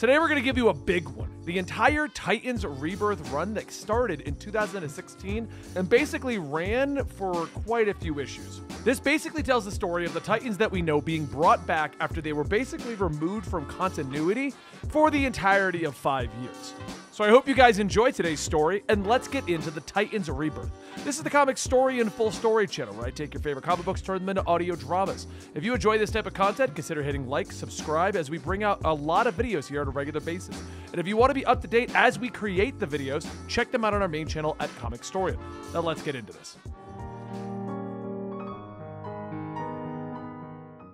Today we're going to give you a big one. The entire Titans Rebirth run that started in 2016 and basically ran for quite a few issues. This basically tells the story of the Titans that we know being brought back after they were basically removed from continuity for the entirety of 5 years. So I hope you guys enjoy today's story, and let's get into the Titans Rebirth. This is the Comicstorian full story channel, where I take your favorite comic books, turn them into audio dramas. If you enjoy this type of content, consider hitting like, subscribe, as we bring out a lot of videos here on a regular basis. And if you want to be up to date as we create the videos, check them out on our main channel at Comicstorian. Now let's get into this.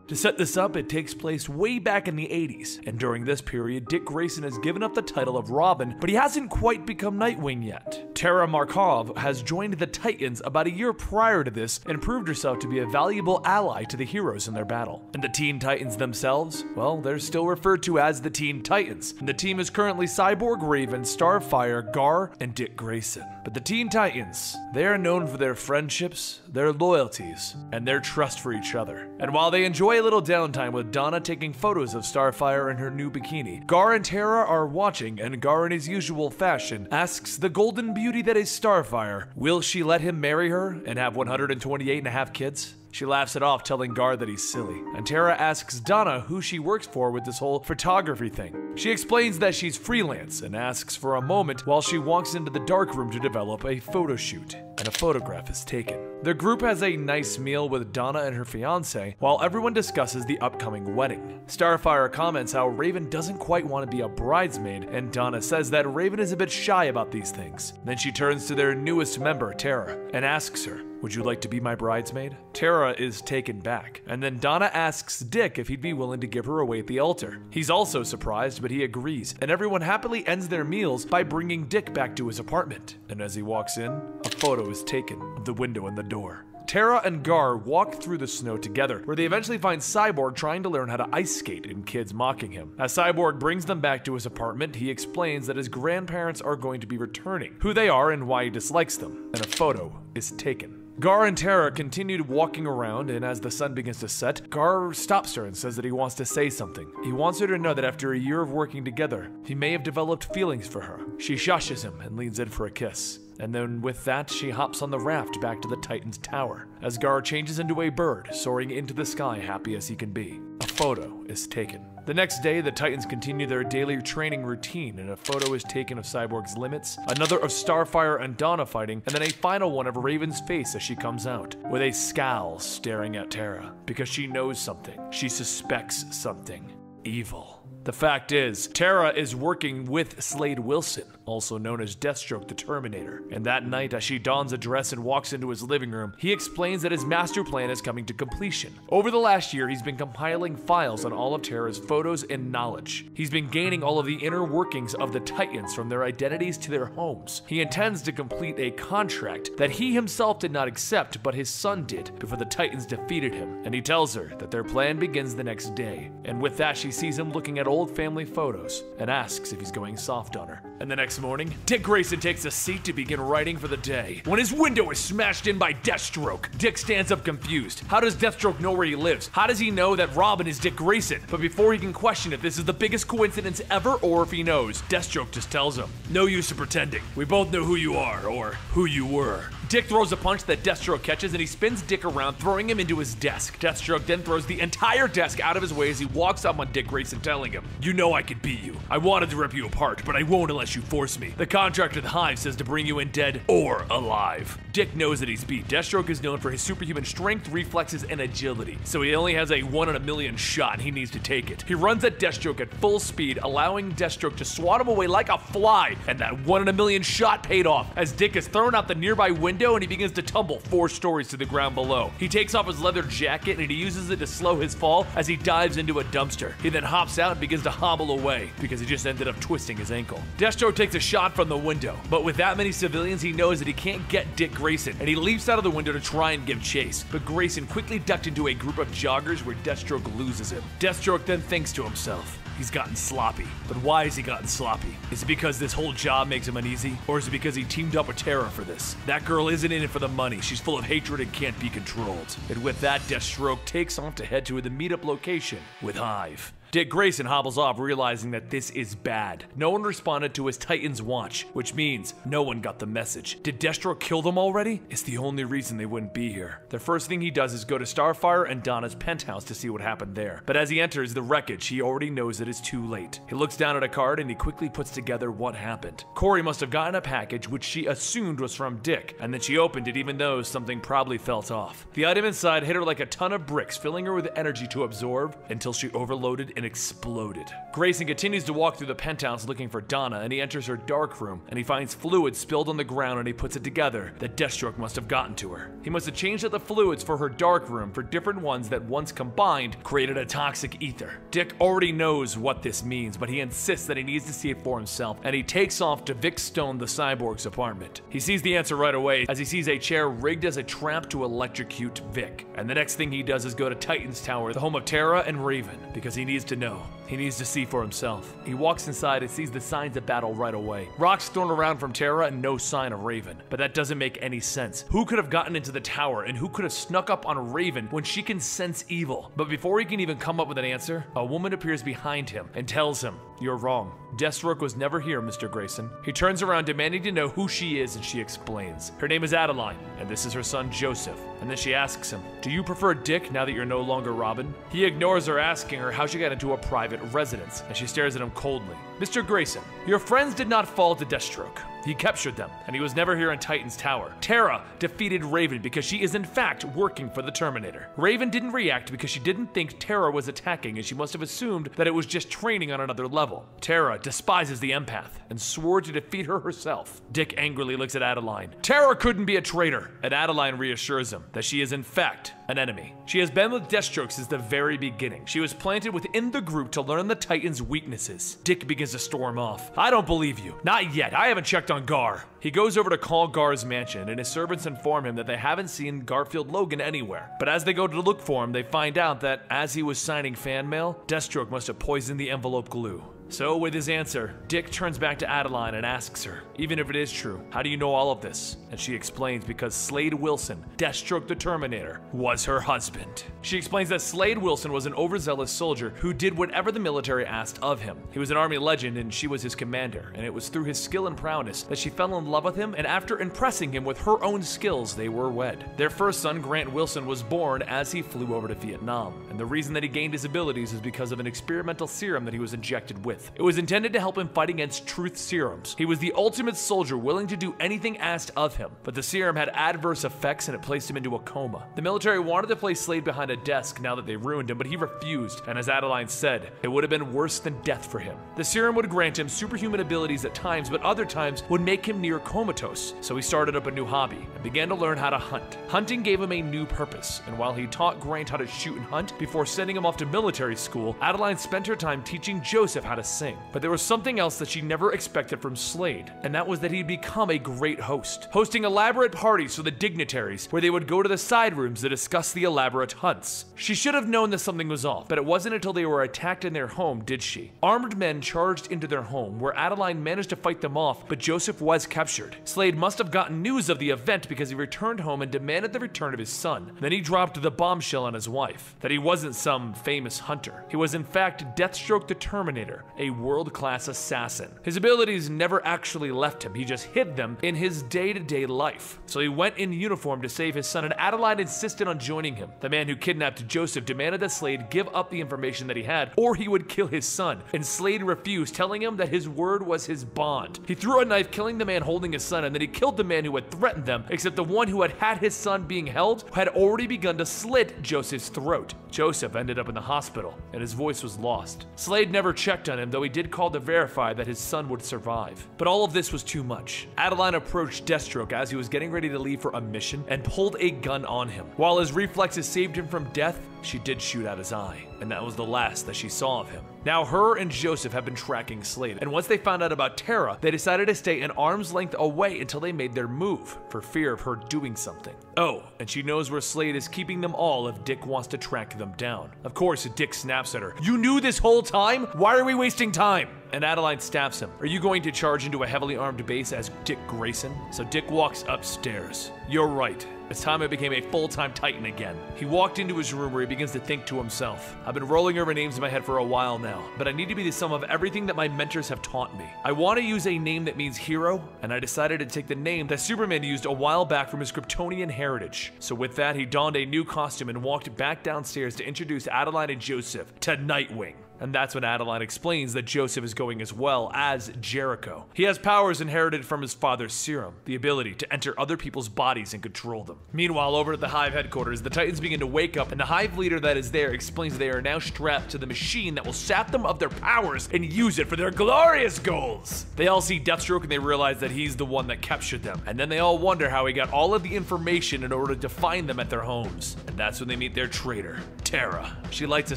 To set this up, it takes place way back in the 80s, and during this period, Dick Grayson has given up the title of Robin, but he hasn't quite become Nightwing yet. Tara Markov has joined the Titans about a year prior to this and proved herself to be a valuable ally to the heroes in their battle. And the Teen Titans themselves, well, they're still referred to as the Teen Titans, and the team is currently Cyborg, Raven, Starfire, Gar, and Dick Grayson. But the Teen Titans, they are known for their friendships, their loyalties, and their trust for each other. And while they enjoy a little downtime with Donna taking photos of Starfire in her new bikini, Gar and Tara are watching, and Gar, in his usual fashion, asks the golden beauty that is Starfire, will she let him marry her and have 128.5 kids? She laughs it off, telling Gar that he's silly, and Tara asks Donna who she works for with this whole photography thing. She explains that she's freelance and asks for a moment while she walks into the darkroom to develop a photo shoot, and a photograph is taken. The group has a nice meal with Donna and her fiance while everyone discusses the upcoming wedding. Starfire comments how Raven doesn't quite want to be a bridesmaid, and Donna says that Raven is a bit shy about these things. Then she turns to their newest member, Tara, and asks her, "Would you like to be my bridesmaid?" Tara is taken back, and then Donna asks Dick if he'd be willing to give her away at the altar. He's also surprised, but he agrees, and everyone happily ends their meals by bringing Dick back to his apartment. And as he walks in, a photo is taken of the window and the door. Tara and Gar walk through the snow together, where they eventually find Cyborg trying to learn how to ice skate and kids mocking him. As Cyborg brings them back to his apartment, he explains that his grandparents are going to be returning, who they are and why he dislikes them, and a photo is taken. Gar and Tara continued walking around, and as the sun begins to set, Gar stops her and says that he wants to say something. He wants her to know that after a year of working together, he may have developed feelings for her. She shushes him and leans in for a kiss. And then with that, she hops on the raft back to the Titan's tower, as Gar changes into a bird, soaring into the sky happy as he can be. A photo is taken. The next day, the Titans continue their daily training routine, and a photo is taken of Cyborg's limits, another of Starfire and Donna fighting, and then a final one of Raven's face as she comes out, with a scowl staring at Tara, because she knows something. She suspects something evil. The fact is, Tara is working with Slade Wilson, also known as Deathstroke the Terminator, and that night as she dons a dress and walks into his living room, he explains that his master plan is coming to completion. Over the last year, he's been compiling files on all of Tara's photos and knowledge. He's been gaining all of the inner workings of the Titans, from their identities to their homes. He intends to complete a contract that he himself did not accept, but his son did before the Titans defeated him, and he tells her that their plan begins the next day. And with that, she sees him looking at old family photos and asks if he's going soft on her. And the next morning, Dick Grayson takes a seat to begin writing for the day, when his window is smashed in by Deathstroke. Dick stands up confused. How does Deathstroke know where he lives? How does he know that Robin is Dick Grayson? But before he can question if this is the biggest coincidence ever or if he knows, Deathstroke just tells him, "No use of pretending. We both know who you are, or who you were." Dick throws a punch that Deathstroke catches, and he spins Dick around, throwing him into his desk. Deathstroke then throws the entire desk out of his way as he walks up on Dick Grayson, telling him, "You know I could beat you. I wanted to rip you apart, but I won't unless you force me. The contract with Hive says to bring you in dead or alive." Dick knows that he's beat. Deathstroke is known for his superhuman strength, reflexes, and agility, so he only has a 1 in a million shot, and he needs to take it. He runs at Deathstroke at full speed, allowing Deathstroke to swat him away like a fly, and that 1 in a million shot paid off, as Dick is thrown out the nearby window and he begins to tumble 4 stories to the ground below. He takes off his leather jacket and he uses it to slow his fall as he dives into a dumpster. He then hops out and begins to hobble away because he just ended up twisting his ankle. Deathstroke takes a shot from the window, but with that many civilians, he knows that he can't get Dick Grayson, and he leaps out of the window to try and give chase. But Grayson quickly ducked into a group of joggers where Deathstroke loses him. Deathstroke then thinks to himself, he's gotten sloppy. But why has he gotten sloppy? Is it because this whole job makes him uneasy? Or is it because he teamed up with Tara for this? That girl isn't in it for the money. She's full of hatred and can't be controlled. And with that, Deathstroke takes off to head to the meetup location with Hive. Dick Grayson hobbles off, realizing that this is bad. No one responded to his Titan's watch, which means no one got the message. Did Destro kill them already? It's the only reason they wouldn't be here. The first thing he does is go to Starfire and Donna's penthouse to see what happened there. But as he enters the wreckage, he already knows it is too late. He looks down at a card and he quickly puts together what happened. Corey must have gotten a package which she assumed was from Dick, and then she opened it even though something probably felt off. The item inside hit her like a ton of bricks, filling her with energy to absorb until she overloaded and exploded. Grayson continues to walk through the penthouse looking for Donna, and he enters her dark room and he finds fluid spilled on the ground, and he puts it together that Deathstroke must have gotten to her. He must have changed out the fluids for her dark room for different ones that once combined created a toxic ether. Dick already knows what this means, but he insists that he needs to see it for himself, and he takes off to Vic Stone, the cyborg's apartment. He sees the answer right away as he sees a chair rigged as a trap to electrocute Vic. And the next thing he does is go to Titan's Tower, the home of Terra and Raven, because he needs to know. He needs to see for himself. He walks inside and sees the signs of battle right away. Rocks thrown around from Terra and no sign of Raven. But that doesn't make any sense. Who could have gotten into the tower, and who could have snuck up on Raven when she can sense evil? But before he can even come up with an answer, a woman appears behind him and tells him, "You're wrong. Deathstroke was never here, Mr. Grayson." He turns around demanding to know who she is, and she explains. Her name is Adeline, and this is her son Joseph. And then she asks him, "Do you prefer Dick now that you're no longer Robin?" He ignores her, asking her how she got into a private residence, and she stares at him coldly. "Mr. Grayson, your friends did not fall to Deathstroke. He captured them, and he was never here in Titan's Tower. Terra defeated Raven because she is in fact working for the Terminator. Raven didn't react because she didn't think Terra was attacking, and she must have assumed that it was just training on another level. Terra despises the empath and swore to defeat her herself." Dick angrily looks at Adeline. "Terra couldn't be a traitor," and Adeline reassures him that she is in fact an enemy. She has been with Deathstroke since the very beginning. She was planted within the group to learn the Titan's weaknesses. Dick begins to storm off. "I don't believe you. Not yet. I haven't checked on Gar." He goes over to call Gar's mansion, and his servants inform him that they haven't seen Garfield Logan anywhere. But as they go to look for him, they find out that as he was signing fan mail, Deathstroke must have poisoned the envelope glue. So with his answer, Dick turns back to Adeline and asks her, "Even if it is true, how do you know all of this?" And she explains because Slade Wilson, Deathstroke the Terminator, was her husband. She explains that Slade Wilson was an overzealous soldier who did whatever the military asked of him. He was an army legend and she was his commander, and it was through his skill and prowess that she fell in love with him, and after impressing him with her own skills, they were wed. Their first son, Grant Wilson, was born as he flew over to Vietnam, and the reason that he gained his abilities is because of an experimental serum that he was injected with. It was intended to help him fight against truth serums. He was the ultimate soldier, willing to do anything asked of him, but the serum had adverse effects and it placed him into a coma. The military wanted to place Slade behind a desk now that they ruined him, but he refused, and as Adeline said, it would have been worse than death for him. The serum would grant him superhuman abilities at times, but other times would make him near comatose, so he started up a new hobby and began to learn how to hunt. Hunting gave him a new purpose, and while he taught Grant how to shoot and hunt before sending him off to military school, Adeline spent her time teaching Joseph how to sing. But there was something else that she never expected from Slade, and that was that he'd become a great host, hosting elaborate parties for the dignitaries where they would go to the side rooms to discuss the elaborate hunts. She should have known that something was off, but it wasn't until they were attacked in their home did she. Armed men charged into their home where Adeline managed to fight them off, but Joseph was captured. Slade must have gotten news of the event because he returned home and demanded the return of his son. Then he dropped the bombshell on his wife, that he wasn't some famous hunter. He was in fact Deathstroke the Terminator, a world-class assassin. His abilities never actually left him, he just hid them in his day-to-day life. So he went in uniform to save his son, and Adeline insisted on joining him. The man who kidnapped Joseph demanded that Slade give up the information that he had, or he would kill his son, and Slade refused, telling him that his word was his bond. He threw a knife, killing the man holding his son, and then he killed the man who had threatened them, except the one who had had his son being held had already begun to slit Joseph's throat. Joseph ended up in the hospital, and his voice was lost. Slade never checked on him, though he did call to verify that his son would survive. But all of this was too much. Adeline approached Deathstroke as he was getting ready to leave for a mission and pulled a gun on him. While his reflexes saved him from death, she did shoot out his eye, and that was the last that she saw of him. Now her and Joseph have been tracking Slade, and once they found out about Terra, they decided to stay an arm's length away until they made their move, for fear of her doing something. Oh, and she knows where Slade is keeping them all if Dick wants to track them down. Of course, Dick snaps at her. "You knew this whole time? Why are we wasting time?" And Adeline stabs him. "Are you going to charge into a heavily armed base as Dick Grayson?" So Dick walks upstairs. "You're right. It's time I became a full-time Titan again. He walked into his room where he begins to think to himself. I've been rolling over names in my head for a while now, but I need to be the sum of everything that my mentors have taught me. I want to use a name that means hero, and I decided to take the name that Superman used a while back from his Kryptonian heritage. So with that, he donned a new costume and walked back downstairs to introduce Adeline and Joseph to Nightwing. And that's when Adeline explains that Joseph is going as well as Jericho. He has powers inherited from his father's serum, the ability to enter other people's bodies and control them. Meanwhile, over at the Hive headquarters, the Titans begin to wake up, and the Hive leader that is there explains they are now strapped to the machine that will sap them of their powers and use it for their glorious goals. They all see Deathstroke and they realize that he's the one that captured them. And then they all wonder how he got all of the information in order to find them at their homes. And that's when they meet their traitor, Tara. She lights a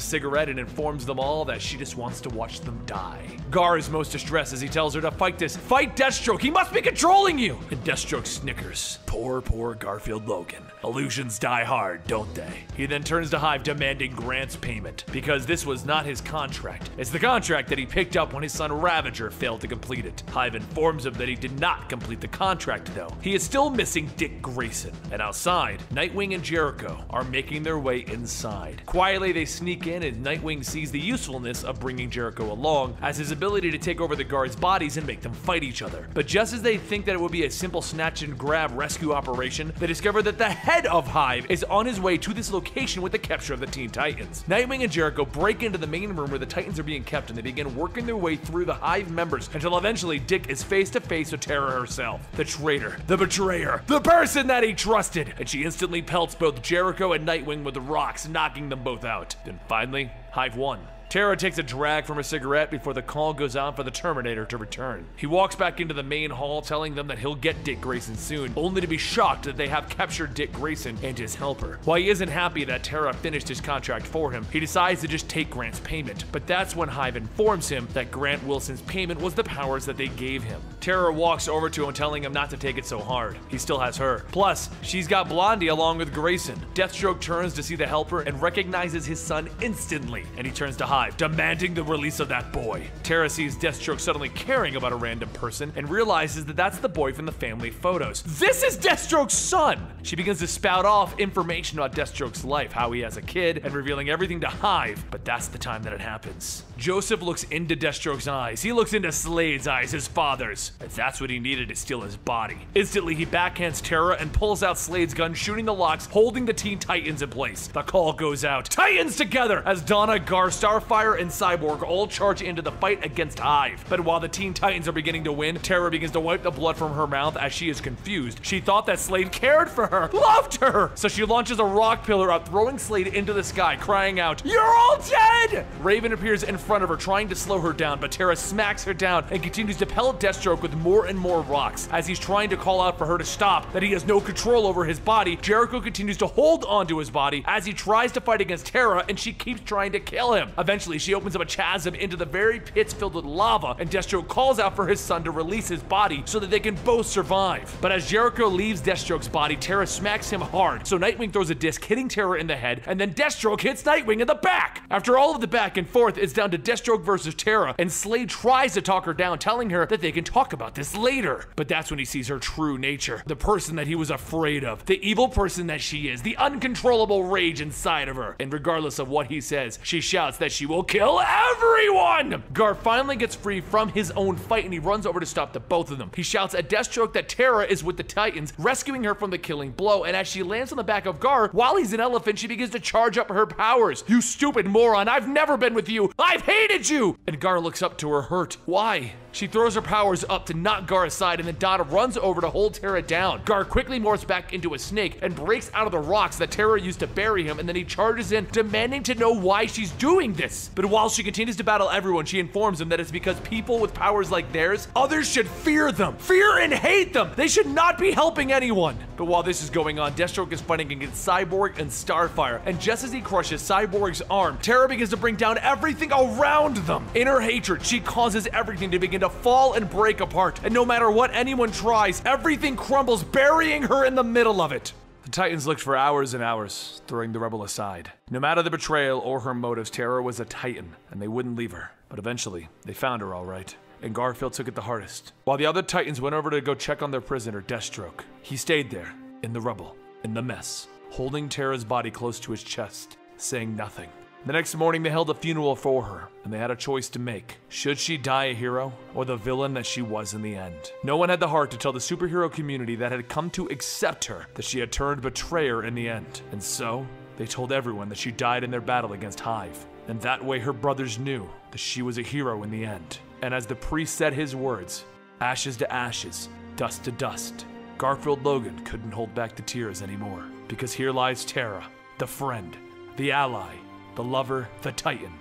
cigarette and informs them all that she just wants to watch them die. Gar is most distressed as he tells her to fight Deathstroke, he must be controlling you! And Deathstroke snickers. Poor Garfield Logan. Illusions die hard, don't they? He then turns to Hive demanding Grant's payment, because this was not his contract. It's the contract that he picked up when his son Ravager failed to complete it. Hive informs him that he did not complete the contract though. He is still missing Dick Grayson. And outside, Nightwing and Jericho are making their way inside. Quietly they sneak in and Nightwing sees the usefulness of bringing Jericho along, as his ability to take over the guards' bodies and make them fight each other. But just as they think that it would be a simple snatch and grab rescue operation, they discover that the head of Hive is on his way to this location with the capture of the Teen Titans. Nightwing and Jericho break into the main room where the Titans are being kept, and they begin working their way through the Hive members until eventually Dick is face to face with Tara herself, the traitor, the betrayer, the person that he trusted, and she instantly pelts both Jericho and Nightwing with the rocks, knocking them both out. Then finally, Hive won. Tara takes a drag from a cigarette before the call goes out for the Terminator to return. He walks back into the main hall telling them that he'll get Dick Grayson soon, only to be shocked that they have captured Dick Grayson and his helper. While he isn't happy that Tara finished his contract for him, he decides to just take Grant's payment. But that's when Hive informs him that Grant Wilson's payment was the powers that they gave him. Tara walks over to him telling him not to take it so hard. He still has her. Plus, she's got Blondie along with Grayson. Deathstroke turns to see the helper and recognizes his son instantly, and he turns to Hive, demanding the release of that boy. Tara sees Deathstroke suddenly caring about a random person and realizes that that's the boy from the family photos. This is Deathstroke's son! She begins to spout off information about Deathstroke's life, how he has a kid, and revealing everything to Hive, but that's the time that it happens. Joseph looks into Deathstroke's eyes. He looks into Slade's eyes, his father's. And that's what he needed to steal his body. Instantly, he backhands Tara and pulls out Slade's gun, shooting the locks, holding the Teen Titans in place. The call goes out. Titans together! As Donna, Gar, Starfire, and Cyborg all charge into the fight against Hive. But while the Teen Titans are beginning to win, Tara begins to wipe the blood from her mouth as she is confused. She thought that Slade cared for her, loved her! So she launches a rock pillar out, throwing Slade into the sky, crying out, "You're all dead!" Raven appears in front of her, trying to slow her down, but Tara smacks her down and continues to pellet Deathstroke with more and more rocks. As he's trying to call out for her to stop, that he has no control over his body, Jericho continues to hold onto his body as he tries to fight against Tara, and she keeps trying to kill him. Eventually, she opens up a chasm into the very pits filled with lava, and Deathstroke calls out for his son to release his body so that they can both survive. But as Jericho leaves Deathstroke's body, Tara smacks him hard, so Nightwing throws a disc, hitting Tara in the head, and then Deathstroke hits Nightwing in the back! After all of the back and forth, it's down to Deathstroke versus Tara, and Slade tries to talk her down, telling her that they can talk about this later. But that's when he sees her true nature, the person that he was afraid of, the evil person that she is, the uncontrollable rage inside of her. And regardless of what he says, she shouts that she will kill everyone! Gar finally gets free from his own fight, and he runs over to stop the both of them. He shouts at Deathstroke that Tara is with the Titans, rescuing her from the killing blow, and as she lands on the back of Gar, while he's an elephant, she begins to charge up her powers. "You stupid moron, I've never been with you! I've hated you!" And Gar looks up to her hurt. Why? She throws her powers up to knock Gar aside, and then Donna runs over to hold Tara down. Gar quickly morphs back into a snake and breaks out of the rocks that Tara used to bury him, and then he charges in, demanding to know why she's doing this. But while she continues to battle everyone, she informs him that it's because people with powers like theirs, others should fear them. Fear and hate them! They should not be helping anyone! But while this is going on, Deathstroke is fighting against Cyborg and Starfire, and just as he crushes Cyborg's arm, Tara begins to bring down everything around them. In her hatred, she causes everything to begin to fall and break apart, and no matter what anyone tries, everything crumbles, burying her in the middle of it. The Titans looked for hours and hours, throwing the rebel aside. No matter the betrayal or her motives, Tara was a Titan, and they wouldn't leave her. But eventually, they found her all right. And Garfield took it the hardest. While the other Titans went over to go check on their prisoner, Deathstroke, he stayed there, in the rubble, in the mess, holding Tara's body close to his chest, saying nothing. The next morning, they held a funeral for her, and they had a choice to make. Should she die a hero, or the villain that she was in the end? No one had the heart to tell the superhero community that had come to accept her that she had turned betrayer in the end. And so, they told everyone that she died in their battle against Hive. And that way her brothers knew that she was a hero in the end. And as the priest said his words, ashes to ashes, dust to dust, Garfield Logan couldn't hold back the tears anymore. Because here lies Tara, the friend, the ally, the lover, the Titan,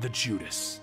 the Judas.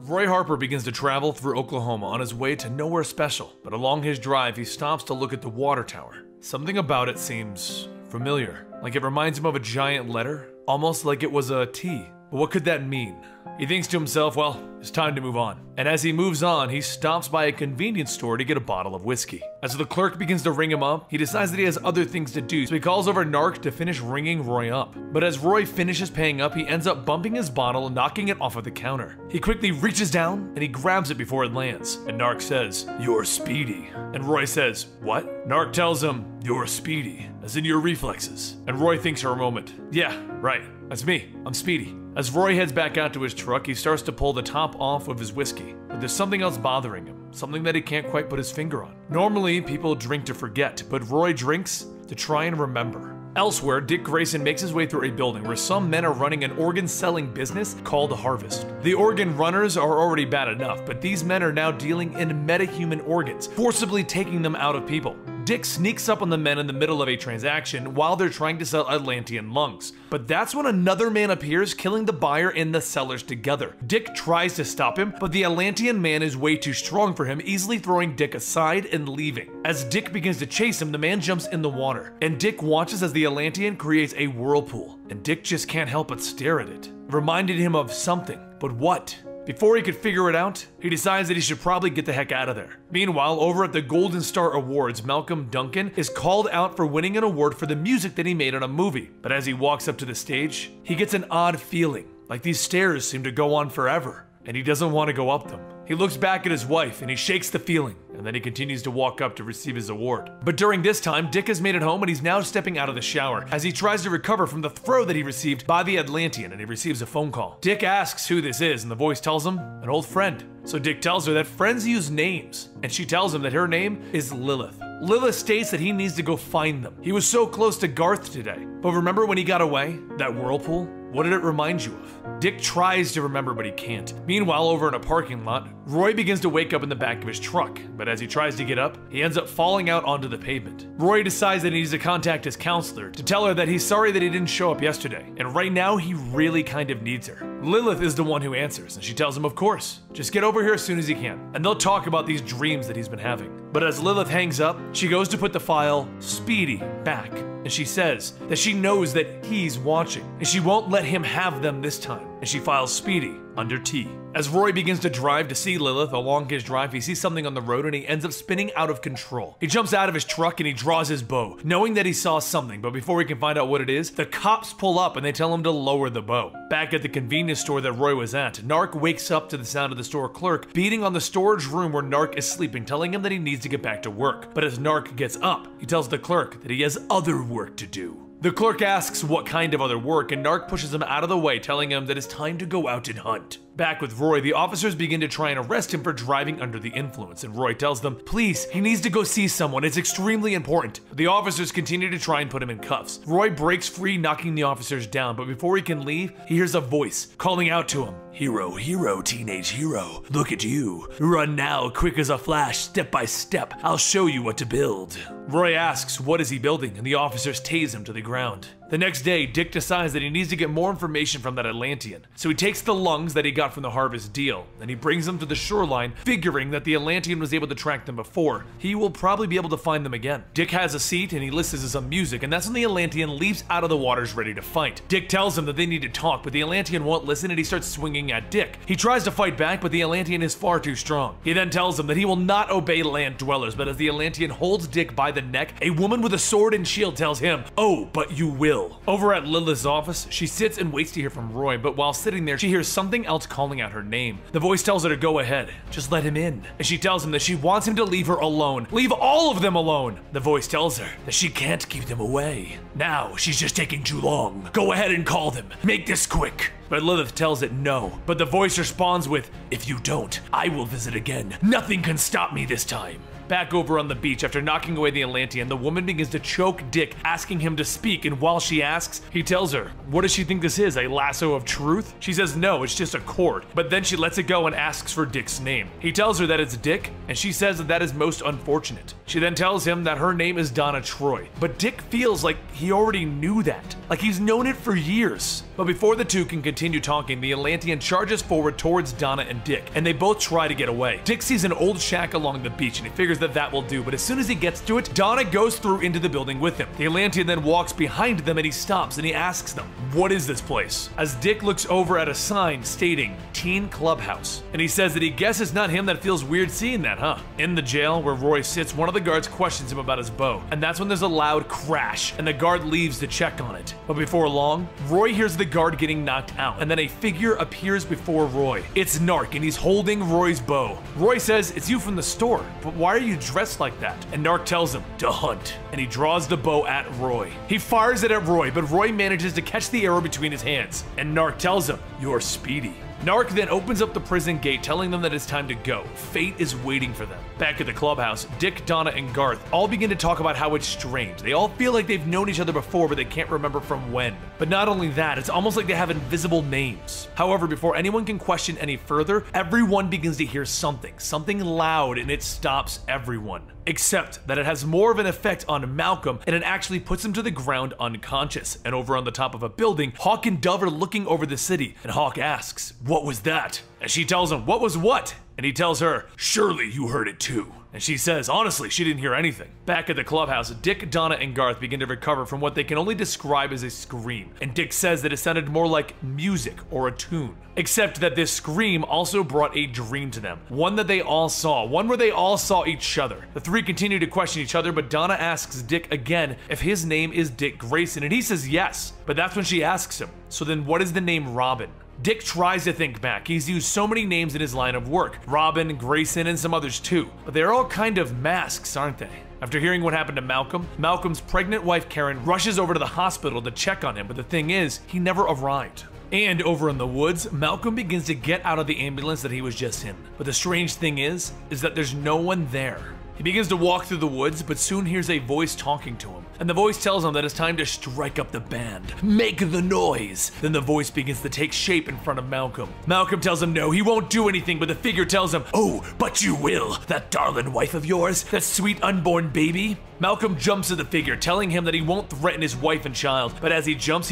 Roy Harper begins to travel through Oklahoma on his way to nowhere special, but along his drive he stops to look at the water tower. Something about it seems familiar, like it reminds him of a giant letter, almost like it was a T. But what could that mean? He thinks to himself, well, it's time to move on. And as he moves on, he stops by a convenience store to get a bottle of whiskey. As the clerk begins to ring him up, he decides that he has other things to do, so he calls over Narc to finish ringing Roy up. But as Roy finishes paying up, he ends up bumping his bottle and knocking it off of the counter. He quickly reaches down and he grabs it before it lands. And Narc says, "You're speedy." And Roy says, "What?" Narc tells him, "You're speedy, as in your reflexes." And Roy thinks for a moment, "Yeah, right, that's me, I'm speedy." As Roy heads back out to his truck, he starts to pull the top off of his whiskey. But there's something else bothering him, something that he can't quite put his finger on. Normally, people drink to forget, but Roy drinks to try and remember. Elsewhere, Dick Grayson makes his way through a building where some men are running an organ-selling business called Harvest. The organ runners are already bad enough, but these men are now dealing in metahuman organs, forcibly taking them out of people. Dick sneaks up on the men in the middle of a transaction while they're trying to sell Atlantean lungs. But that's when another man appears, killing the buyer and the sellers together. Dick tries to stop him, but the Atlantean man is way too strong for him, easily throwing Dick aside and leaving. As Dick begins to chase him, the man jumps in the water, and Dick watches as the Atlantean creates a whirlpool, and Dick just can't help but stare at it. It reminded him of something, but what? Before he could figure it out, he decides that he should probably get the heck out of there. Meanwhile, over at the Golden Star Awards, Malcolm Duncan is called out for winning an award for the music that he made on a movie. But as he walks up to the stage, he gets an odd feeling, like these stairs seem to go on forever, and he doesn't want to go up them. He looks back at his wife and he shakes the feeling, and then he continues to walk up to receive his award. But during this time, Dick has made it home and he's now stepping out of the shower as he tries to recover from the throw that he received by the Atlantean, and he receives a phone call. Dick asks who this is, and the voice tells him, an old friend. So Dick tells her that friends use names, and she tells him that her name is Lilith. Lilith states that he needs to go find them. He was so close to Garth today, but remember when he got away? That whirlpool? What did it remind you of? Dick tries to remember, but he can't. Meanwhile, over in a parking lot, Roy begins to wake up in the back of his truck, but as he tries to get up, he ends up falling out onto the pavement. Roy decides that he needs to contact his counselor to tell her that he's sorry that he didn't show up yesterday, and right now he really kind of needs her. Lilith is the one who answers, and she tells him, of course, just get over here as soon as you can, and they'll talk about these dreams that he's been having. But as Lilith hangs up, she goes to put the file, Speedy, back, and she says that she knows that he's watching, and she won't let him have them this time, and she files Speedy under T. As Roy begins to drive to see Lilith along his drive, he sees something on the road and he ends up spinning out of control. He jumps out of his truck and he draws his bow, knowing that he saw something, but before he can find out what it is, the cops pull up and they tell him to lower the bow. Back at the convenience store that Roy was at, Narc wakes up to the sound of the store clerk beating on the storage room where Narc is sleeping, telling him that he needs to get back to work. But as Narc gets up, he tells the clerk that he has other work to do. The clerk asks what kind of other work, and Narc pushes him out of the way, telling him that it's time to go out and hunt. Back with Roy, the officers begin to try and arrest him for driving under the influence, and Roy tells them, please, he needs to go see someone, it's extremely important. The officers continue to try and put him in cuffs. Roy breaks free, knocking the officers down, but before he can leave, he hears a voice calling out to him. Hero, hero, teenage hero, look at you. Run now, quick as a flash, step by step, I'll show you what to build. Roy asks, what is he building? And the officers tase him to the ground. The next day, Dick decides that he needs to get more information from that Atlantean. So he takes the lungs that he got from the Harvest deal, and he brings them to the shoreline, figuring that the Atlantean was able to track them before. He will probably be able to find them again. Dick has a seat and he listens to some music, and that's when the Atlantean leaps out of the waters ready to fight. Dick tells him that they need to talk, but the Atlantean won't listen and he starts swinging at Dick. He tries to fight back, but the Atlantean is far too strong. He then tells him that he will not obey land dwellers, but as the Atlantean holds Dick by the neck, a woman with a sword and shield tells him, oh, but you will. will. Over at Lilith's office, she sits and waits to hear from Roy, but while sitting there, she hears something else calling out her name. The voice tells her to go ahead, just let him in. And she tells him that she wants him to leave her alone. Leave all of them alone. The voice tells her that she can't keep them away. Now, she's just taking too long. Go ahead and call them. Make this quick. But Lilith tells it no. But the voice responds with, if you don't, I will visit again. Nothing can stop me this time. Back over on the beach, after knocking away the Atlantean, the woman begins to choke Dick, asking him to speak, and while she asks, he tells her, what does she think this is, a lasso of truth? She says no, it's just a cord, but then she lets it go and asks for Dick's name. He tells her that it's Dick, and she says that that is most unfortunate. She then tells him that her name is Donna Troy, but Dick feels like he already knew that, like he's known it for years. But before the two can continue talking, the Atlantean charges forward towards Donna and Dick, and they both try to get away. Dick sees an old shack along the beach, and he figures that will do, but as soon as he gets to it, Donna goes through into the building with him. The Atlantean then walks behind them and he stops and he asks them, what is this place? As Dick looks over at a sign stating Teen Clubhouse, and he says that he guesses it's not him that feels weird seeing that, huh? In the jail where Roy sits, one of the guards questions him about his bow, and that's when there's a loud crash, and the guard leaves to check on it. But before long, Roy hears the guard getting knocked out, and then a figure appears before Roy. It's Narc, and he's holding Roy's bow. Roy says, it's you from the store, but why are you dressed like that? And Narc tells him to hunt, and he draws the bow at Roy. He fires it at Roy, but Roy manages to catch the arrow between his hands, and Narc tells him, you're speedy. Narc then opens up the prison gate, telling them that it's time to go. Fate is waiting for them. Back at the clubhouse, Dick, Donna, and Garth all begin to talk about how it's strange. They all feel like they've known each other before, but they can't remember from when. But not only that, it's almost like they have invisible names. However, before anyone can question any further, everyone begins to hear something loud, and it stops everyone. Except that it has more of an effect on Malcolm, and it actually puts him to the ground unconscious. And over on the top of a building, Hawk and Dove are looking over the city, and Hawk asks, what was that? And she tells him, what was what? And he tells her, surely you heard it too. And she says, honestly, she didn't hear anything. Back at the clubhouse, Dick, Donna, and Garth begin to recover from what they can only describe as a scream. And Dick says that it sounded more like music or a tune. Except that this scream also brought a dream to them. One that they all saw. One where they all saw each other. The three continue to question each other, but Donna asks Dick again if his name is Dick Grayson, and he says yes. But that's when she asks him, so then what is the name Robin? Dick tries to think back. He's used so many names in his line of work. Robin, Grayson, and some others too. But they're all kind of masks, aren't they? After hearing what happened to Malcolm, Malcolm's pregnant wife Karen rushes over to the hospital to check on him, but the thing is, he never arrived. And over in the woods, Malcolm begins to get out of the ambulance that he was just in. But the strange thing is that there's no one there. He begins to walk through the woods, but soon hears a voice talking to him. And the voice tells him that it's time to strike up the band. Make the noise! Then the voice begins to take shape in front of Malcolm. Malcolm tells him no, he won't do anything, but the figure tells him, oh, but you will! That darling wife of yours, that sweet unborn baby? Malcolm jumps at the figure, telling him that he won't threaten his wife and child, but as he jumps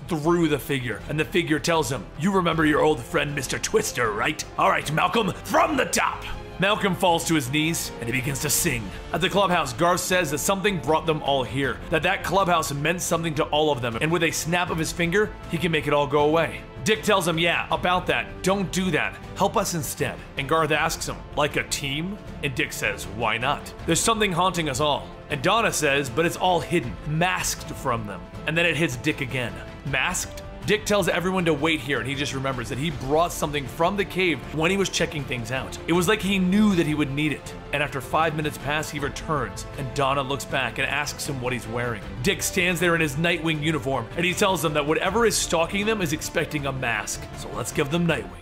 through the figure, and the figure tells him, you remember your old friend Mr. Twister, right? Alright, Malcolm, from the top! Malcolm falls to his knees, and he begins to sing. At the clubhouse, Garth says that something brought them all here, that clubhouse meant something to all of them, and with a snap of his finger, he can make it all go away. Dick tells him, yeah, about that, don't do that, help us instead. And Garth asks him, like a team? And Dick says, why not? There's something haunting us all. And Donna says, but it's all hidden, masked from them. And then it hits Dick again. Masked? Dick tells everyone to wait here, and he just remembers that he brought something from the cave when he was checking things out. It was like he knew that he would need it. And after 5 minutes pass, he returns, and Donna looks back and asks him what he's wearing. Dick stands there in his Nightwing uniform, and he tells them that whatever is stalking them is expecting a mask. So let's give them Nightwing.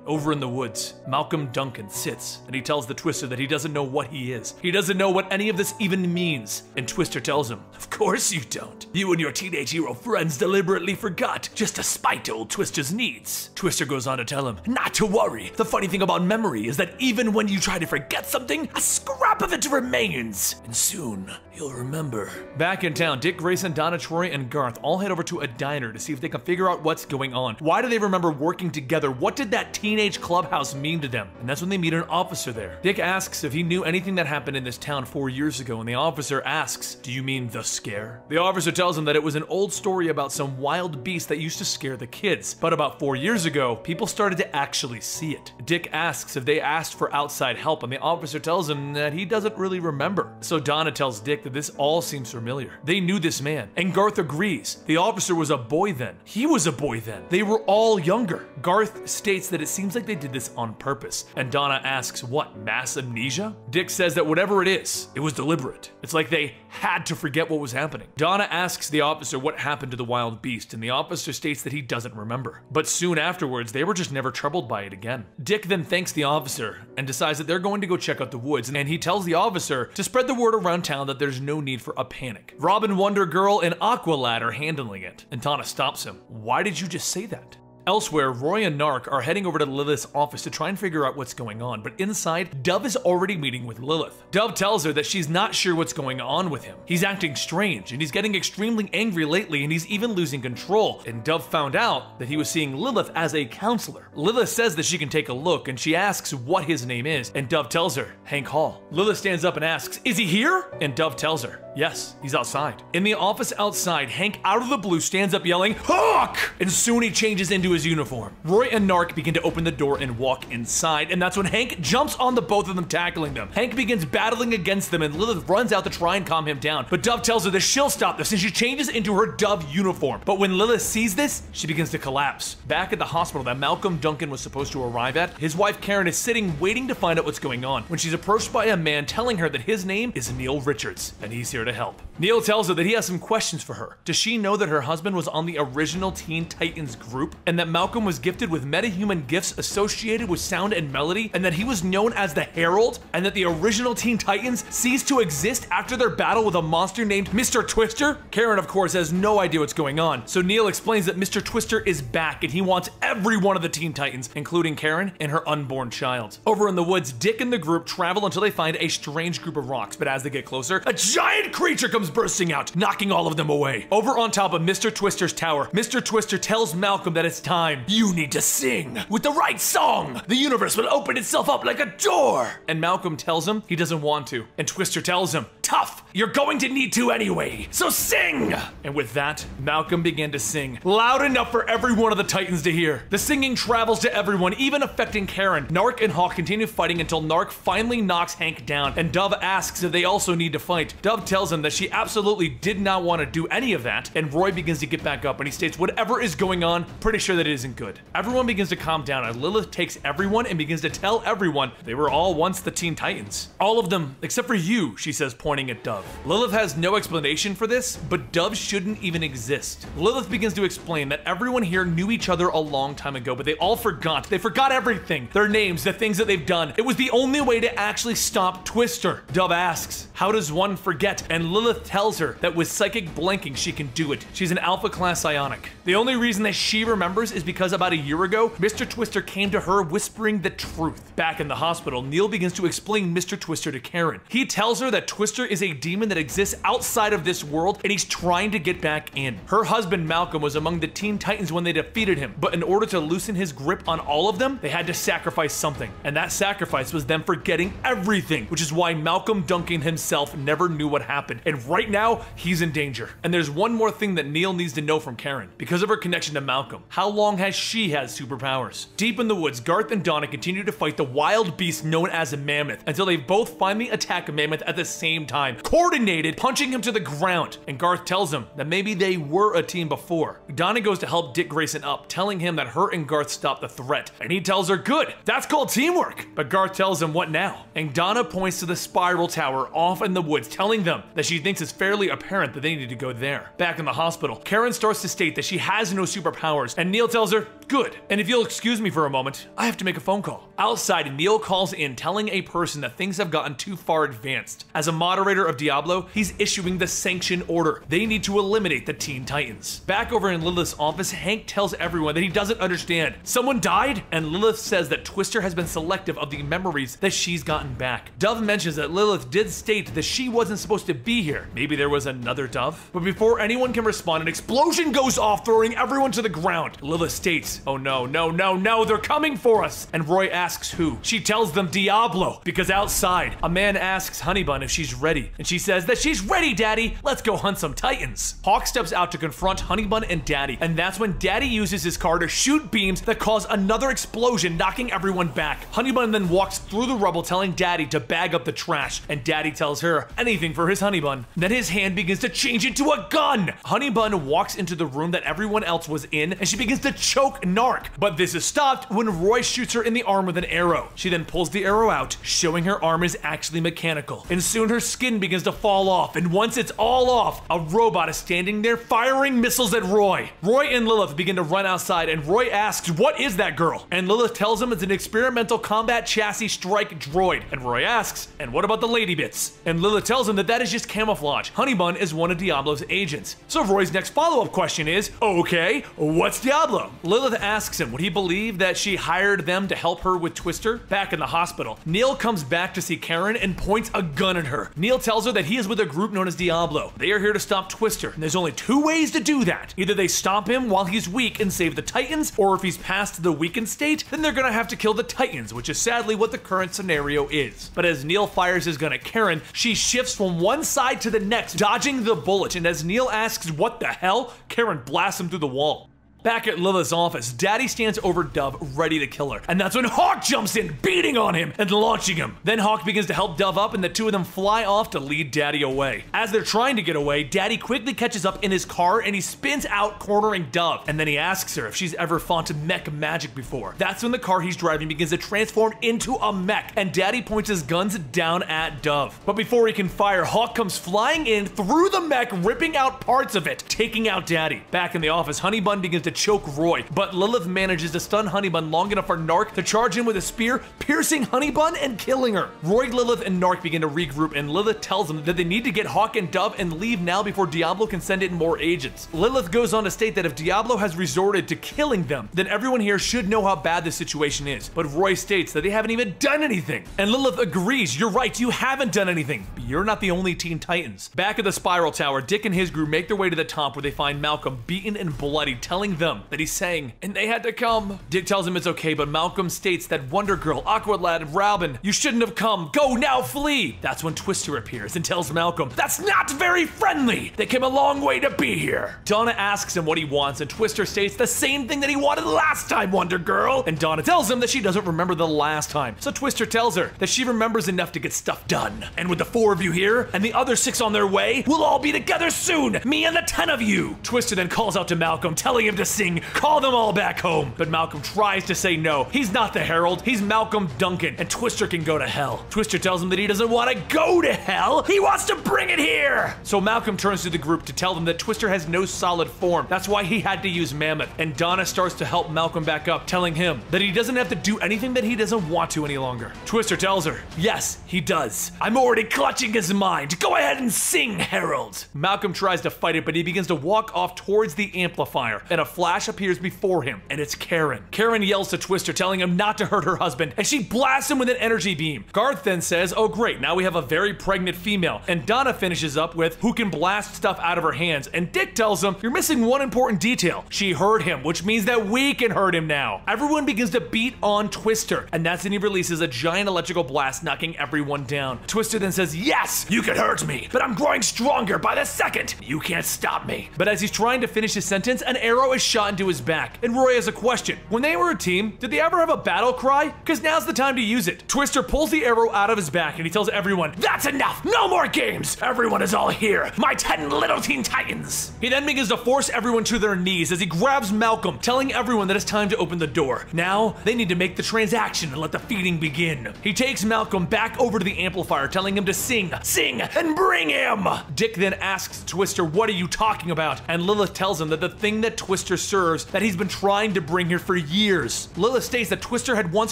Over in the woods, Malcolm Duncan sits, and he tells the Twister that he doesn't know what he is. He doesn't know what any of this even means. And Twister tells him, of course you don't. You and your teenage hero friends deliberately forgot, just to spite old Twister's needs. Twister goes on to tell him, not to worry. The funny thing about memory is that even when you try to forget something, a scrap of it remains. And soon, you'll remember. Back in town, Dick Grayson, Donna Troy, and Garth all head over to a diner to see if they can figure out what's going on. Why do they remember working together? What did that team teenage clubhouse mean to them, and that's when they meet an officer there. Dick asks if he knew anything that happened in this town 4 years ago, and the officer asks, "Do you mean the scare?" The officer tells him that it was an old story about some wild beast that used to scare the kids, but about 4 years ago, people started to actually see it. Dick asks if they asked for outside help, and the officer tells him that he doesn't really remember. So Donna tells Dick that this all seems familiar. They knew this man, and Garth agrees. The officer was a boy then. He was a boy then. They were all younger. Garth states that it seems like they did this on purpose, and Donna asks, what, mass amnesia? Dick says that whatever it is, it was deliberate. It's like they had to forget what was happening. Donna asks the officer what happened to the wild beast, and the officer states that he doesn't remember. But soon afterwards, they were just never troubled by it again. Dick then thanks the officer and decides that they're going to go check out the woods, and he tells the officer to spread the word around town that there's no need for a panic. Robin, Wonder Girl, and Aqualad are handling it, and Donna stops him. Why did you just say that? Elsewhere, Roy and Nark are heading over to Lilith's office to try and figure out what's going on, but inside, Dove is already meeting with Lilith. Dove tells her that she's not sure what's going on with him. He's acting strange, and he's getting extremely angry lately, and he's even losing control, and Dove found out that he was seeing Lilith as a counselor. Lilith says that she can take a look, and she asks what his name is, and Dove tells her, Hank Hall. Lilith stands up and asks, is he here? And Dove tells her, yes, he's outside. In the office outside, Hank out of the blue stands up yelling, Hawk! And soon he changes into his uniform. Roy and Nark begin to open the door and walk inside, and that's when Hank jumps on the both of them, tackling them. Hank begins battling against them, and Lilith runs out to try and calm him down, but Dove tells her that she'll stop this, and she changes into her Dove uniform. But when Lilith sees this, she begins to collapse. Back at the hospital that Malcolm Duncan was supposed to arrive at, his wife Karen is sitting waiting to find out what's going on when she's approached by a man telling her that his name is Neil Richards, and he's here to help. Neil tells her that he has some questions for her. Does she know that her husband was on the original Teen Titans group, and that Malcolm was gifted with metahuman gifts associated with sound and melody, and that he was known as the Herald, and that the original Teen Titans ceased to exist after their battle with a monster named Mr. Twister? Karen, of course, has no idea what's going on, so Neil explains that Mr. Twister is back, and he wants every one of the Teen Titans, including Karen and her unborn child. Over in the woods, Dick and the group travel until they find a strange group of rocks, but as they get closer, a giant creature comes bursting out, knocking all of them away. Over on top of Mr. Twister's tower, Mr. Twister tells Malcolm that it's time. You need to sing with the right song. The universe will open itself up like a door. And Malcolm tells him he doesn't want to. And Twister tells him, tough, you're going to need to anyway, so sing! And with that, Malcolm began to sing, loud enough for every one of the Titans to hear. The singing travels to everyone, even affecting Karen. Nark and Hawk continue fighting until Nark finally knocks Hank down, and Dove asks if they also need to fight. Dove tells him that she absolutely did not want to do any of that, and Roy begins to get back up, and he states whatever is going on, pretty sure that it isn't good. Everyone begins to calm down, and Lilith takes everyone and begins to tell everyone they were all once the Teen Titans. All of them, except for you, she says, pointing at Dove. Lilith has no explanation for this, but Dove shouldn't even exist. Lilith begins to explain that everyone here knew each other a long time ago, but they all forgot. They forgot everything. Their names, the things that they've done. It was the only way to actually stop Twister. Dove asks, how does one forget? And Lilith tells her that with psychic blanking, she can do it. She's an alpha class psionic. The only reason that she remembers is because about a year ago, Mr. Twister came to her whispering the truth. Back in the hospital, Neil begins to explain Mr. Twister to Karen. He tells her that Twister is a demon that exists outside of this world, and he's trying to get back in. Her husband Malcolm was among the Teen Titans when they defeated him, but in order to loosen his grip on all of them, they had to sacrifice something, and that sacrifice was them forgetting everything, which is why Malcolm Duncan himself never knew what happened, and right now, he's in danger. And there's one more thing that Neil needs to know from Karen. Because of her connection to Malcolm, how long has she had superpowers? Deep in the woods, Garth and Donna continue to fight the wild beast known as a mammoth, until they both finally attack a mammoth at the same time, coordinated, punching him to the ground. And Garth tells him that maybe they were a team before. Donna goes to help Dick Grayson up, telling him that her and Garth stopped the threat. And he tells her, good, that's called teamwork. But Garth tells him, what now? And Donna points to the spiral tower off in the woods, telling them that she thinks it's fairly apparent that they need to go there. Back in the hospital, Karen starts to state that she has no superpowers, and Neil tells her, good, and if you'll excuse me for a moment, I have to make a phone call. Outside, Neil calls in, telling a person that things have gotten too far advanced. As a moderator moderator of Diablo, he's issuing the sanction order. They need to eliminate the Teen Titans. Back over in Lilith's office, Hank tells everyone that he doesn't understand. Someone died? And Lilith says that Twister has been selective of the memories that she's gotten back. Dove mentions that Lilith did state that she wasn't supposed to be here. Maybe there was another Dove? But before anyone can respond, an explosion goes off, throwing everyone to the ground. Lilith states, "Oh no, no, no, no, they're coming for us!" And Roy asks who. She tells them Diablo, because outside, a man asks Honeybun if she's ready. And she says that she's ready, Daddy! Let's go hunt some Titans. Hawk steps out to confront Honeybun and Daddy, and that's when Daddy uses his car to shoot beams that cause another explosion, knocking everyone back. Honeybun then walks through the rubble, telling Daddy to bag up the trash, and Daddy tells her anything for his Honeybun. Then his hand begins to change into a gun! Honeybun walks into the room that everyone else was in, and she begins to choke Narc. But this is stopped when Roy shoots her in the arm with an arrow. She then pulls the arrow out, showing her arm is actually mechanical. And soon her skin begins to fall off, and once it's all off, a robot is standing there firing missiles at Roy. Roy and Lilith begin to run outside, and Roy asks, "What is that girl?" And Lilith tells him it's an experimental combat chassis strike droid. And Roy asks, "And what about the lady bits?" And Lilith tells him that that is just camouflage. Honeybun is one of Diablo's agents. So Roy's next follow-up question is, okay, what's Diablo? Lilith asks him, would he believe that she hired them to help her with Twister? Back in the hospital, Neil comes back to see Karen and points a gun at her. Neil tells her that he is with a group known as Diablo. They are here to stop Twister, and there's only two ways to do that. Either they stop him while he's weak and save the Titans, or if he's past the weakened state, then they're gonna have to kill the Titans, which is sadly what the current scenario is. But as Neil fires his gun at Karen, she shifts from one side to the next, dodging the bullet, and as Neil asks what the hell, Karen blasts him through the wall. Back at Lilith's office, Daddy stands over Dove, ready to kill her. And that's when Hawk jumps in, beating on him and launching him. Then Hawk begins to help Dove up, and the two of them fly off to lead Daddy away. As they're trying to get away, Daddy quickly catches up in his car and he spins out, cornering Dove. And then he asks her if she's ever fought mech magic before. That's when the car he's driving begins to transform into a mech, and Daddy points his guns down at Dove. But before he can fire, Hawk comes flying in through the mech, ripping out parts of it, taking out Daddy. Back in the office, Honeybun begins to choke Roy, but Lilith manages to stun Honeybun long enough for Narc to charge in with a spear, piercing Honeybun and killing her. Roy, Lilith, and Narc begin to regroup, and Lilith tells them that they need to get Hawk and Dove and leave now before Diablo can send in more agents. Lilith goes on to state that if Diablo has resorted to killing them, then everyone here should know how bad the situation is. But Roy states that they haven't even done anything. And Lilith agrees, you're right, you haven't done anything, but you're not the only Teen Titans. Back at the Spiral Tower, Dick and his group make their way to the top where they find Malcolm beaten and bloody, telling them that he's saying, and they had to come. Dick tells him it's okay, but Malcolm states that Wonder Girl, Aqualad, Robin, you shouldn't have come. Go now, flee. That's when Twister appears and tells Malcolm, that's not very friendly. They came a long way to be here. Donna asks him what he wants, and Twister states the same thing that he wanted last time, Wonder Girl. And Donna tells him that she doesn't remember the last time. So Twister tells her that she remembers enough to get stuff done. And with the 4 of you here, and the other 6 on their way, we'll all be together soon. Me and the 10 of you. Twister then calls out to Malcolm, telling him to sing, call them all back home. But Malcolm tries to say no. He's not the Herald. He's Malcolm Duncan, and Twister can go to hell. Twister tells him that he doesn't want to go to hell. He wants to bring it here. So Malcolm turns to the group to tell them that Twister has no solid form. That's why he had to use Mammoth. And Donna starts to help Malcolm back up, telling him that he doesn't have to do anything that he doesn't want to any longer. Twister tells her, yes, he does. I'm already clutching his mind. Go ahead and sing, Herald. Malcolm tries to fight it, but he begins to walk off towards the amplifier, and a flash appears before him, and it's Karen. Karen yells to Twister, telling him not to hurt her husband, and she blasts him with an energy beam. Garth then says, oh great, now we have a very pregnant female, and Donna finishes up with, who can blast stuff out of her hands, and Dick tells him, you're missing one important detail. She hurt him, which means that we can hurt him now. Everyone begins to beat on Twister, and that's when he releases a giant electrical blast, knocking everyone down. Twister then says, yes, you can hurt me, but I'm growing stronger by the second. You can't stop me. But as he's trying to finish his sentence, an arrow is shot into his back, and Roy has a question. When they were a team, did they ever have a battle cry? Because now's the time to use it. Twister pulls the arrow out of his back, and he tells everyone, that's enough, no more games. Everyone is all here, my 10 little Teen Titans. He then begins to force everyone to their knees as he grabs Malcolm, telling everyone that it's time to open the door. Now, they need to make the transaction and let the feeding begin. He takes Malcolm back over to the amplifier, telling him to sing, and bring him. Dick then asks Twister, what are you talking about? And Lilith tells him that the thing that Twister Twister serves that he's been trying to bring here for years. Lilith states that Twister had once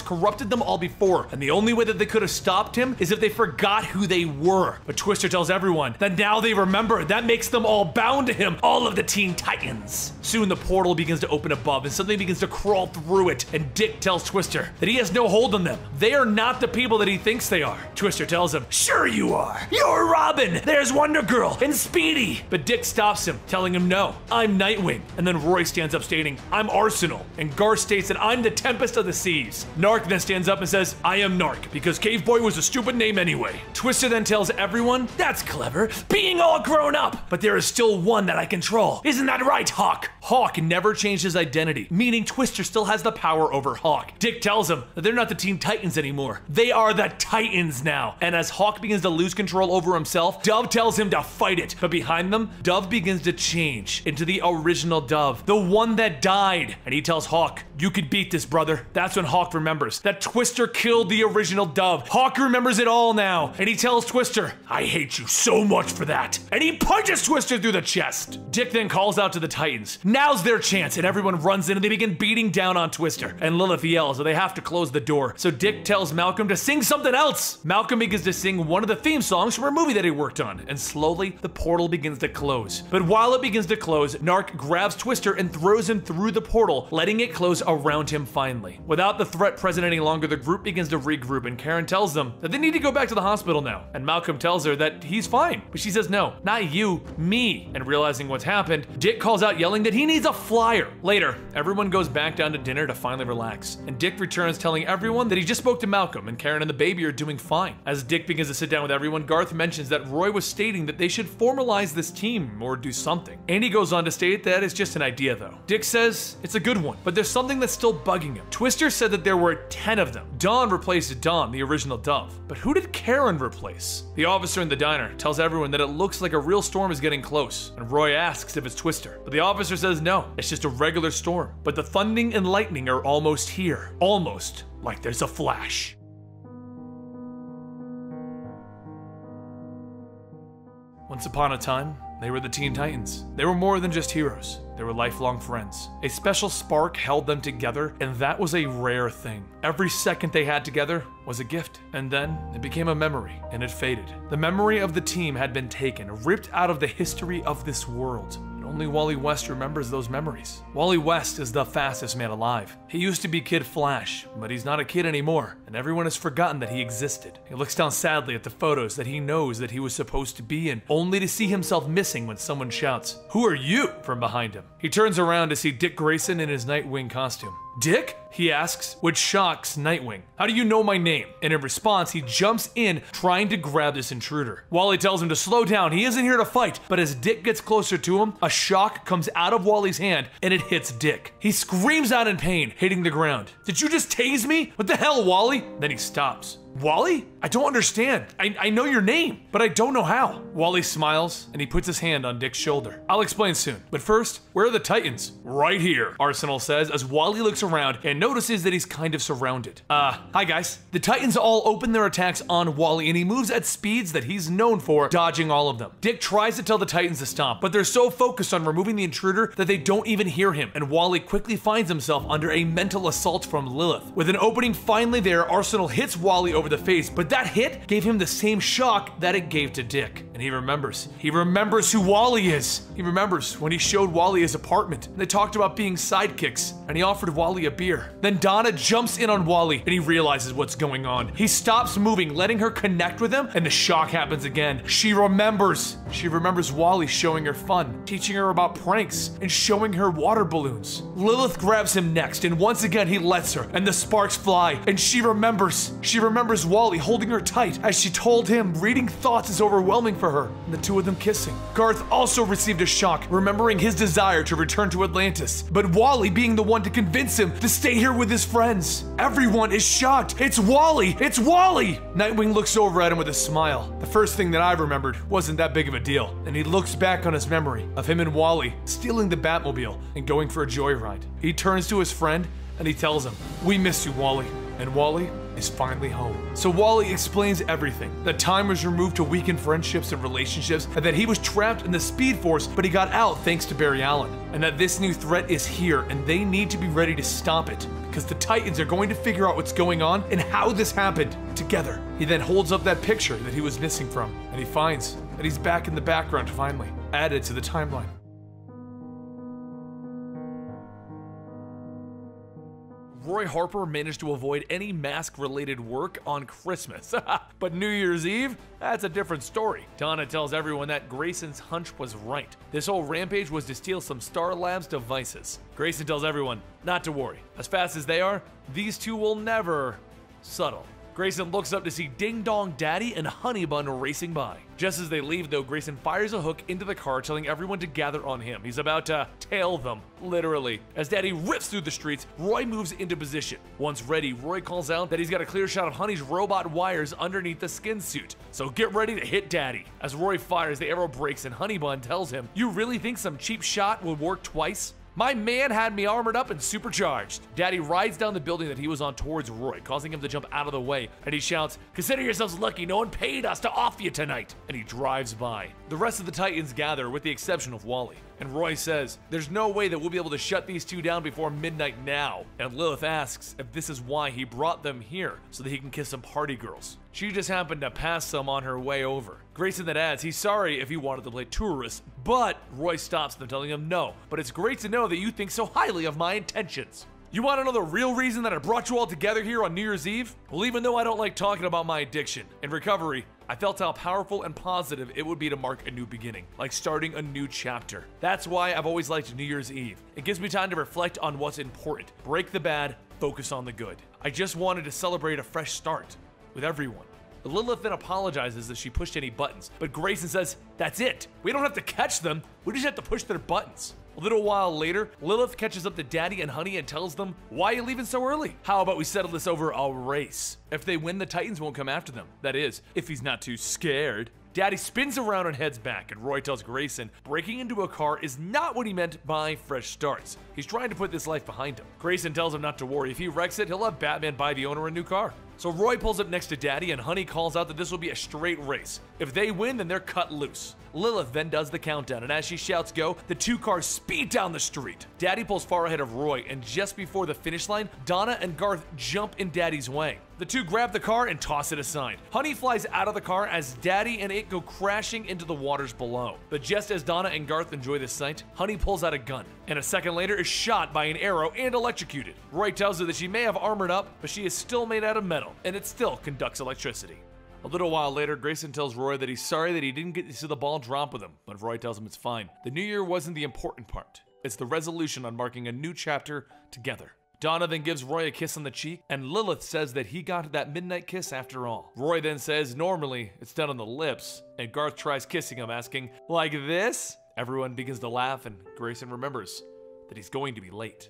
corrupted them all before, and the only way that they could have stopped him is if they forgot who they were. But Twister tells everyone that now they remember. That makes them all bound to him, all of the Teen Titans. Soon the portal begins to open above and something begins to crawl through it, and Dick tells Twister that he has no hold on them. They are not the people that he thinks they are. Twister tells him, "Sure you are. You're Robin. There's Wonder Girl and Speedy." But Dick stops him, telling him, "No, I'm Nightwing." And then Roy stands up stating, "I'm Arsenal." And Garth states that I'm the Tempest of the Seas. Narc then stands up and says, "I am Narc, because Cave Boy was a stupid name anyway." Twister then tells everyone, "That's clever, being all grown up, but there is still one that I control. Isn't that right, Hawk?" Hawk never changed his identity, meaning Twister still has the power over Hawk. Dick tells him that they're not the Teen Titans anymore. They are the Titans now. And as Hawk begins to lose control over himself, Dove tells him to fight it. But behind them, Dove begins to change into the original Dove, the one that died. And he tells Hawk, "You could beat this, brother." That's when Hawk remembers that Twister killed the original Dove. Hawk remembers it all now, and he tells Twister, "I hate you so much for that." And he punches Twister through the chest. Dick then calls out to the Titans. Now's their chance, and everyone runs in and they begin beating down on Twister. And Lilith yells that they have to close the door. So Dick tells Malcolm to sing something else. Malcolm begins to sing one of the theme songs from a movie that he worked on, and slowly the portal begins to close. But while it begins to close, Narc grabs Twister and throws him through the portal, letting it close around him finally. Without the threat present any longer, the group begins to regroup, and Karen tells them that they need to go back to the hospital now. And Malcolm tells her that he's fine, but she says, "No, not you, me." And realizing what's happened, Dick calls out yelling that he needs a flyer. Later, everyone goes back down to dinner to finally relax, and Dick returns telling everyone that he just spoke to Malcolm and Karen and the baby are doing fine. As Dick begins to sit down with everyone, Garth mentions that Roy was stating that they should formalize this team or do something. And he goes on to state that it's just an idea though. Dick says it's a good one, but there's something that's still bugging him. Twister said that there were 10 of them. Dawn replaced Dawn, the original Dove. But who did Karen replace? The officer in the diner tells everyone that it looks like a real storm is getting close, and Roy asks if it's Twister. But the officer says no, it's just a regular storm. But the thunder and lightning are almost here. Almost like there's a flash. Once upon a time, they were the Teen Titans. They were more than just heroes. They were lifelong friends. A special spark held them together, and that was a rare thing. Every second they had together was a gift. And then it became a memory, and it faded. The memory of the team had been taken, ripped out of the history of this world. Only Wally West remembers those memories. Wally West is the fastest man alive. He used to be Kid Flash, but he's not a kid anymore, and everyone has forgotten that he existed. He looks down sadly at the photos that he knows that he was supposed to be in, only to see himself missing when someone shouts, "Who are you?" from behind him. He turns around to see Dick Grayson in his Nightwing costume. "Dick?" he asks, which shocks Nightwing. "How do you know my name?" And in response, he jumps in, trying to grab this intruder. Wally tells him to slow down, he isn't here to fight, but as Dick gets closer to him, a shock comes out of Wally's hand, and it hits Dick. He screams out in pain, hitting the ground. "Did you just tase me? What the hell, Wally?" Then he stops. "Wally? I don't understand. I know your name, but I don't know how." Wally smiles, and he puts his hand on Dick's shoulder. "I'll explain soon. But first, where are the Titans?" "Right here," Arsenal says, as Wally looks around and notices that he's kind of surrounded. Hi guys." The Titans all open their attacks on Wally, and he moves at speeds that he's known for, dodging all of them. Dick tries to tell the Titans to stop, but they're so focused on removing the intruder that they don't even hear him, and Wally quickly finds himself under a mental assault from Lilith. With an opening finally there, Arsenal hits Wally over the face, but that hit gave him the same shock that it gave to Dick. And he remembers. He remembers who Wally is. He remembers when he showed Wally his apartment, and they talked about being sidekicks, and he offered Wally a beer. Then Donna jumps in on Wally, and he realizes what's going on. He stops moving, letting her connect with him, and the shock happens again. She remembers. She remembers Wally showing her fun, teaching her about pranks, and showing her water balloons. Lilith grabs him next, and once again he lets her, and the sparks fly, and she remembers. She remembers Wally holding her tight as she told him reading thoughts is overwhelming for her, and the two of them kissing. Garth also received a shock, remembering his desire to return to Atlantis, but Wally being the one to convince him to stay here with his friends. Everyone is shocked. It's Wally! It's Wally! Nightwing looks over at him with a smile. The first thing that I remembered wasn't that big of a deal, and he looks back on his memory of him and Wally stealing the Batmobile and going for a joyride. He turns to his friend and he tells him, "We miss you, Wally. and Wally is finally home. So Wally explains everything. That time was removed to weaken friendships and relationships, and that he was trapped in the Speed Force, but he got out thanks to Barry Allen. And that this new threat is here, and they need to be ready to stop it, because the Titans are going to figure out what's going on and how this happened together. He then holds up that picture that he was missing from, and he finds that he's back in the background finally, added to the timeline. Roy Harper managed to avoid any mask-related work on Christmas. But New Year's Eve? That's a different story. Donna tells everyone that Grayson's hunch was right. This whole rampage was to steal some Star Labs devices. Grayson tells everyone not to worry. As fast as they are, these two will never... Subtle. Grayson looks up to see Ding Dong Daddy and Honey Bun racing by. Just as they leave though, Grayson fires a hook into the car, telling everyone to gather on him. He's about to tail them, literally. As Daddy rips through the streets, Roy moves into position. Once ready, Roy calls out that he's got a clear shot of Honey's robot wires underneath the skin suit. So get ready to hit Daddy. As Roy fires, the arrow breaks and Honey Bun tells him, "You really think some cheap shot would work twice? My man had me armored up and supercharged." Daddy rides down the building that he was on towards Roy, causing him to jump out of the way, and he shouts, "Consider yourselves lucky, no one paid us to off you tonight," and he drives by. The rest of the Titans gather, with the exception of Wally, and Roy says, "There's no way that we'll be able to shut these two down before midnight now," and Lilith asks if this is why he brought them here, so that he can kiss some party girls. She just happened to pass some on her way over. Grayson then adds he's sorry if he wanted to play tourist, but Roy stops them, telling him no, but it's great to know that you think so highly of my intentions. You want to know the real reason that I brought you all together here on New Year's Eve? Well, even though I don't like talking about my addiction and recovery, I felt how powerful and positive it would be to mark a new beginning, like starting a new chapter. That's why I've always liked New Year's Eve. It gives me time to reflect on what's important, break the bad, focus on the good. I just wanted to celebrate a fresh start with everyone. Lilith then apologizes that she pushed any buttons, but Grayson says, "That's it. We don't have to catch them, we just have to push their buttons." A little while later, Lilith catches up to Daddy and Honey and tells them, "Why are you leaving so early? How about we settle this over a race? If they win, the Titans won't come after them. That is, if he's not too scared." Daddy spins around and heads back, and Roy tells Grayson breaking into a car is not what he meant by fresh starts. He's trying to put this life behind him. Grayson tells him not to worry. If he wrecks it, he'll have Batman buy the owner a new car. So Roy pulls up next to Daddy, and Honey calls out that this will be a straight race. If they win, then they're cut loose. Lilith then does the countdown, and as she shouts go, the two cars speed down the street. Daddy pulls far ahead of Roy, and just before the finish line, Donna and Garth jump in Daddy's way. The two grab the car and toss it aside. Honey flies out of the car as Daddy and it go crashing into the waters below. But just as Donna and Garth enjoy the sight, Honey pulls out a gun, and a second later is shot by an arrow and electrocuted. Roy tells her that she may have armored up, but she is still made out of metal, and it still conducts electricity. A little while later, Grayson tells Roy that he's sorry that he didn't get to see the ball drop with him, but Roy tells him it's fine. The new year wasn't the important part. It's the resolution on marking a new chapter together. Donna then gives Roy a kiss on the cheek, and Lilith says that he got that midnight kiss after all. Roy then says normally it's done on the lips, and Garth tries kissing him, asking, "Like this?" Everyone begins to laugh, and Grayson remembers that he's going to be late.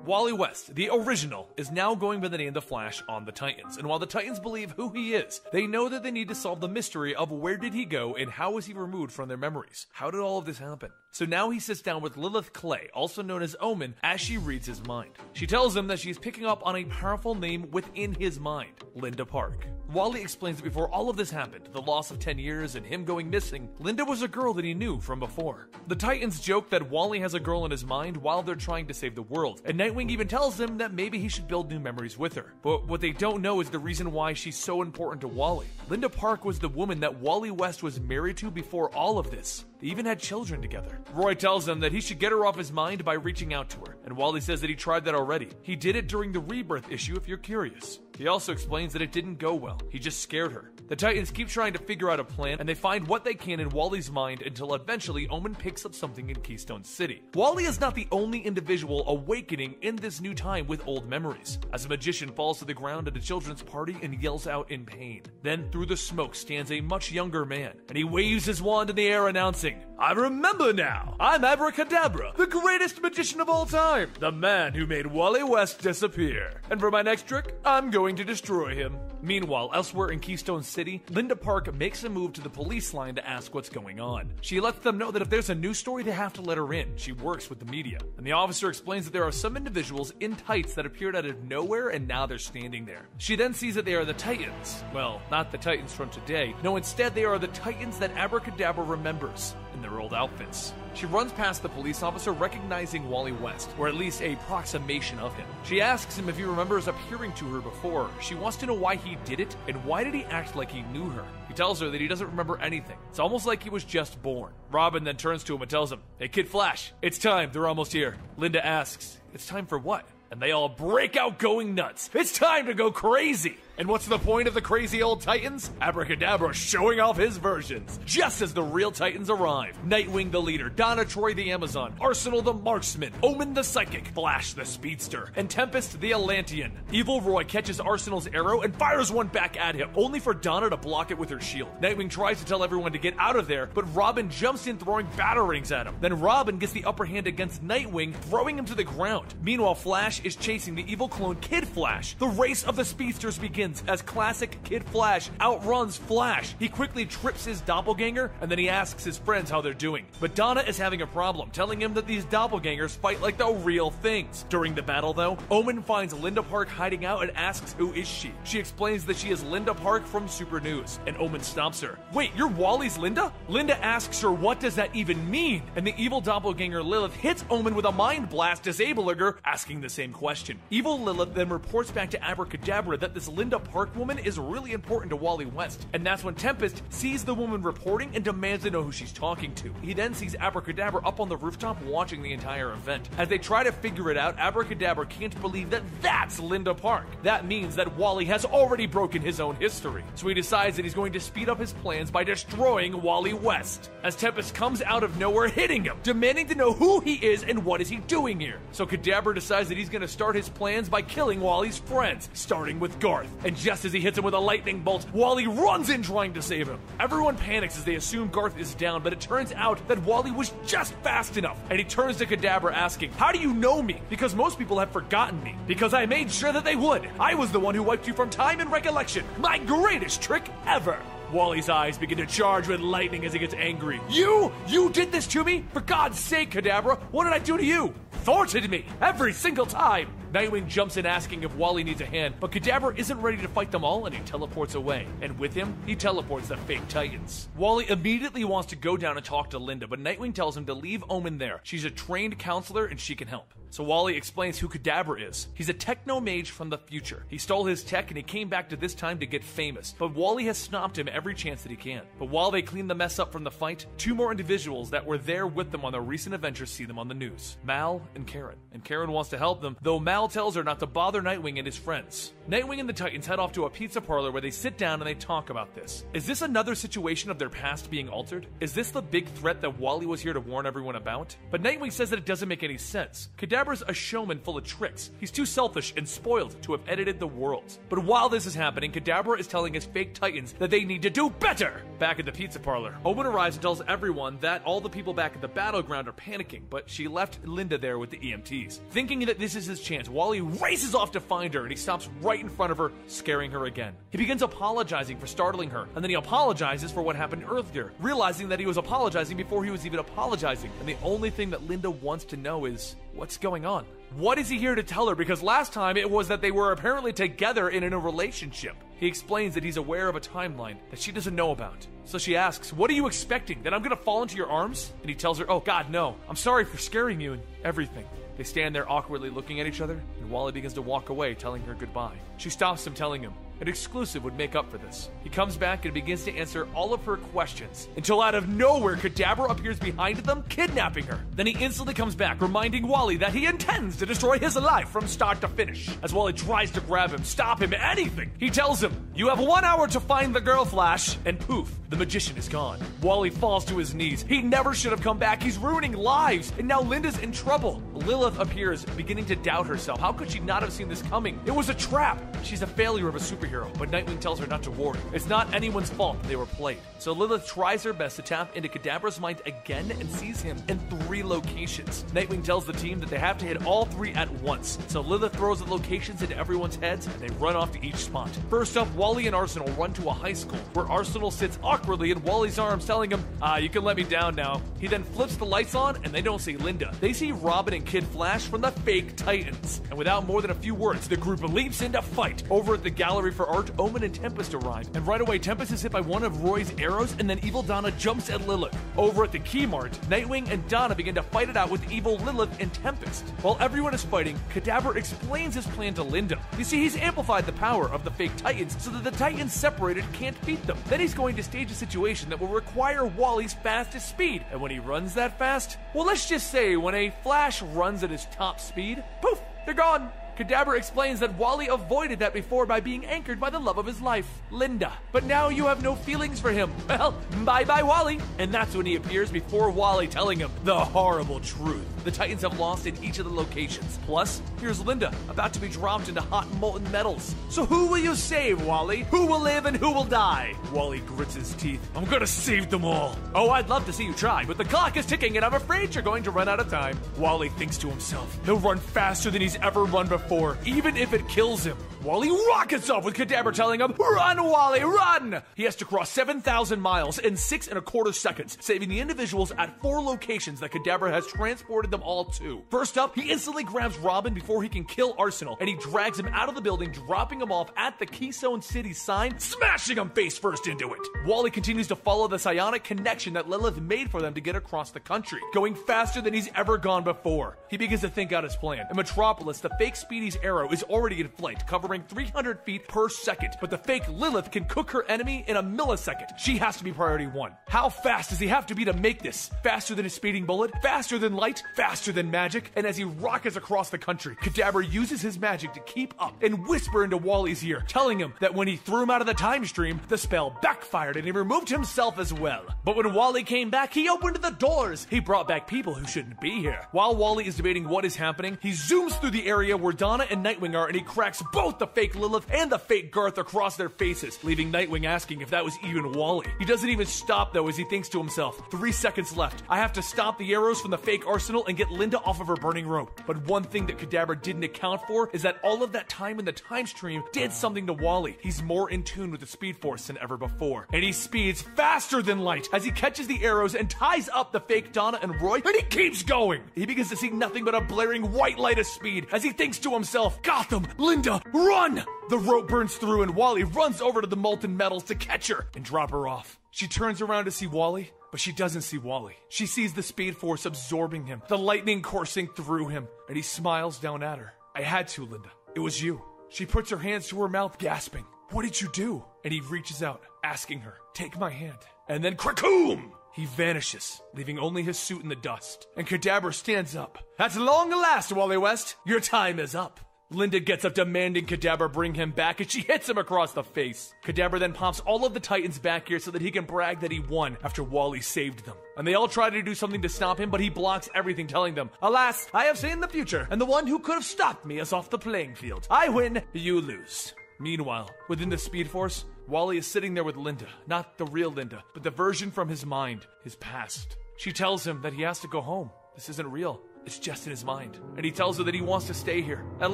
Wally West, the original, is now going by the name The Flash on the Titans, and while the Titans believe who he is, they know that they need to solve the mystery of where did he go and how was he removed from their memories. How did all of this happen? So now he sits down with Lilith Clay, also known as Omen, as she reads his mind. She tells him that she's picking up on a powerful name within his mind, Linda Park. Wally explains that before all of this happened, the loss of 10 years and him going missing, Linda was a girl that he knew from before. The Titans joke that Wally has a girl in his mind while they're trying to save the world, and Nightwing even tells him that maybe he should build new memories with her. But what they don't know is the reason why she's so important to Wally. Linda Park was the woman that Wally West was married to before all of this. They even had children together. Roy tells them that he should get her off his mind by reaching out to her, and Wally says that he tried that already. He did it during the Rebirth issue if you're curious. He also explains that it didn't go well. He just scared her. The Titans keep trying to figure out a plan, and they find what they can in Wally's mind until eventually Omen picks up something in Keystone City. Wally is not the only individual awakening in this new time with old memories, as a magician falls to the ground at a children's party and yells out in pain. Then through the smoke stands a much younger man, and he waves his wand in the air announcing, "I remember now! I'm Abracadabra, the greatest magician of all time! I'm the man who made Wally West disappear. And for my next trick, I'm going to destroy him. Meanwhile, elsewhere in Keystone City, Linda Park makes a move to the police line to ask what's going on. She lets them know that if there's a news story, they have to let her in. She works with the media. And the officer explains that there are some individuals in tights that appeared out of nowhere and now they're standing there. She then sees that they are the Titans. Well, not the Titans from today. No, instead they are the Titans that Abracadabra remembers in their old outfits. She runs past the police officer, recognizing Wally West, or at least a approximation of him. She asks him if he remembers appearing to her before. She wants to know why he did it, and why did he act like he knew her. He tells her that he doesn't remember anything. It's almost like he was just born. Robin then turns to him and tells him, "Hey, Kid Flash, it's time, they're almost here." Linda asks, "It's time for what?" And they all break out going nuts. It's time to go crazy. And what's the point of the crazy old Titans? Abracadabra showing off his versions. Just as the real Titans arrive, Nightwing the leader, Donna Troy the Amazon, Arsenal the marksman, Omen the psychic, Flash the speedster, and Tempest the Atlantean. Evil Roy catches Arsenal's arrow and fires one back at him, only for Donna to block it with her shield. Nightwing tries to tell everyone to get out of there, but Robin jumps in throwing batarangs at him. Then Robin gets the upper hand against Nightwing, throwing him to the ground. Meanwhile, Flash is chasing the evil clone Kid Flash. The race of the speedsters begins as classic Kid Flash outruns Flash. He quickly trips his doppelganger, and then he asks his friends how they're doing. But Donna is having a problem, telling him that these doppelgangers fight like the real things. During the battle, though, Omen finds Linda Park hiding out and asks who is she. She explains that she is Linda Park from Super News, and Omen stops her. "Wait, you're Wally's Linda?" Linda asks her what does that even mean, and the evil doppelganger Lilith hits Omen with a mind blast, disabling her, asking the same question. Evil Lilith then reports back to Abracadabra that this Linda Park woman is really important to Wally West, and that's when Tempest sees the woman reporting and demands to know who she's talking to. He then sees Abracadabra up on the rooftop watching the entire event. As they try to figure it out, Abracadabra can't believe that that's Linda Park. That means that Wally has already broken his own history, so he decides that he's going to speed up his plans by destroying Wally West. As Tempest comes out of nowhere hitting him, demanding to know who he is and what is he doing here. So Kadabra decides that he's going to start his plans by killing Wally's friends, starting with Garth. And just as he hits him with a lightning bolt, Wally runs in trying to save him. Everyone panics as they assume Garth is down, but it turns out that Wally was just fast enough. And he turns to Kadabra asking, "How do you know me? Because most people have forgotten me. Because I made sure that they would. I was the one who wiped you from time and recollection. My greatest trick ever." Wally's eyes begin to charge with lightning as he gets angry. You did this to me? For God's sake, Kadabra, what did I do to you?" "Thwarted me, every single time." Nightwing jumps in asking if Wally needs a hand, but Kadabra isn't ready to fight them all and he teleports away. And with him, he teleports the fake Titans. Wally immediately wants to go down and talk to Linda, but Nightwing tells him to leave Omen there. She's a trained counselor and she can help. So Wally explains who Kadabra is. He's a techno-mage from the future. He stole his tech and he came back to this time to get famous, but Wally has stopped him every chance that he can. But while they clean the mess up from the fight, two more individuals that were there with them on their recent adventures see them on the news. Mal and Karen. And Karen wants to help them, though Mal tells her not to bother Nightwing and his friends. Nightwing and the Titans head off to a pizza parlor where they sit down and they talk about this. Is this another situation of their past being altered? Is this the big threat that Wally was here to warn everyone about? But Nightwing says that it doesn't make any sense. Kadabra's a showman full of tricks. He's too selfish and spoiled to have edited the world. But while this is happening, Kadabra is telling his fake Titans that they need to do better! Back at the pizza parlor, Omen arrives and tells everyone that all the people back at the battleground are panicking, but she left Linda there with the EMTs. Thinking that this is his chance, Wally races off to find her and he stops right in front of her, scaring her again. He begins apologizing for startling her, and then he apologizes for what happened earlier, realizing that he was apologizing before he was even apologizing, and the only thing that Linda wants to know is, what's going on? What is he here to tell her? Because last time it was that they were apparently together and in a relationship. He explains that he's aware of a timeline that she doesn't know about. So she asks, "What are you expecting? That I'm gonna fall into your arms?" And he tells her, "Oh God, no. I'm sorry for scaring you and everything." They stand there awkwardly looking at each other, and Wally begins to walk away, telling her goodbye. She stops him, telling him an exclusive would make up for this. He comes back and begins to answer all of her questions, until out of nowhere, Kadabra appears behind them, kidnapping her. Then he instantly comes back, reminding Wally that he intends to destroy his life from start to finish. As Wally tries to grab him, stop him, anything, he tells him, "You have 1 hour to find the girl, Flash," and poof, the magician is gone. Wally falls to his knees. He never should have come back. He's ruining lives, and now Linda's in trouble. Lilith appears, beginning to doubt herself. How could she not have seen this coming? It was a trap. She's a failure of a superhero. superhero, but Nightwing tells her not to worry. It's not anyone's fault that they were played. So Lilith tries her best to tap into Kadabra's mind again and sees him in 3 locations. Nightwing tells the team that they have to hit all 3 at once. So Lilith throws the locations into everyone's heads and they run off to each spot. First up, Wally and Arsenal run to a high school where Arsenal sits awkwardly in Wally's arms telling him, you can let me down now. He then flips the lights on and they don't see Linda. They see Robin and Kid Flash from the fake Titans. And without more than a few words, the group leaps into fight. Over at the Gallery for Art, Omen and Tempest arrive. And right away, Tempest is hit by one of Roy's arrows and then evil Donna jumps at Lilith. Over at the Key-Mart, Nightwing and Donna begin to fight it out with evil Lilith and Tempest. While everyone is fighting, Kadabra explains his plan to Linda. You see, he's amplified the power of the fake Titans so that the Titans separated can't beat them. Then he's going to stage a situation that will require Wally's fastest speed. And when he runs that fast, well, let's just say when a Flash runs at his top speed, poof, they're gone. Kadabra explains that Wally avoided that before by being anchored by the love of his life, Linda. But now you have no feelings for him. Well, bye-bye, Wally. And that's when he appears before Wally, telling him the horrible truth. The Titans have lost in each of the locations. Plus, here's Linda, about to be dropped into hot molten metals. So who will you save, Wally? Who will live and who will die? Wally grits his teeth. I'm gonna save them all. Oh, I'd love to see you try, but the clock is ticking and I'm afraid you're going to run out of time. Wally thinks to himself, he'll run faster than he's ever run before, even if it kills him. Wally rockets off with Kadabra telling him, run, Wally, run! He has to cross 7,000 miles in 6.25 seconds, saving the individuals at 4 locations that Kadabra has transported them all to. First up, he instantly grabs Robin before he can kill Arsenal, and he drags him out of the building, dropping him off at the Keystone City sign, smashing him face first into it. Wally continues to follow the psionic connection that Lilith made for them to get across the country, going faster than he's ever gone before. He begins to think out his plan. In Metropolis, the fake Speedy's arrow is already in flight, covering 300 feet per second, but the fake Lilith can cook her enemy in a millisecond. She has to be priority 1. How fast does he have to be to make this? Faster than a speeding bullet? Faster than light? Faster than magic? And as he rockets across the country, Kadabra uses his magic to keep up and whisper into Wally's ear, telling him that when he threw him out of the time stream, the spell backfired and he removed himself as well. But when Wally came back, he opened the doors. He brought back people who shouldn't be here. While Wally is debating what is happening, he zooms through the area where Donna and Nightwing are and he cracks both the fake Lilith and the fake Garth across their faces, leaving Nightwing asking if that was even Wally. He doesn't even stop though as he thinks to himself, 3 seconds left. I have to stop the arrows from the fake Arsenal and get Linda off of her burning rope. But one thing that Kadabra didn't account for is that all of that time in the time stream did something to Wally. He's more in tune with the Speed Force than ever before. And he speeds faster than light as he catches the arrows and ties up the fake Donna and Roy, and he keeps going. He begins to see nothing but a blaring white light of speed as he thinks to himself, Gotham, Linda, run! The rope burns through and Wally runs over to the molten metals to catch her and drop her off. She turns around to see Wally, but she doesn't see Wally. She sees the Speed Force absorbing him, the lightning coursing through him, and he smiles down at her. I had to, Linda. It was you. She puts her hands to her mouth, gasping. What did you do? And he reaches out, asking her, take my hand. And then cracoom! He vanishes, leaving only his suit in the dust. And Kadabra stands up. At long last, Wally West, your time is up. Linda gets up demanding Kadabra bring him back and she hits him across the face. Kadabra then pops all of the Titans back here so that he can brag that he won after Wally saved them. And they all try to do something to stop him, but he blocks everything, telling them, alas, I have seen the future, and the one who could have stopped me is off the playing field. I win, you lose. Meanwhile, within the Speed Force, Wally is sitting there with Linda, not the real Linda, but the version from his mind, his past. She tells him that he has to go home. This isn't real. It's just in his mind. And he tells her that he wants to stay here. At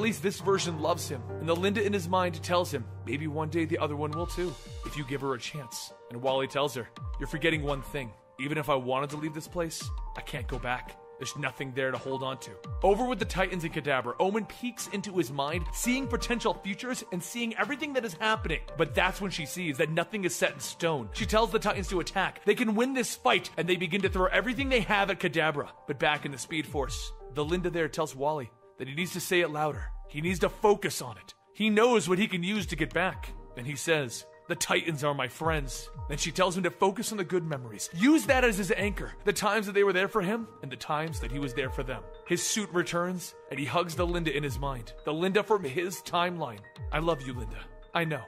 least this version loves him. And the Linda in his mind tells him, maybe one day the other one will too, if you give her a chance. And Wally tells her, you're forgetting one thing. Even if I wanted to leave this place, I can't go back. There's nothing there to hold on to. Over with the Titans and Kadabra, Omen peeks into his mind, seeing potential futures and seeing everything that is happening. But that's when she sees that nothing is set in stone. She tells the Titans to attack. They can win this fight, and they begin to throw everything they have at Kadabra. But back in the Speed Force, the Linda there tells Wally that he needs to say it louder. He needs to focus on it. He knows what he can use to get back. And he says, the Titans are my friends. Then she tells him to focus on the good memories. Use that as his anchor. The times that they were there for him and the times that he was there for them. His suit returns and he hugs the Linda in his mind. The Linda from his timeline. I love you, Linda. I know.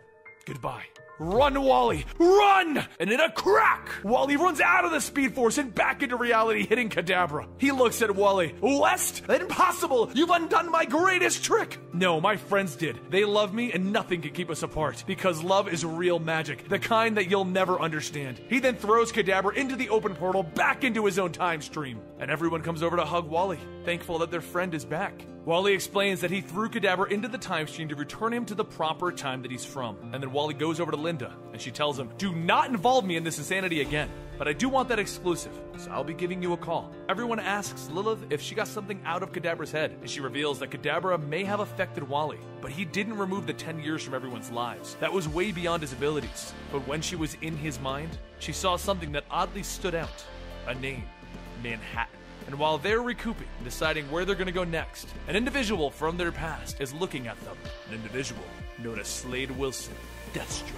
Goodbye. Run, Wally! Run! And in a crack, Wally runs out of the Speed Force and back into reality, hitting Kadabra. He looks at Wally. West? Impossible! You've undone my greatest trick! No, my friends did. They love me and nothing can keep us apart. Because love is real magic, the kind that you'll never understand. He then throws Kadabra into the open portal back into his own time stream. And everyone comes over to hug Wally, thankful that their friend is back. Wally explains that he threw Kadabra into the time stream to return him to the proper time that he's from. And then Wally goes over to Linda, and she tells him, do not involve me in this insanity again. But I do want that exclusive, so I'll be giving you a call. Everyone asks Lilith if she got something out of Kadabra's head, and she reveals that Kadabra may have affected Wally, but he didn't remove the 10 years from everyone's lives. That was way beyond his abilities. But when she was in his mind, she saw something that oddly stood out. A name. Manhattan. And while they're recouping and deciding where they're going to go next, an individual from their past is looking at them. An individual known as Slade Wilson, Deathstroke.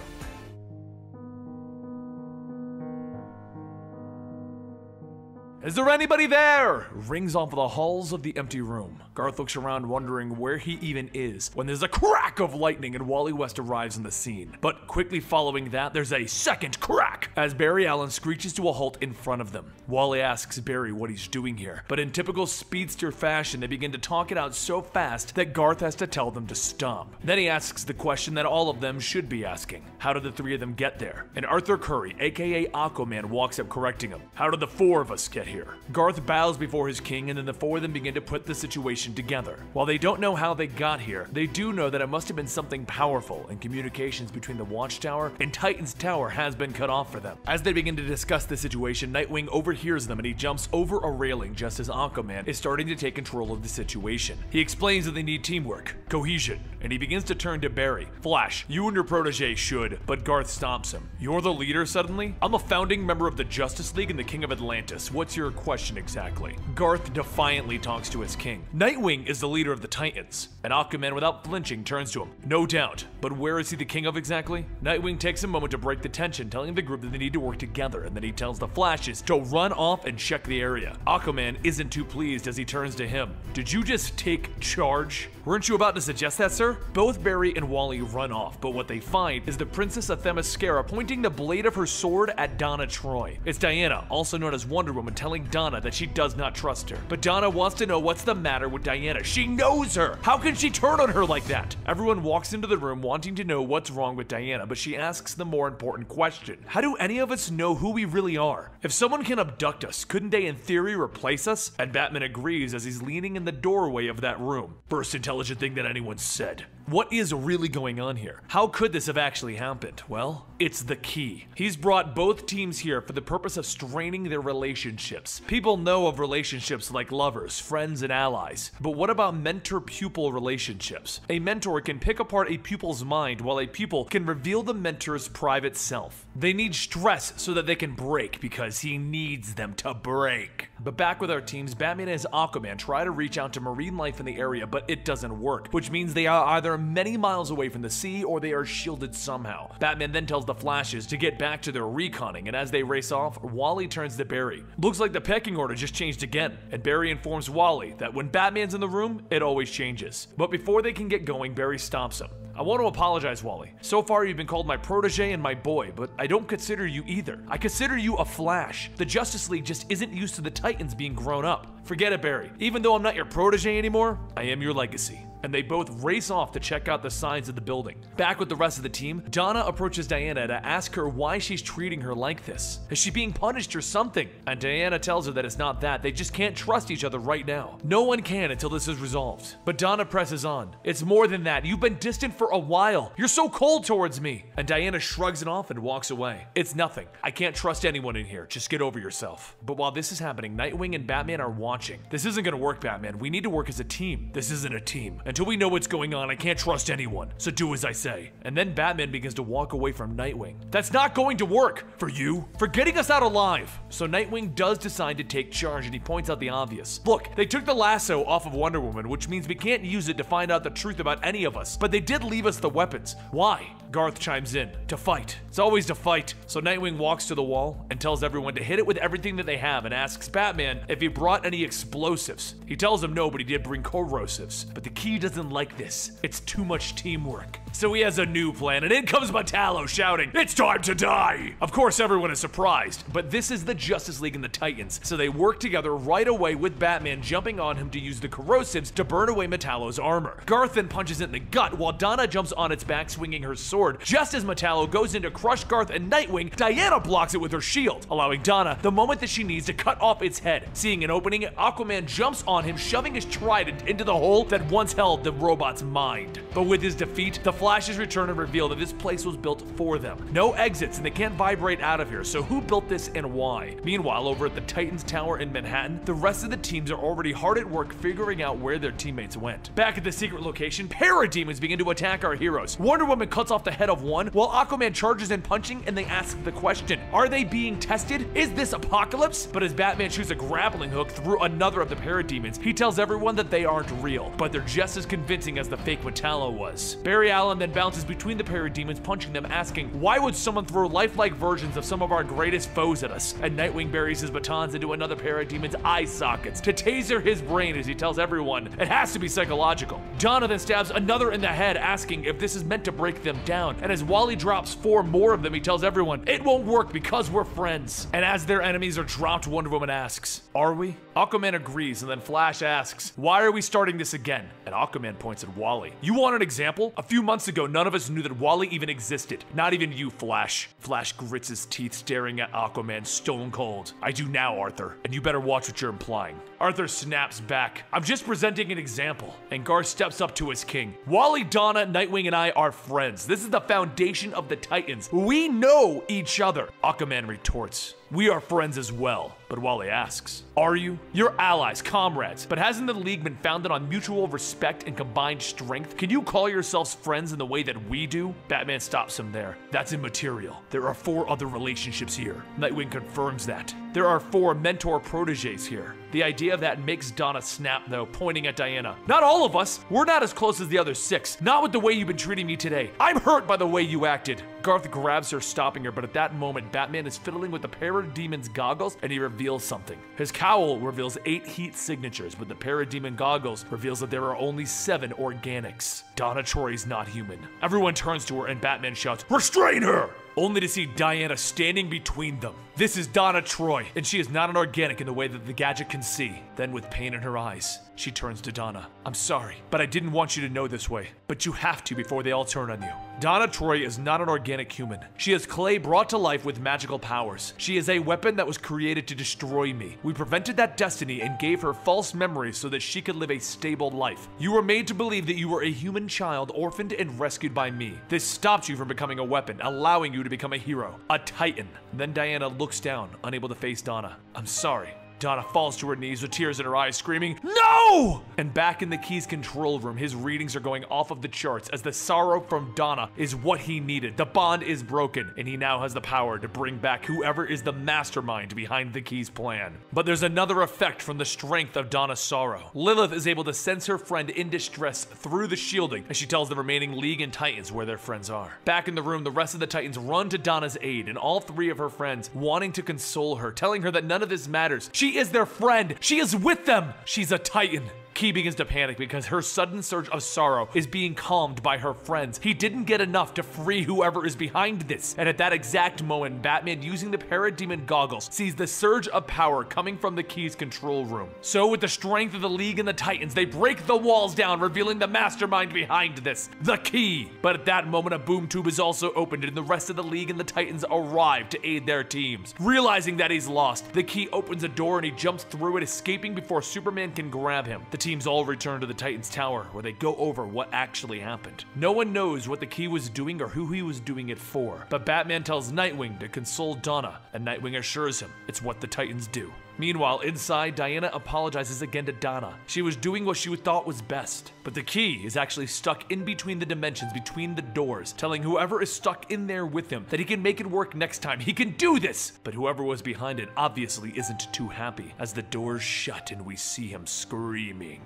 Is there anybody there? Rings off the halls of the empty room. Garth looks around wondering where he even is when there's a crack of lightning and Wally West arrives on the scene. But quickly following that, there's a second crack as Barry Allen screeches to a halt in front of them. Wally asks Barry what he's doing here, but in typical speedster fashion, they begin to talk it out so fast that Garth has to tell them to stop. Then he asks the question that all of them should be asking. How did the three of them get there? And Arthur Curry, aka Aquaman, walks up correcting him. How did the four of us get here? Garth bows before his king, and then the four of them begin to put the situation together. While they don't know how they got here, they do know that it must have been something powerful, and communications between the Watchtower and Titan's Tower has been cut off for them. As they begin to discuss the situation, Nightwing overhears them and he jumps over a railing just as Aquaman is starting to take control of the situation. He explains that they need teamwork, cohesion, and he begins to turn to Barry. Flash, you and your protege should, but Garth stops him. You're the leader suddenly? I'm a founding member of the Justice League and the King of Atlantis. What's your question exactly? Garth defiantly talks to his king. Nightwing is the leader of the Titans, and Aquaman without flinching turns to him. No doubt, but where is he the king of exactly? Nightwing takes a moment to break the tension, telling the group that they need to work together, and then he tells the Flashes to run off and check the area. Aquaman isn't too pleased as he turns to him. Did you just take charge? Weren't you about to suggest that, sir? Both Barry and Wally run off, but what they find is the Princess of Themyscira pointing the blade of her sword at Donna Troy. It's Diana, also known as Wonder Woman, telling Donna that she does not trust her. But Donna wants to know what's the matter with Diana. She knows her! How can she turn on her like that? Everyone walks into the room wanting to know what's wrong with Diana, but she asks the more important question. How do any of us know who we really are? If someone can abduct us, couldn't they in theory replace us? And Batman agrees as he's leaning in the doorway of that room. First intelligent thing that anyone said. What is really going on here? How could this have actually happened? Well, it's the key. He's brought both teams here for the purpose of straining their relationships. People know of relationships like lovers, friends, and allies. But what about mentor-pupil relationships? A mentor can pick apart a pupil's mind while a pupil can reveal the mentor's private self. They need stress so that they can break because he needs them to break. But back with our teams, Batman and his Aquaman try to reach out to marine life in the area, but it doesn't work, which means they are either many miles away from the sea or they are shielded somehow. Batman then tells the Flashes to get back to their reconning, and as they race off, Wally turns to Barry. Looks like the pecking order just changed again, and Barry informs Wally that when Batman's in the room, it always changes. But before they can get going, Barry stops him. I want to apologize, Wally. So far you've been called my protege and my boy, but I don't consider you either. I consider you a Flash. The Justice League just isn't used to the Titans being grown up. Forget it, Barry. Even though I'm not your protege anymore, I am your legacy. And they both race off to check out the signs of the building. Back with the rest of the team, Donna approaches Diana to ask her why she's treating her like this. Is she being punished or something? And Diana tells her that it's not that, they just can't trust each other right now. No one can until this is resolved. But Donna presses on. It's more than that, you've been distant for a while. You're so cold towards me. And Diana shrugs it off and walks away. It's nothing. I can't trust anyone in here, just get over yourself. But while this is happening, Nightwing and Batman are watching. This isn't gonna work, Batman. We need to work as a team. This isn't a team. Until we know what's going on, I can't trust anyone. So do as I say. And then Batman begins to walk away from Nightwing. That's not going to work for you, for getting us out alive. So Nightwing does decide to take charge, and he points out the obvious. Look, they took the lasso off of Wonder Woman, which means we can't use it to find out the truth about any of us. But they did leave us the weapons. Why? Garth chimes in. To fight. It's always to fight. So Nightwing walks to the wall and tells everyone to hit it with everything that they have and asks Batman if he brought any explosives. He tells him no, but he did bring corrosives. But the key doesn't like this. It's too much teamwork. So he has a new plan, and in comes Metallo shouting, "It's time to die!" Of course, everyone is surprised, but this is the Justice League and the Titans, so they work together right away with Batman jumping on him to use the corrosives to burn away Metallo's armor. Garth then punches it in the gut while Donna jumps on its back swinging her sword. Just as Metallo goes in to crush Garth and Nightwing, Diana blocks it with her shield, allowing Donna the moment that she needs to cut off its head. Seeing an opening, Aquaman jumps on him, shoving his trident into the hole that once held the robot's mind. But with his defeat, the Flashes return and reveal that this place was built for them. No exits and they can't vibrate out of here, so who built this and why? Meanwhile, over at the Titans Tower in Manhattan, the rest of the teams are already hard at work figuring out where their teammates went. Back at the secret location, parademons begin to attack our heroes. Wonder Woman cuts off the head of one, while Aquaman charges in punching, and they ask the question, are they being tested? Is this Apocalypse? But as Batman shoots a grappling hook through another of the parademons, he tells everyone that they aren't real, but they're just as convincing as the fake Metallo was. Barry Allen then bounces between the parademons, punching them, asking, why would someone throw lifelike versions of some of our greatest foes at us? And Nightwing buries his batons into another parademon's eye sockets to taser his brain as he tells everyone it has to be psychological. Donna then stabs another in the head, asking if this is meant to break them down, and as Wally drops 4 more of them, he tells everyone it won't work because we're friends. And as their enemies are dropped, Wonder Woman asks, are we? Aquaman agrees, and then Flash asks, why are we starting this again? And Aquaman points at Wally. You want an example? A few months ago, none of us knew that Wally even existed. Not even you, Flash. Flash grits his teeth, staring at Aquaman stone cold. I do now, Arthur, and you better watch what you're implying. Arthur snaps back. I'm just presenting an example. And Garth steps up to his king. Wally, Donna, Nightwing, and I are friends. This is the foundation of the Titans. We know each other. Aquaman retorts, we are friends as well. But Wally asks, are you? You're allies, comrades, but hasn't the League been founded on mutual respect and combined strength? Can you call yourselves friends in the way that we do? Batman stops him there. That's immaterial. There are 4 other relationships here. Nightwing confirms that. There are 4 mentor-proteges here. The idea of that makes Donna snap, though, pointing at Diana. Not all of us. We're not as close as the other 6. Not with the way you've been treating me today. I'm hurt by the way you acted. Garth grabs her, stopping her, but at that moment, Batman is fiddling with the Parademon's goggles, and he reveals something. His cowl reveals 8 heat signatures, but the Parademon goggles reveals that there are only 7 organics. Donna Troy's not human. Everyone turns to her, and Batman shouts, restrain her! Only to see Diana standing between them. This is Donna Troy, and she is not an organic in the way that the gadget can see. Then with pain in her eyes, she turns to Donna. I'm sorry, but I didn't want you to know this way, but you have to before they all turn on you. Donna Troy is not an organic human. She is clay brought to life with magical powers. She is a weapon that was created to destroy me. We prevented that destiny and gave her false memories so that she could live a stable life. You were made to believe that you were a human child orphaned and rescued by me. This stopped you from becoming a weapon, allowing you to become a hero, a Titan. Then Diana looks down, unable to face Donna. I'm sorry. Donna falls to her knees with tears in her eyes, screaming, no! And back in the Key's control room, his readings are going off of the charts as the sorrow from Donna is what he needed. The bond is broken, and he now has the power to bring back whoever is the mastermind behind the Key's plan. But there's another effect from the strength of Donna's sorrow. Lilith is able to sense her friend in distress through the shielding as she tells the remaining League and Titans where their friends are. Back in the room, the rest of the Titans run to Donna's aid, and all 3 of her friends wanting to console her, telling her that none of this matters. She is their friend. She is with them. She's a Titan. Key begins to panic because her sudden surge of sorrow is being calmed by her friends. He didn't get enough to free whoever is behind this. And at that exact moment, Batman, using the Parademon goggles, sees the surge of power coming from the Key's control room. So with the strength of the League and the Titans, they break the walls down, revealing the mastermind behind this, the Key. But at that moment, a boom tube is also opened, and the rest of the League and the Titans arrive to aid their teams. Realizing that he's lost, the Key opens a door and he jumps through it, escaping before Superman can grab him. The teams all return to the Titans Tower, where they go over what actually happened. No one knows what the Key was doing or who he was doing it for, but Batman tells Nightwing to console Donna, and Nightwing assures him it's what the Titans do. Meanwhile, inside, Diana apologizes again to Donna. She was doing what she thought was best, but the Key is actually stuck in between the dimensions, between the doors, telling whoever is stuck in there with him that he can make it work next time. He can do this! But whoever was behind it obviously isn't too happy, as the doors shut and we see him screaming.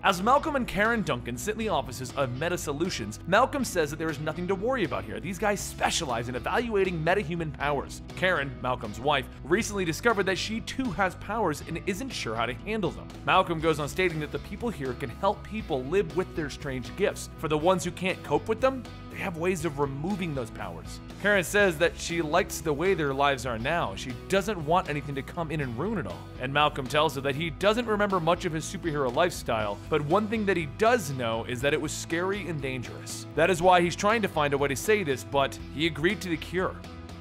As Malcolm and Karen Duncan sit in the offices of Meta Solutions, Malcolm says that there is nothing to worry about here. These guys specialize in evaluating metahuman powers. Karen, Malcolm's wife, recently discovered that she too has powers and isn't sure how to handle them. Malcolm goes on stating that the people here can help people live with their strange gifts. For the ones who can't cope with them, they have ways of removing those powers. Karen says that she likes the way their lives are now. She doesn't want anything to come in and ruin it all. And Malcolm tells her that he doesn't remember much of his superhero lifestyle, but one thing that he does know is that it was scary and dangerous. That is why he's trying to find a way to say this, but he agreed to the cure.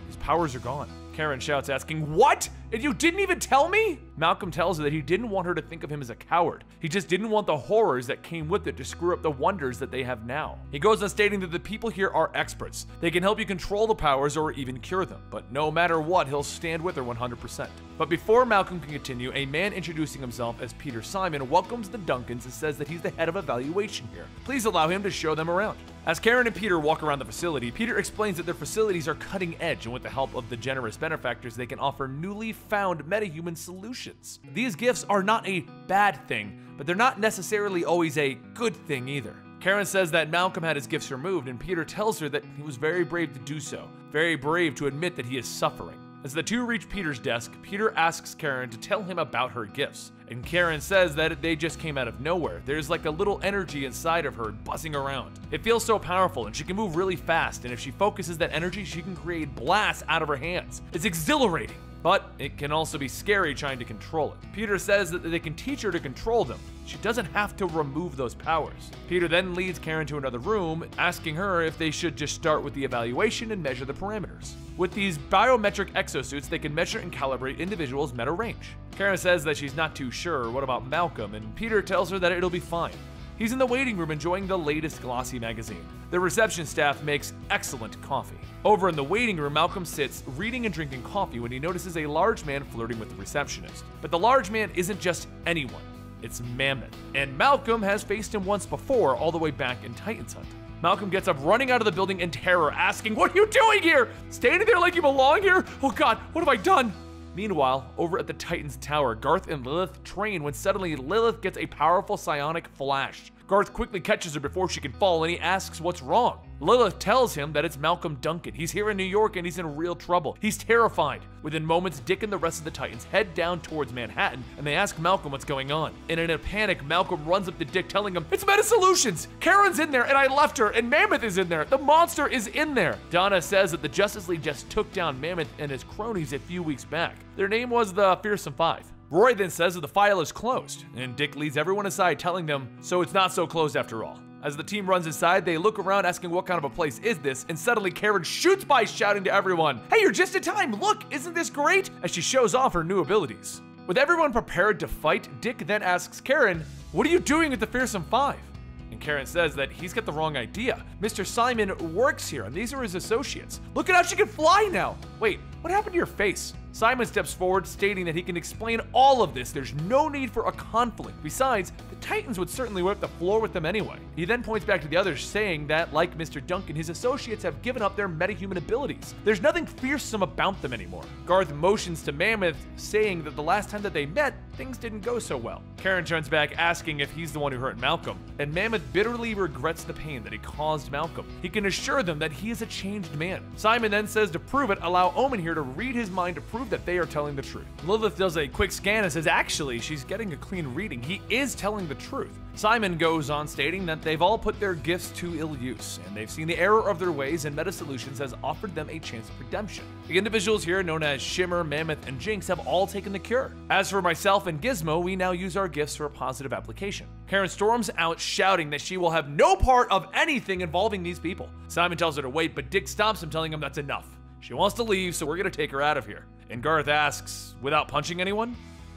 His powers are gone. Karen shouts, asking, "What? And you didn't even tell me?" Malcolm tells her that he didn't want her to think of him as a coward. He just didn't want the horrors that came with it to screw up the wonders that they have now. He goes on stating that the people here are experts. They can help you control the powers or even cure them. But no matter what, he'll stand with her 100%. But before Malcolm can continue, a man introducing himself as Peter Simon welcomes the Duncans and says that he's the head of evaluation here. Please allow him to show them around. As Karen and Peter walk around the facility, Peter explains that their facilities are cutting edge, and with the help of the generous benefactors, they can offer newly found metahuman solutions. These gifts are not a bad thing, but they're not necessarily always a good thing either. Karen says that Malcolm had his gifts removed, and Peter tells her that he was very brave to do so, very brave to admit that he is suffering. As the two reach Peter's desk, Peter asks Karen to tell him about her gifts, and Karen says that they just came out of nowhere. There's like a little energy inside of her buzzing around. It feels so powerful, and she can move really fast, and if she focuses that energy, she can create blasts out of her hands. It's exhilarating, but it can also be scary trying to control it. Peter says that they can teach her to control them. She doesn't have to remove those powers. Peter then leads Karen to another room, asking her if they should just start with the evaluation and measure the parameters. With these biometric exosuits, they can measure and calibrate individuals' meta range. Karen says that she's not too sure what about Malcolm, and Peter tells her that it'll be fine. He's in the waiting room enjoying the latest glossy magazine. The reception staff makes excellent coffee. Over in the waiting room, Malcolm sits reading and drinking coffee when he notices a large man flirting with the receptionist. But the large man isn't just anyone. It's Mammoth, and Malcolm has faced him once before, all the way back in Titans Hunt. Malcolm gets up running out of the building in terror, asking, "What are you doing here? Standing there like you belong here? Oh God, what have I done?" Meanwhile, over at the Titans Tower, Garth and Lilith train when suddenly Lilith gets a powerful psionic flash. Garth quickly catches her before she can fall, and he asks what's wrong. Lilith tells him that it's Malcolm Duncan. He's here in New York and he's in real trouble. He's terrified. Within moments, Dick and the rest of the Titans head down towards Manhattan, and they ask Malcolm what's going on. And in a panic, Malcolm runs up to Dick telling him, "It's Meta Solutions! Karen's in there and I left her, and Mammoth is in there. The monster is in there." Donna says that the Justice League just took down Mammoth and his cronies a few weeks back. Their name was the Fearsome Five. Roy then says that the file is closed, and Dick leads everyone aside, telling them, so it's not so closed after all. As the team runs inside, they look around asking what kind of a place is this, and suddenly Karen shoots by shouting to everyone, "Hey, you're just in time! Look, isn't this great?" as she shows off her new abilities. With everyone prepared to fight, Dick then asks Karen, "What are you doing with the Fearsome Five?" And Karen says that he's got the wrong idea. Mr. Simon works here, and these are his associates. Look at how she can fly now! Wait, what happened to your face? Simon steps forward, stating that he can explain all of this. There's no need for a conflict. Besides, the Titans would certainly wipe the floor with them anyway. He then points back to the others, saying that, like Mr. Duncan, his associates have given up their metahuman abilities. There's nothing fearsome about them anymore. Garth motions to Mammoth, saying that the last time that they met, things didn't go so well. Karen turns back, asking if he's the one who hurt Malcolm, and Mammoth bitterly regrets the pain that he caused Malcolm. He can assure them that he is a changed man. Simon then says to prove it, allow Omen here to read his mind to prove that they are telling the truth. Lilith does a quick scan and says actually she's getting a clean reading. He is telling the truth. Simon goes on stating that they've all put their gifts to ill use, and they've seen the error of their ways, and Meta Solutions has offered them a chance of redemption. The individuals here, known as Shimmer, Mammoth, and Jinx, have all taken the cure. As for myself and Gizmo, we now use our gifts for a positive application. Karen storms out, shouting that she will have no part of anything involving these people. Simon tells her to wait, but Dick stops him, telling him that's enough. She wants to leave, so we're gonna take her out of here. And Garth asks, without punching anyone?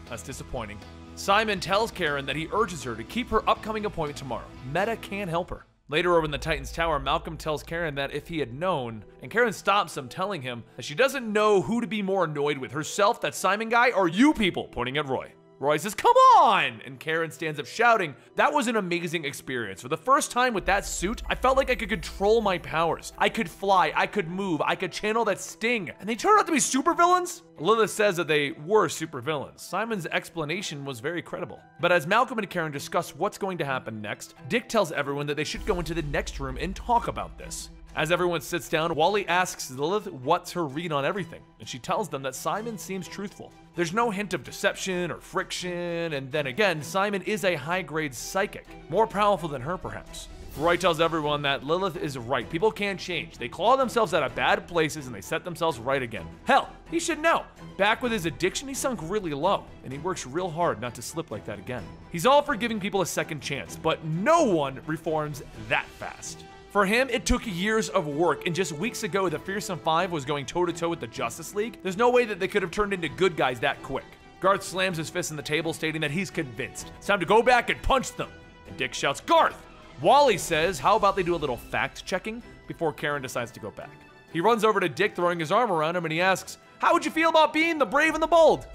That's disappointing. Simon tells Karen that he urges her to keep her upcoming appointment tomorrow. Meta can't help her. Later over in the Titans Tower, Malcolm tells Karen that if he had known, and Karen stops him, telling him that she doesn't know who to be more annoyed with, herself, that Simon guy, or you people, pointing at Roy. Roy says, "Come on!" And Karen stands up shouting, "That was an amazing experience. For the first time with that suit, I felt like I could control my powers. I could fly, I could move, I could channel that sting. And they turned out to be supervillains?" Lilith says that they were supervillains. Simon's explanation was very credible. But as Malcolm and Karen discuss what's going to happen next, Dick tells everyone that they should go into the next room and talk about this. As everyone sits down, Wally asks Lilith what's her read on everything, and she tells them that Simon seems truthful. There's no hint of deception or friction, and then again, Simon is a high-grade psychic, more powerful than her perhaps. Roy tells everyone that Lilith is right. People can't change. They claw themselves out of bad places and they set themselves right again. Hell, he should know. Back with his addiction, he sunk really low, and he works real hard not to slip like that again. He's all for giving people a second chance, but no one reforms that fast. For him, it took years of work, and just weeks ago, the Fearsome Five was going toe-to-toe with the Justice League. There's no way that they could have turned into good guys that quick. Garth slams his fist on the table, stating that he's convinced. It's time to go back and punch them. And Dick shouts, "Garth!" Wally says, how about they do a little fact-checking before Karen decides to go back. He runs over to Dick, throwing his arm around him, and he asks, "How would you feel about being the brave and the bold?"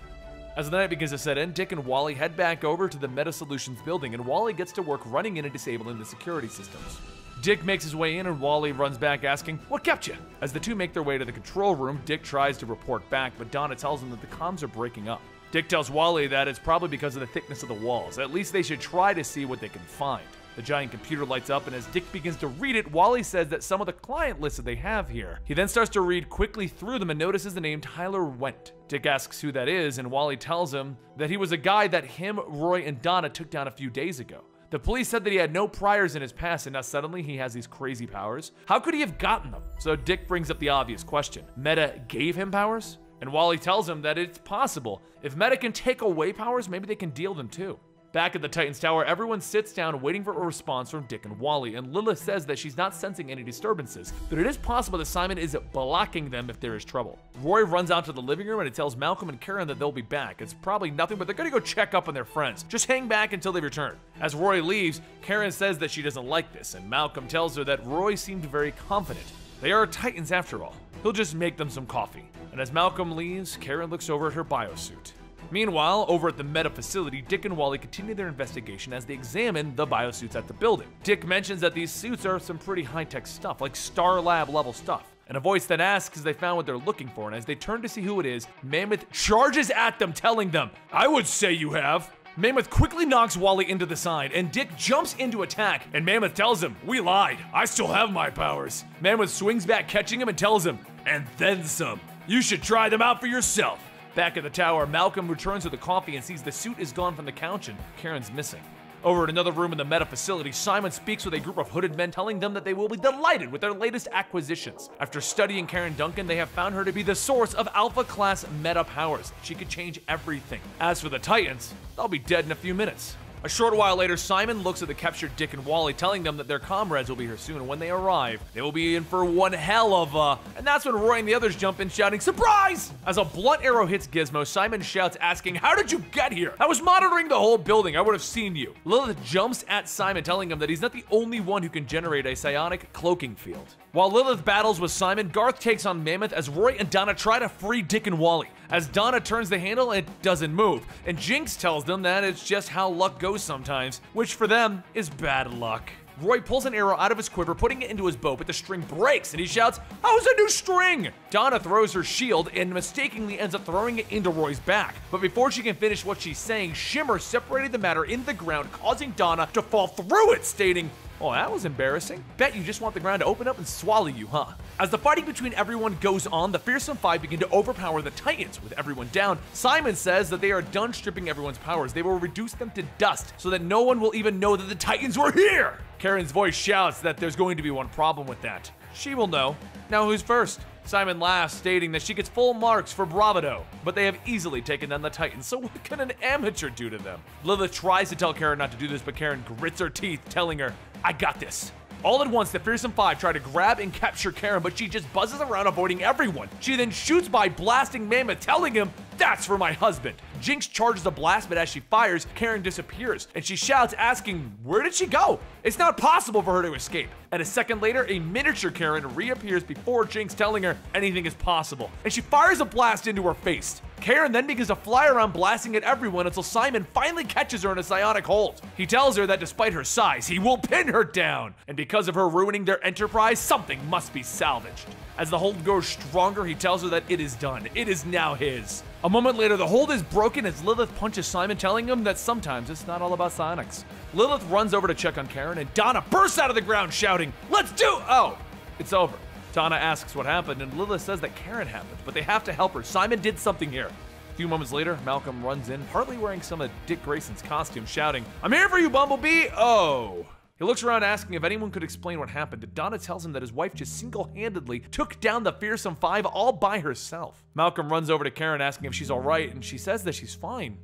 As the night begins to set in, Dick and Wally head back over to the Meta Solutions building, and Wally gets to work running in and disabling the security systems. Dick makes his way in and Wally runs back asking, "What kept you?" As the two make their way to the control room, Dick tries to report back, but Donna tells him that the comms are breaking up. Dick tells Wally that it's probably because of the thickness of the walls. At least they should try to see what they can find. The giant computer lights up, and as Dick begins to read it, Wally says that some of the client lists that they have here. He then starts to read quickly through them and notices the name Tyler Went. Dick asks who that is, and Wally tells him that he was a guy that him, Roy, and Donna took down a few days ago. The police said that he had no priors in his past, and now suddenly he has these crazy powers. How could he have gotten them? So Dick brings up the obvious question. Meta gave him powers? And Wally tells him that it's possible. If Meta can take away powers, maybe they can deal them too. Back at the Titans Tower, everyone sits down waiting for a response from Dick and Wally, and Lilith says that she's not sensing any disturbances, but it is possible that Simon is blocking them if there is trouble. Roy runs out to the living room and it tells Malcolm and Karen that they'll be back. It's probably nothing, but they're gonna go check up on their friends. Just hang back until they return. As Roy leaves, Karen says that she doesn't like this, and Malcolm tells her that Roy seemed very confident. They are Titans after all. He'll just make them some coffee. And as Malcolm leaves, Karen looks over at her biosuit. Meanwhile, over at the Meta facility, Dick and Wally continue their investigation as they examine the biosuits at the building. Dick mentions that these suits are some pretty high-tech stuff, like Star Lab level stuff. And a voice then asks if they found what they're looking for, and as they turn to see who it is, Mammoth charges at them, telling them, "I would say you have." Mammoth quickly knocks Wally into the side, and Dick jumps into attack, and Mammoth tells him, "We lied. I still have my powers." Mammoth swings back, catching him, and tells him, "And then some. You should try them out for yourself." Back at the tower, Malcolm returns with the coffee and sees the suit is gone from the couch and Karen's missing. Over in another room in the Meta facility, Simon speaks with a group of hooded men, telling them that they will be delighted with their latest acquisitions. After studying Karen Duncan, they have found her to be the source of Alpha-class Meta powers. She could change everything. As for the Titans, they'll be dead in a few minutes. A short while later, Simon looks at the captured Dick and Wally, telling them that their comrades will be here soon, and when they arrive, they will be in for one hell of a... And that's when Roy and the others jump in, shouting, "Surprise!" As a blunt arrow hits Gizmo, Simon shouts, asking, "How did you get here? I was monitoring the whole building. I would have seen you." Lilith jumps at Simon, telling him that he's not the only one who can generate a psionic cloaking field. While Lilith battles with Simon, Garth takes on Mammoth as Roy and Donna try to free Dick and Wally. As Donna turns the handle, it doesn't move, and Jinx tells them that it's just how luck goes sometimes, which for them is bad luck. Roy pulls an arrow out of his quiver, putting it into his bow, but the string breaks, and he shouts, "How's a new string?" Donna throws her shield and mistakenly ends up throwing it into Roy's back. But before she can finish what she's saying, Shimmer separated the matter in the ground, causing Donna to fall through it, stating, "Oh, that was embarrassing. Bet you just want the ground to open up and swallow you, huh?" As the fighting between everyone goes on, the Fearsome Five begin to overpower the Titans. With everyone down, Simon says that they are done stripping everyone's powers. They will reduce them to dust so that no one will even know that the Titans were here. Karen's voice shouts that there's going to be one problem with that. She will know. Now who's first? Simon laughs, stating that she gets full marks for bravado, but they have easily taken down the Titans, so what can an amateur do to them? Lilith tries to tell Karen not to do this, but Karen grits her teeth, telling her, "I got this." All at once, the Fearsome Five try to grab and capture Karen, but she just buzzes around, avoiding everyone. She then shoots by, blasting Mammoth, telling him, "That's for my husband." Jinx charges a blast, but as she fires, Karen disappears, and she shouts, asking, "Where did she go?" It's not possible for her to escape. And a second later, a miniature Karen reappears before Jinx, telling her anything is possible, and she fires a blast into her face. Karen then begins to fly around blasting at everyone until Simon finally catches her in a psionic hold. He tells her that despite her size, he will pin her down, and because of her ruining their enterprise, something must be salvaged. As the hold grows stronger, he tells her that it is done. It is now his. A moment later, the hold is broken as Lilith punches Simon, telling him that sometimes it's not all about psionics. Lilith runs over to check on Karen, and Donna bursts out of the ground shouting, "Let's do—" Oh, it's over. Donna asks what happened, and Lilith says that Karen happened, but they have to help her. Simon did something here. A few moments later, Malcolm runs in, partly wearing some of Dick Grayson's costume, shouting, "I'm here for you, Bumblebee!" Oh. He looks around asking if anyone could explain what happened, and Donna tells him that his wife just single-handedly took down the fearsome five all by herself. Malcolm runs over to Karen asking if she's alright, and she says that she's fine.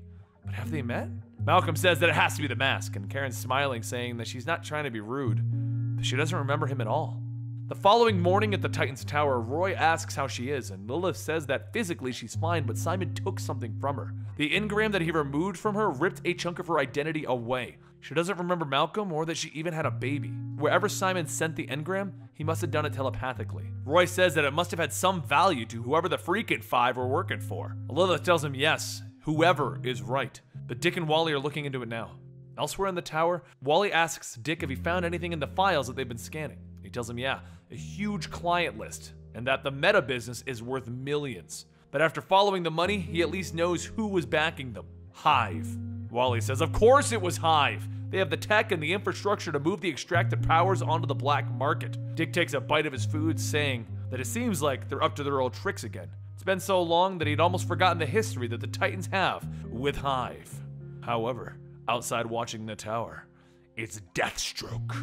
But have they met? Malcolm says that it has to be the mask, and Karen's smiling, saying that she's not trying to be rude, but she doesn't remember him at all. The following morning at the Titan's tower, Roy asks how she is, and Lilith says that physically she's fine, but Simon took something from her. The engram that he removed from her ripped a chunk of her identity away. She doesn't remember Malcolm or that she even had a baby. Wherever Simon sent the engram, he must have done it telepathically. Roy says that it must have had some value to whoever the freaking five were working for. Lilith tells him yes, whoever is right. But Dick and Wally are looking into it now. Elsewhere in the tower, Wally asks Dick if he found anything in the files that they've been scanning. He tells him, yeah, a huge client list, and that the meta business is worth millions. But after following the money, he at least knows who was backing them. Hive. Wally says, of course it was Hive. They have the tech and the infrastructure to move the extracted powers onto the black market. Dick takes a bite of his food, saying that it seems like they're up to their old tricks again. It's been so long that he'd almost forgotten the history that the Titans have with Hive. However, outside watching the tower, it's Deathstroke.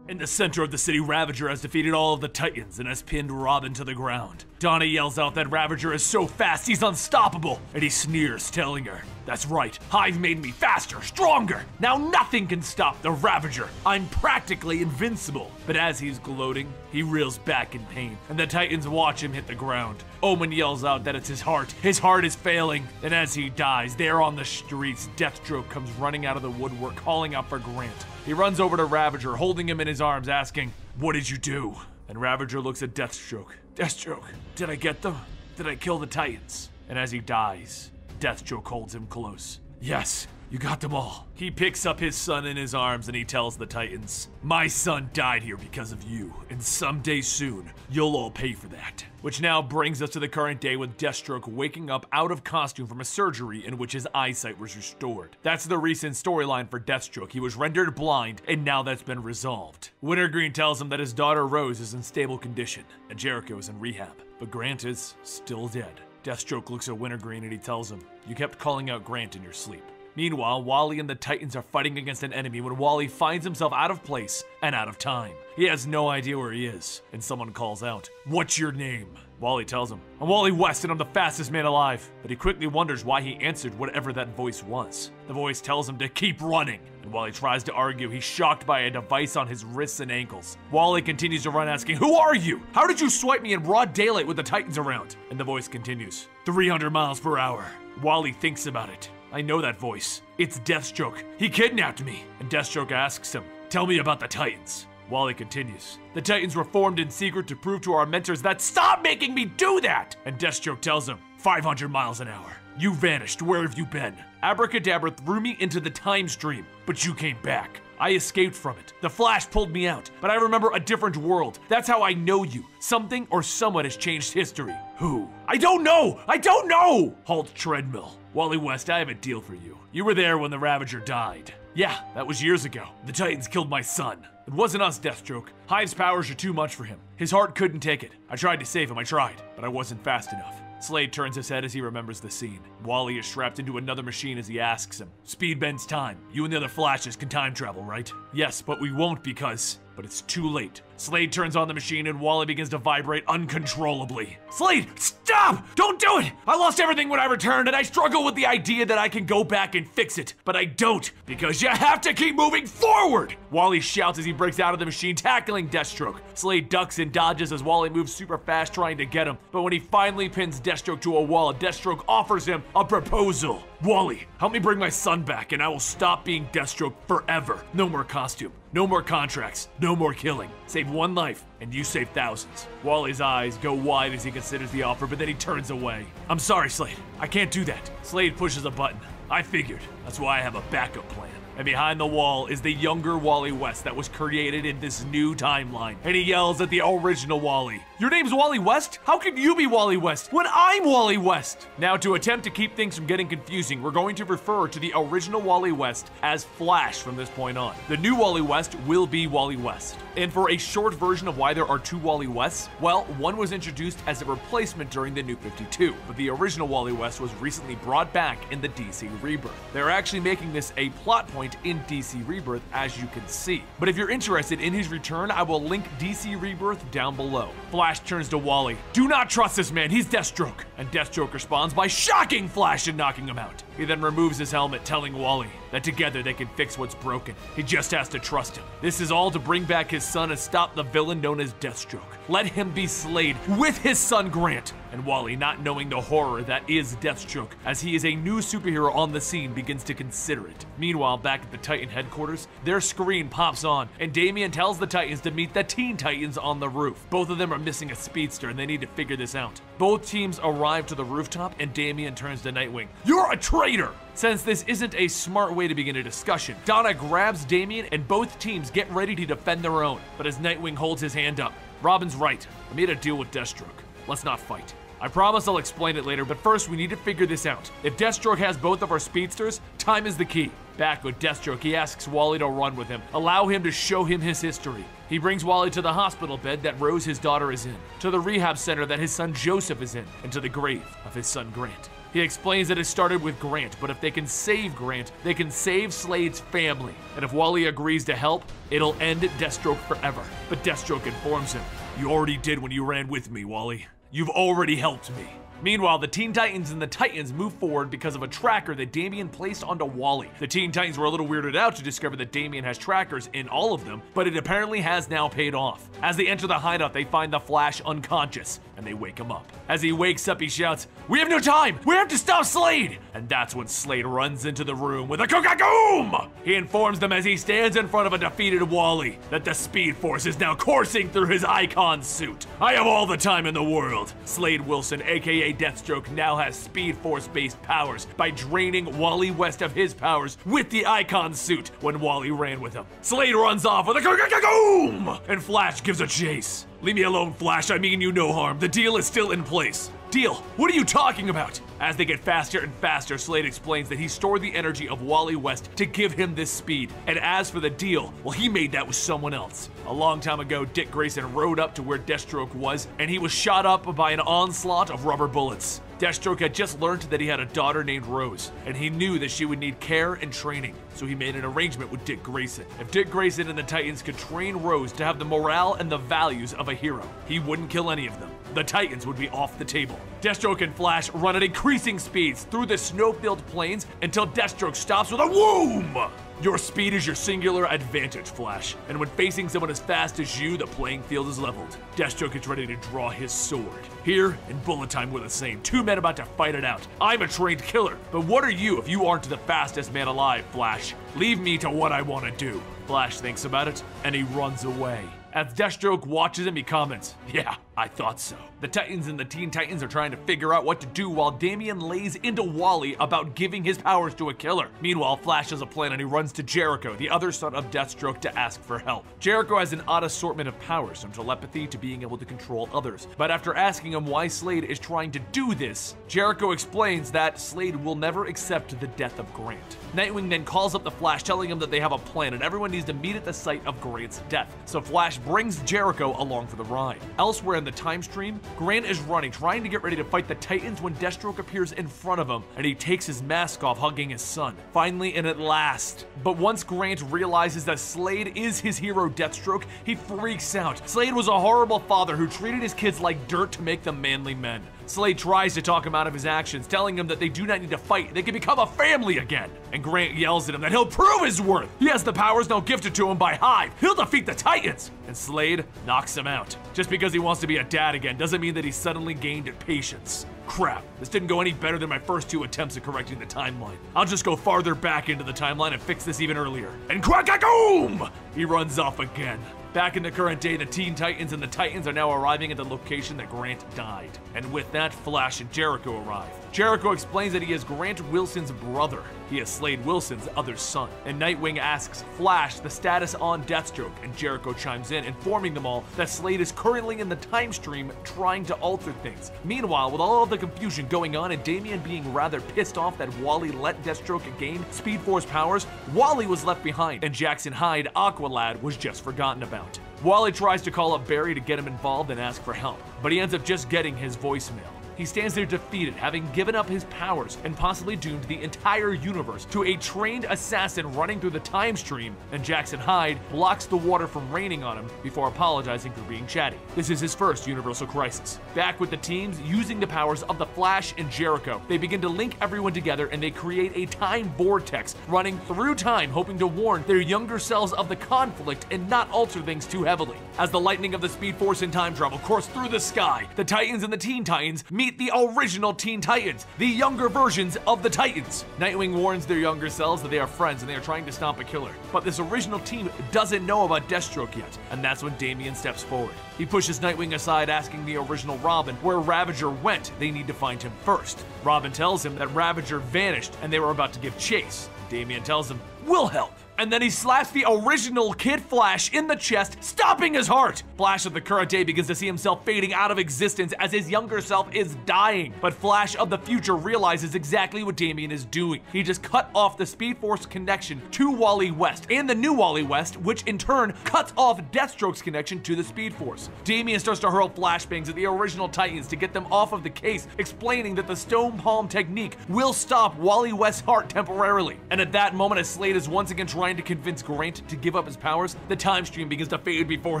In the center of the city, Ravager has defeated all of the Titans and has pinned Robin to the ground. Donna yells out that Ravager is so fast he's unstoppable, and he sneers, telling her, "That's right, Hive made me faster, stronger. Now nothing can stop the Ravager. I'm practically invincible." But as he's gloating, he reels back in pain, and the Titans watch him hit the ground. Omen yells out that it's his heart. His heart is failing. And as he dies, there on the streets, Deathstroke comes running out of the woodwork, calling out for Grant. He runs over to Ravager, holding him in his arms, asking, "What did you do?" And Ravager looks at Deathstroke. "Deathstroke, did I get them? Did I kill the Titans?" And as he dies, Deathstroke holds him close. "Yes, you got them all." He picks up his son in his arms and he tells the Titans, "My son died here because of you, and someday soon, you'll all pay for that." Which now brings us to the current day with Deathstroke waking up out of costume from a surgery in which his eyesight was restored. That's the recent storyline for Deathstroke. He was rendered blind, and now that's been resolved. Wintergreen tells him that his daughter Rose is in stable condition, and Jericho is in rehab, but Grant is still dead. Deathstroke looks at Wintergreen and he tells him, "You kept calling out Grant in your sleep." Meanwhile, Wally and the Titans are fighting against an enemy when Wally finds himself out of place and out of time. He has no idea where he is, and someone calls out, "What's your name?" Wally tells him, "I'm Wally West and I'm the fastest man alive." But he quickly wonders why he answered whatever that voice was. The voice tells him to keep running, and while he tries to argue, he's shocked by a device on his wrists and ankles. Wally continues to run, asking, "Who are you? How did you swipe me in broad daylight with the Titans around?" And the voice continues, 300 miles per hour. Wally thinks about it. I know that voice. It's Deathstroke. He kidnapped me. And Deathstroke asks him, "Tell me about the Titans." Wally continues, "The Titans were formed in secret to prove to our mentors that— Stop making me do that!" And Deathstroke tells him, 500 miles an hour. "You vanished. Where have you been? Abracadabra threw me into the time stream, but you came back. I escaped from it. The Flash pulled me out, but I remember a different world. That's how I know you. Something or someone has changed history. Who? I don't know! I don't know!" Halt Treadmill. "Wally West, I have a deal for you. You were there when the Ravager died." "Yeah, that was years ago. The Titans killed my son." "It wasn't us, Deathstroke. Hive's powers are too much for him. His heart couldn't take it. I tried to save him, I tried, but I wasn't fast enough." Slade turns his head as he remembers the scene. Wally is strapped into another machine as he asks him, "Speed bends time. You and the other Flashes can time travel, right?" "Yes, but we won't because..." But it's too late. Slade turns on the machine and Wally begins to vibrate uncontrollably. "Slade, stop! Don't do it! I lost everything when I returned, and I struggle with the idea that I can go back and fix it. But I don't, because you have to keep moving forward!" Wally shouts as he breaks out of the machine, tackling Deathstroke. Slade ducks and dodges as Wally moves super fast trying to get him. But when he finally pins Deathstroke to a wall, Deathstroke offers him a proposal. Wally, help me bring my son back and I will stop being Deathstroke forever. No more costume, no more contracts, no more killing. Save one life and you save thousands. Wally's eyes go wide as he considers the offer, but then he turns away. I'm sorry, Slade. I can't do that. Slade pushes a button. I figured. That's why I have a backup plan. And behind the wall is the younger Wally West that was created in this new timeline. And he yells at the original Wally. Your name's Wally West? How can you be Wally West when I'm Wally West? Now, to attempt to keep things from getting confusing, we're going to refer to the original Wally West as Flash from this point on. The new Wally West will be Wally West. And for a short version of why there are two Wally Wests, well, one was introduced as a replacement during the New 52, but the original Wally West was recently brought back in the DC Rebirth. They're actually making this a plot point in DC Rebirth, as you can see. But if you're interested in his return, I will link DC Rebirth down below. Flash turns to Wally. Do not trust this man, he's Deathstroke. And Deathstroke responds by shocking Flash and knocking him out. He then removes his helmet, telling Wally that together they can fix what's broken. He just has to trust him. This is all to bring back his son and stop the villain known as Deathstroke. Let him be Slade with his son Grant. And Wally, not knowing the horror that is Deathstroke, as he is a new superhero on the scene, begins to consider it. Meanwhile, back at the Titan headquarters, their screen pops on, and Damian tells the Titans to meet the Teen Titans on the roof. Both of them are missing a speedster, and they need to figure this out. Both teams arrive to the rooftop, and Damian turns to Nightwing. You're a traitor! Since this isn't a smart way to begin a discussion, Donna grabs Damian, and both teams get ready to defend their own. But as Nightwing holds his hand up, Robin's right. I made a deal with Deathstroke. Let's not fight. I promise I'll explain it later, but first we need to figure this out. If Deathstroke has both of our speedsters, time is the key. Back with Deathstroke, he asks Wally to run with him, allow him to show him his history. He brings Wally to the hospital bed that Rose, his daughter, is in, to the rehab center that his son Joseph is in, and to the grave of his son Grant. He explains that it started with Grant, but if they can save Grant, they can save Slade's family. And if Wally agrees to help, it'll end Deathstroke forever. But Deathstroke informs him, you already did when you ran with me, Wally. You've already helped me. Meanwhile, the Teen Titans and the Titans move forward because of a tracker that Damian placed onto Wally. The Teen Titans were a little weirded out to discover that Damian has trackers in all of them, but it apparently has now paid off. As they enter the hideout, they find the Flash unconscious, and they wake him up. As he wakes up, he shouts, we have no time! We have to stop Slade! And that's when Slade runs into the room with a cook-a-goom! He informs them as he stands in front of a defeated Wally that the Speed Force is now coursing through his icon suit. I have all the time in the world. Slade Wilson, aka Deathstroke, now has Speed Force-based powers by draining Wally West of his powers with the icon suit when Wally ran with him. Slade runs off with a cook-a-goom! And Flash gives a chase. Leave me alone, Flash, I mean you no harm. The deal is still in place. Deal? What are you talking about? As they get faster and faster, Slade explains that he stored the energy of Wally West to give him this speed. And as for the deal, well, he made that with someone else. A long time ago, Dick Grayson rode up to where Deathstroke was, and he was shot up by an onslaught of rubber bullets. Deathstroke had just learned that he had a daughter named Rose, and he knew that she would need care and training, so he made an arrangement with Dick Grayson. If Dick Grayson and the Titans could train Rose to have the morale and the values of a hero, he wouldn't kill any of them. The Titans would be off the table. Deathstroke and Flash run at increasing speeds through the snow-filled plains until Deathstroke stops with a whoom! Your speed is your singular advantage, Flash, and when facing someone as fast as you, the playing field is leveled. Deathstroke is ready to draw his sword. Here, in bullet time, we're the same. Two men about to fight it out. I'm a trained killer, but what are you if you aren't the fastest man alive, Flash? Leave me to what I want to do. Flash thinks about it, and he runs away. As Deathstroke watches him, he comments, yeah, I thought so. The Titans and the Teen Titans are trying to figure out what to do while Damian lays into Wally about giving his powers to a killer. Meanwhile, Flash has a plan and he runs to Jericho, the other son of Deathstroke, to ask for help. Jericho has an odd assortment of powers, from telepathy to being able to control others. But after asking him why Slade is trying to do this, Jericho explains that Slade will never accept the death of Grant. Nightwing then calls up the Flash, telling him that they have a plan and everyone needs to meet at the site of Grant's death. So Flash brings Jericho along for the ride. Elsewhere in the time stream, Grant is running, trying to get ready to fight the Titans when Deathstroke appears in front of him, and he takes his mask off, hugging his son. Finally and at last. But once Grant realizes that Slade is his hero Deathstroke, he freaks out. Slade was a horrible father who treated his kids like dirt to make them manly men. Slade tries to talk him out of his actions, telling him that they do not need to fight, they can become a family again. And Grant yells at him that he'll prove his worth. He has the powers now gifted to him by Hive. He'll defeat the Titans. And Slade knocks him out. Just because he wants to be a dad again doesn't mean that he suddenly gained patience. Crap, this didn't go any better than my first 2 attempts at correcting the timeline. I'll just go farther back into the timeline and fix this even earlier. And crack-a-boom! He runs off again. Back in the current day, the Teen Titans and the Titans are now arriving at the location that Grant died. And with that, Flash and Jericho arrive. Jericho explains that he is Grant Wilson's brother. He has Slade Wilson's other son. And Nightwing asks Flash the status on Deathstroke, and Jericho chimes in, informing them all that Slade is currently in the time stream trying to alter things. Meanwhile, with all of the confusion going on and Damian being rather pissed off that Wally let Deathstroke gain Speed Force powers, Wally was left behind, and Jackson Hyde, Aqualad, was just forgotten about. Wally tries to call up Barry to get him involved and ask for help, but he ends up just getting his voicemail. He stands there defeated, having given up his powers and possibly doomed the entire universe to a trained assassin running through the time stream, and Jackson Hyde blocks the water from raining on him before apologizing for being chatty. This is his first Universal Crisis. Back with the teams using the powers of the Flash and Jericho, they begin to link everyone together and they create a time vortex running through time, hoping to warn their younger selves of the conflict and not alter things too heavily. As the lightning of the Speed Force and time travel course through the sky, the Titans and the Teen Titans meet the original Teen Titans, the younger versions of the Titans. Nightwing warns their younger selves that they are friends and they are trying to stop a killer. But this original team doesn't know about Deathstroke yet, and that's when Damian steps forward. He pushes Nightwing aside, asking the original Robin where Ravager went. They need to find him first. Robin tells him that Ravager vanished and they were about to give chase. Damian tells him, "We'll help." And then he slaps the original Kid Flash in the chest, stopping his heart. Flash of the current day begins to see himself fading out of existence as his younger self is dying. But Flash of the future realizes exactly what Damian is doing. He just cut off the Speed Force connection to Wally West and the new Wally West, which in turn cuts off Deathstroke's connection to the Speed Force. Damian starts to hurl flashbangs at the original Titans to get them off of the case, explaining that the Stone Palm technique will stop Wally West's heart temporarily. And at that moment, as Slade is once again trying to convince Grant to give up his powers, the time stream begins to fade before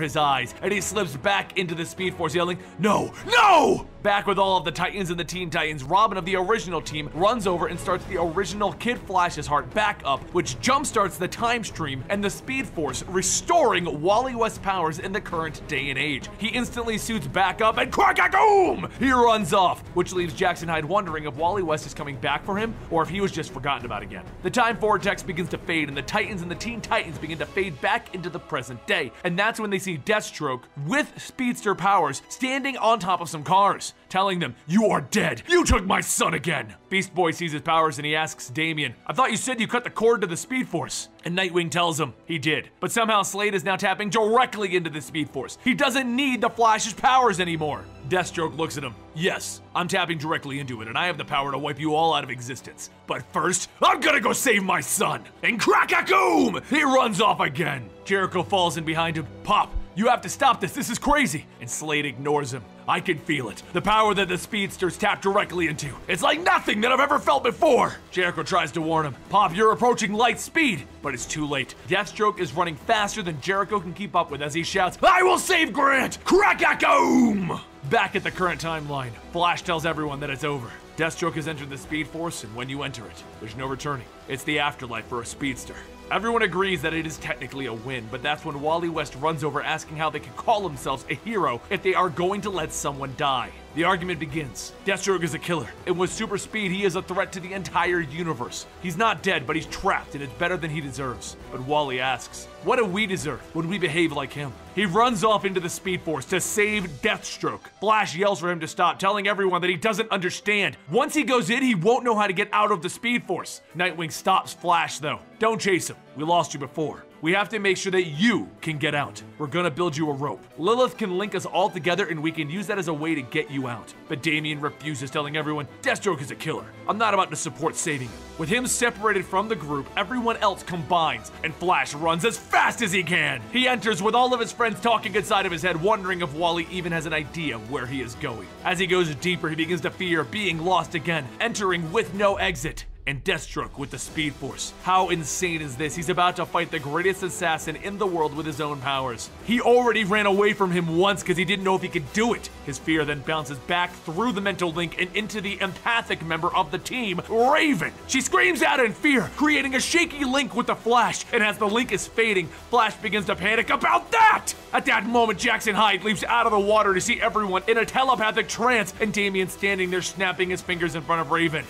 his eyes, and he slips back into the Speed Force yelling, "No! No!" Back with all of the Titans and the Teen Titans, Robin of the original team runs over and starts the original Kid Flash's heart back up, which jumpstarts the time stream and the Speed Force, restoring Wally West's powers in the current day and age. He instantly suits back up and crack-a-boom! He runs off, which leaves Jackson Hyde wondering if Wally West is coming back for him or if he was just forgotten about again. The time vortex begins to fade and the Titans and the Teen Titans begin to fade back into the present day, and that's when they see Deathstroke with speedster powers standing on top of some cars, telling them, "You are dead! You took my son again!" Beast Boy sees his powers and he asks Damian, "I thought you said you cut the cord to the Speed Force." And Nightwing tells him he did, but somehow Slade is now tapping directly into the Speed Force. He doesn't need the Flash's powers anymore. Deathstroke looks at him. "Yes, I'm tapping directly into it, and I have the power to wipe you all out of existence. But first, I'm gonna go save my son!" And crack-a-boom! He runs off again. Jericho falls in behind him. "Pop, you have to stop this. This is crazy." And Slade ignores him. "I can feel it. The power that the speedsters tap directly into. It's like nothing that I've ever felt before." Jericho tries to warn him. "Pop, you're approaching light speed." But it's too late. Deathstroke is running faster than Jericho can keep up with as he shouts, "I will save Grant! Crack-a-boom!" Back at the current timeline, Flash tells everyone that it's over. Deathstroke has entered the Speed Force, and when you enter it, there's no returning. It's the afterlife for a speedster. Everyone agrees that it is technically a win, but that's when Wally West runs over asking how they can call themselves a hero if they are going to let someone die. The argument begins. Deathstroke is a killer, and with super speed, he is a threat to the entire universe. He's not dead, but he's trapped, and it's better than he deserves. But Wally asks, what do we deserve when we behave like him? He runs off into the Speed Force to save Deathstroke. Flash yells for him to stop, telling everyone that he doesn't understand. Once he goes in, he won't know how to get out of the Speed Force. Nightwing stops Flash, though. "Don't chase him. We lost you before. We have to make sure that you can get out. We're gonna build you a rope. Lilith can link us all together and we can use that as a way to get you out." But Damian refuses, telling everyone, "Deathstroke is a killer. I'm not about to support saving him." With him separated from the group, everyone else combines, and Flash runs as fast as he can. He enters with all of his friends talking inside of his head, wondering if Wally even has an idea where he is going. As he goes deeper, he begins to fear being lost again, entering with no exit. and Deathstroke with the Speed Force. How insane is this? He's about to fight the greatest assassin in the world with his own powers. He already ran away from him once because he didn't know if he could do it. His fear then bounces back through the mental link and into the empathic member of the team, Raven. She screams out in fear, creating a shaky link with the Flash, and as the link is fading, Flash begins to panic about that! At that moment, Jackson Hyde leaps out of the water to see everyone in a telepathic trance, and Damian standing there snapping his fingers in front of Raven.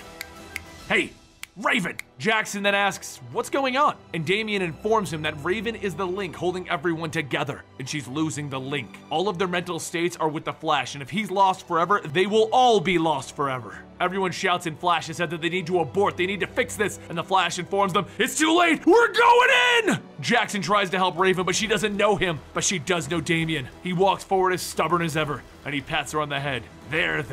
Hey, Raven! Jackson then asks, what's going on? And Damian informs him that Raven is the link holding everyone together, and she's losing the link. All of their mental states are with the Flash, and if he's lost forever, they will all be lost forever. Everyone shouts in Flash and said that they need to abort, they need to fix this, and the Flash informs them, it's too late, we're going in! Jackson tries to help Raven, but she doesn't know him, but she does know Damian. He walks forward as stubborn as ever, and he pats her on the head. There.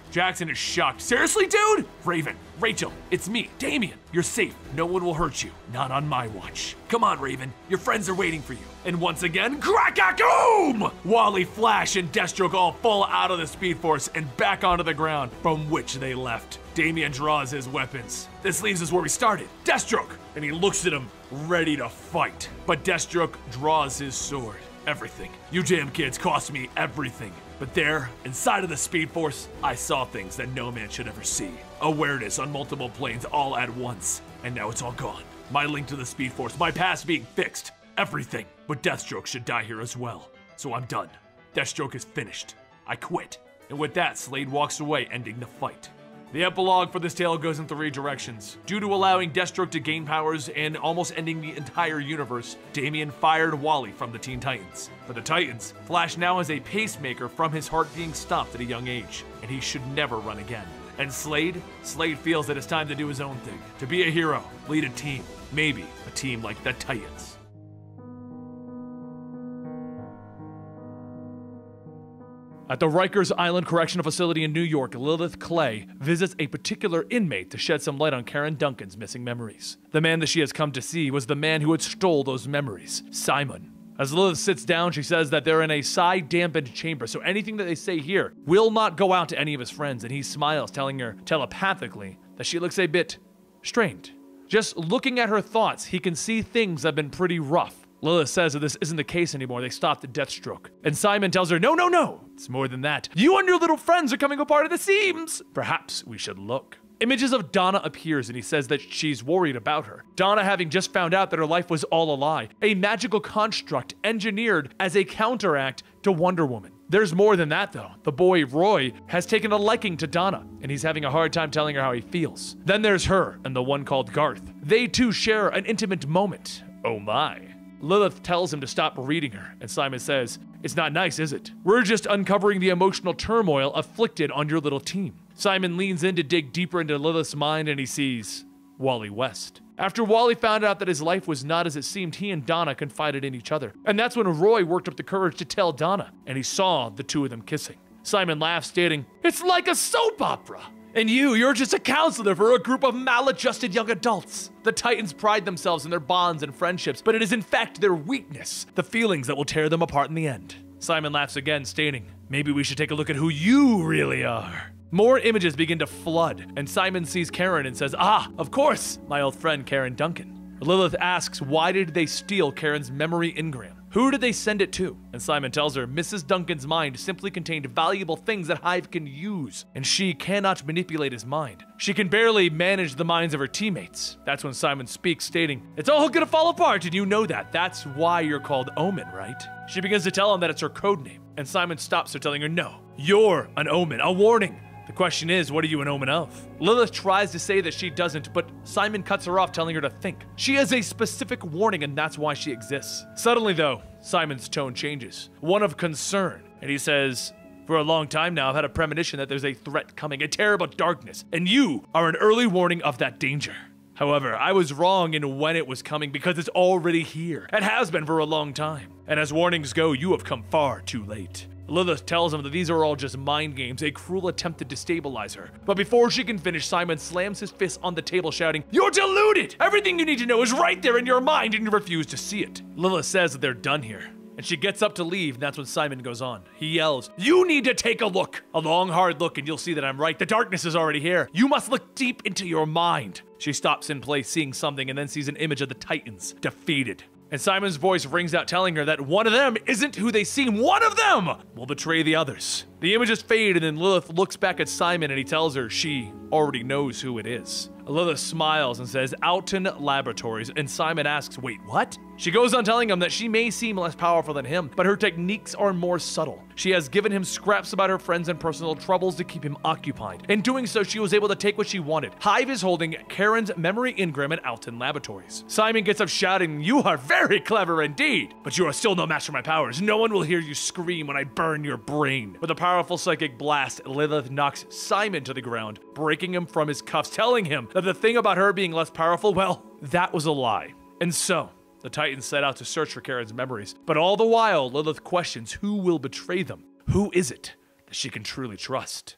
Jackson is shocked. Seriously, dude? Raven, Rachel, it's me, Damian. You're safe. No one will hurt you. Not on my watch. Come on, Raven. Your friends are waiting for you. And once again, crack-a-boom! Wally, Flash, and Deathstroke all fall out of the Speed Force and back onto the ground from which they left. Damian draws his weapons. This leaves us where we started. Deathstroke! And he looks at him, ready to fight. But Deathstroke draws his sword. Everything. You damn kids cost me everything. But there, inside of the Speed Force, I saw things that no man should ever see. Awareness on multiple planes all at once. And now it's all gone. My link to the Speed Force, my past being fixed. Everything. But Deathstroke should die here as well. So I'm done. Deathstroke is finished. I quit. And with that, Slade walks away, ending the fight. The epilogue for this tale goes in 3 directions. Due to allowing Deathstroke to gain powers and almost ending the entire universe, Damian fired Wally from the Teen Titans. For the Titans, Flash now has a pacemaker from his heart being stopped at a young age, and he should never run again. And Slade feels that it's time to do his own thing, to be a hero, lead a team, maybe a team like the Titans. At the Rikers Island Correctional Facility in New York, Lilith Clay visits a particular inmate to shed some light on Karen Duncan's missing memories. The man that she has come to see was the man who had stole those memories, Simon. As Lilith sits down, she says that they're in a psi-dampened chamber, so anything that they say here will not go out to any of his friends, and he smiles, telling her telepathically that she looks a bit strained. Just looking at her thoughts, he can see things that have been pretty rough. Lilith says that this isn't the case anymore. They stopped at Deathstroke. And Simon tells her, no. It's more than that. You and your little friends are coming apart at the seams. Perhaps we should look. Images of Donna appears and he says that she's worried about her. Donna having just found out that her life was all a lie. A magical construct engineered as a counteract to Wonder Woman. There's more than that though. The boy, Roy, has taken a liking to Donna, and he's having a hard time telling her how he feels. Then there's her and the one called Garth. They too share an intimate moment. Oh my. Lilith tells him to stop reading her, and Simon says, it's not nice, is it? We're just uncovering the emotional turmoil afflicted on your little team. Simon leans in to dig deeper into Lilith's mind, and he sees Wally West. After Wally found out that his life was not as it seemed, he and Donna confided in each other. And that's when Roy worked up the courage to tell Donna, and he saw the two of them kissing. Simon laughs, stating, it's like a soap opera. And you're just a counselor for a group of maladjusted young adults. The Titans pride themselves in their bonds and friendships, but it is in fact their weakness, the feelings that will tear them apart in the end. Simon laughs again, stating, maybe we should take a look at who you really are. More images begin to flood, and Simon sees Karen and says, of course, my old friend Karen Duncan. Lilith asks, why did they steal Karen's memory engram? Who did they send it to? And Simon tells her Mrs. Duncan's mind simply contained valuable things that Hive can use, and she cannot manipulate his mind. She can barely manage the minds of her teammates. That's when Simon speaks, stating, it's all gonna fall apart, and you know that. That's why you're called Omen, right? She begins to tell him that it's her code name, and Simon stops her, telling her, no, you're an Omen, a warning. The question is, what are you an omen of? Lilith tries to say that she doesn't, but Simon cuts her off, telling her to think. She has a specific warning, and that's why she exists. Suddenly, though, Simon's tone changes, one of concern, and he says, for a long time now, I've had a premonition that there's a threat coming, a terrible darkness, and you are an early warning of that danger. However, I was wrong in when it was coming because it's already here. It has been for a long time. And as warnings go, you have come far too late. Lilith tells him that these are all just mind games, a cruel attempt to destabilize her. But before she can finish, Simon slams his fist on the table, shouting, you're deluded! Everything you need to know is right there in your mind and you refuse to see it. Lilith says that they're done here. and she gets up to leave, and that's when Simon goes on. He yells, "You need to take a look! A long, hard look, and you'll see that I'm right. The darkness is already here. You must look deep into your mind." She stops in place, seeing something, and then sees an image of the Titans, defeated. And Simon's voice rings out telling her that one of them isn't who they seem. One of them will betray the others. The images fade, and then Lilith looks back at Simon and he tells her she already knows who it is. Lilith smiles and says, "Alton Laboratories," and Simon asks, "Wait, what?" She goes on telling him that she may seem less powerful than him, but her techniques are more subtle. She has given him scraps about her friends and personal troubles to keep him occupied. In doing so, she was able to take what she wanted. Hive is holding Karen's memory engram at Alton Laboratories. Simon gets up shouting, "You are very clever indeed, but you are still no match for my powers. No one will hear you scream when I burn your brain." With a powerful psychic blast, Lilith knocks Simon to the ground, breaking him from his cuffs, telling him that the thing about her being less powerful, well, that was a lie. And so, the Titans set out to search for Karen's memories, but all the while, Lilith questions who will betray them. Who is it that she can truly trust?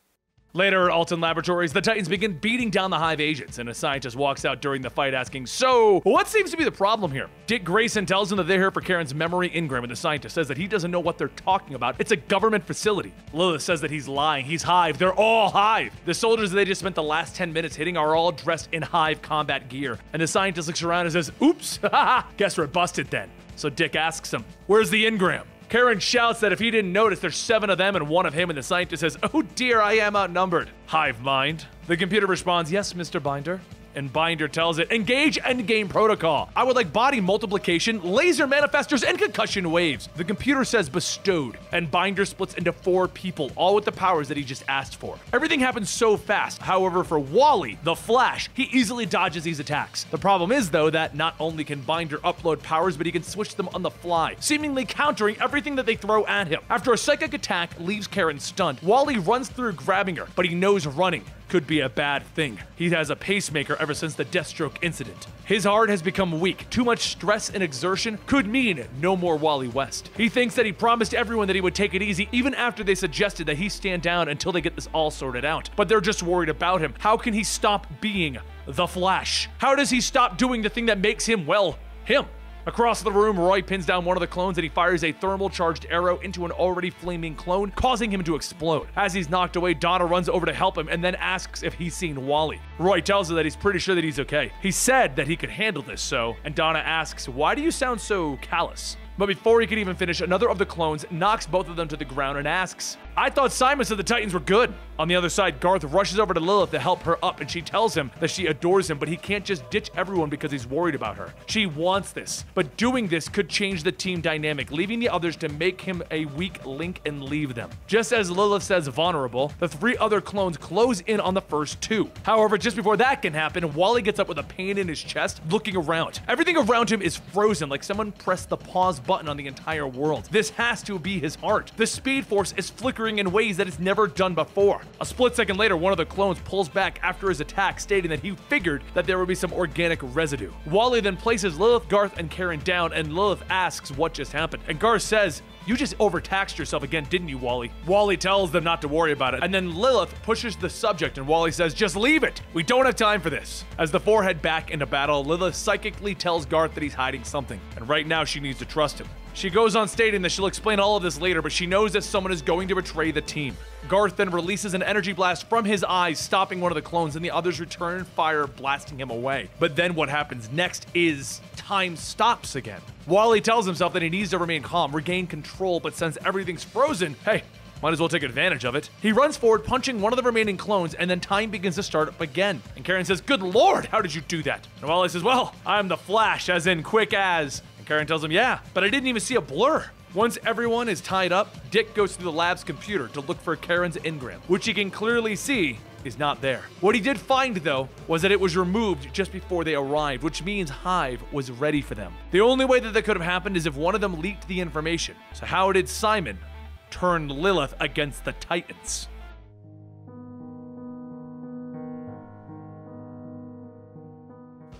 Later at Alton Laboratories, the Titans begin beating down the Hive agents, and a scientist walks out during the fight asking, "So, what seems to be the problem here?" Dick Grayson tells him that they're here for Karen's memory engram, and the scientist says that he doesn't know what they're talking about. It's a government facility. Lilith says that he's lying. He's Hive. They're all Hive. The soldiers that they just spent the last 10 minutes hitting are all dressed in Hive combat gear, and the scientist looks around and says, "Oops, haha, guess we're busted then." So Dick asks him, "Where's the engram?" Karen shouts that if he didn't notice, there's 7 of them and 1 of him, and the scientist says, "Oh dear, I am outnumbered." Hive mind. The computer responds, "Yes, Mr. Binder." And Binder tells it, "Engage endgame protocol. I would like body multiplication, laser manifestors, and concussion waves." The computer says bestowed, and Binder splits into 4 people, all with the powers that he just asked for. Everything happens so fast. However, for Wally, the Flash, he easily dodges these attacks. The problem is, though, that not only can Binder upload powers, but he can switch them on the fly, seemingly countering everything that they throw at him. After a psychic attack leaves Karen stunned, Wally runs through grabbing her, but he knows running could be a bad thing. He has a pacemaker ever since the Deathstroke incident. His heart has become weak. Too much stress and exertion could mean no more Wally West. He thinks that he promised everyone that he would take it easy, even after they suggested that he stand down until they get this all sorted out. But they're just worried about him. How can he stop being the Flash? How does he stop doing the thing that makes him, well, him? Across the room, Roy pins down one of the clones and he fires a thermal-charged arrow into an already flaming clone, causing him to explode. As he's knocked away, Donna runs over to help him and then asks if he's seen Wally. Roy tells her that he's pretty sure that he's okay. He said that he could handle this, and Donna asks, "Why do you sound so callous?" But before he can even finish, another of the clones knocks both of them to the ground and asks, "I thought Simon said the Titans were good." On the other side, Garth rushes over to Lilith to help her up, and she tells him that she adores him, but he can't just ditch everyone because he's worried about her. She wants this, but doing this could change the team dynamic, leaving the others to make him a weak link and leave them. Just as Lilith says vulnerable, the 3 other clones close in on the first 2. However, just before that can happen, Wally gets up with a pain in his chest, looking around. Everything around him is frozen, like someone pressed the pause button on the entire world. This has to be his heart. The Speed Force is flickering in ways that it's never done before. A split second later, one of the clones pulls back after his attack, stating that he figured that there would be some organic residue. Wally then places Lilith, Garth, and Karen down, and Lilith asks what just happened. And Garth says, "You just overtaxed yourself again, didn't you, Wally?" Wally tells them not to worry about it, and then Lilith pushes the subject, and Wally says, "Just leave it. We don't have time for this." As the 4 head back into battle, Lilith psychically tells Garth that he's hiding something, and right now she needs to trust him. She goes on stating that she'll explain all of this later, but she knows that someone is going to betray the team. Garth then releases an energy blast from his eyes, stopping one of the clones, and the others return fire, blasting him away. But then what happens next is time stops again. Wally tells himself that he needs to remain calm, regain control, but since everything's frozen, hey, might as well take advantage of it. He runs forward, punching one of the remaining clones, and then time begins to start up again. And Karen says, "Good Lord, how did you do that?" And Wally says, "Well, I'm the Flash, as in quick as." And Karen tells him, "Yeah, but I didn't even see a blur." Once everyone is tied up, Dick goes to the lab's computer to look for Karen's engram, which he can clearly see is not there. What he did find, though, was that it was removed just before they arrived, which means Hive was ready for them. The only way that could have happened is if one of them leaked the information. So how did Simon turn Lilith against the Titans?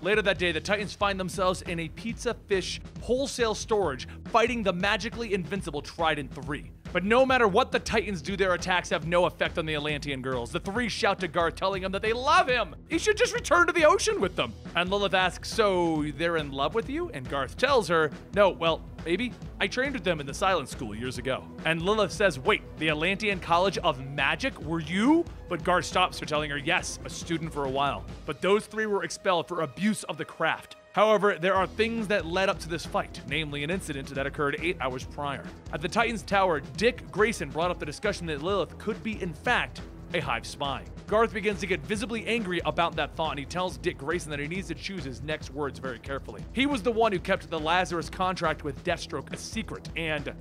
Later that day, the Titans find themselves in a pizza fish wholesale storage, fighting the magically invincible Trident 3. But no matter what the Titans do, their attacks have no effect on the Atlantean girls. The three shout to Garth, telling him that they love him. He should just return to the ocean with them. And Lilith asks, so they're in love with you? And Garth tells her, no, well, maybe. I trained with them in the Silent School years ago. And Lilith says, wait, the Atlantean College of Magic? Were you? But Garth stops her, telling her, yes, a student for a while. But those three were expelled for abuse of the craft. However, there are things that led up to this fight, namely an incident that occurred 8 hours prior. At the Titan's Tower, Dick Grayson brought up the discussion that Lilith could be, in fact, a Hive spy. Garth begins to get visibly angry about that thought, and he tells Dick Grayson that he needs to choose his next words very carefully. He was the one who kept the Lazarus contract with Deathstroke a secret,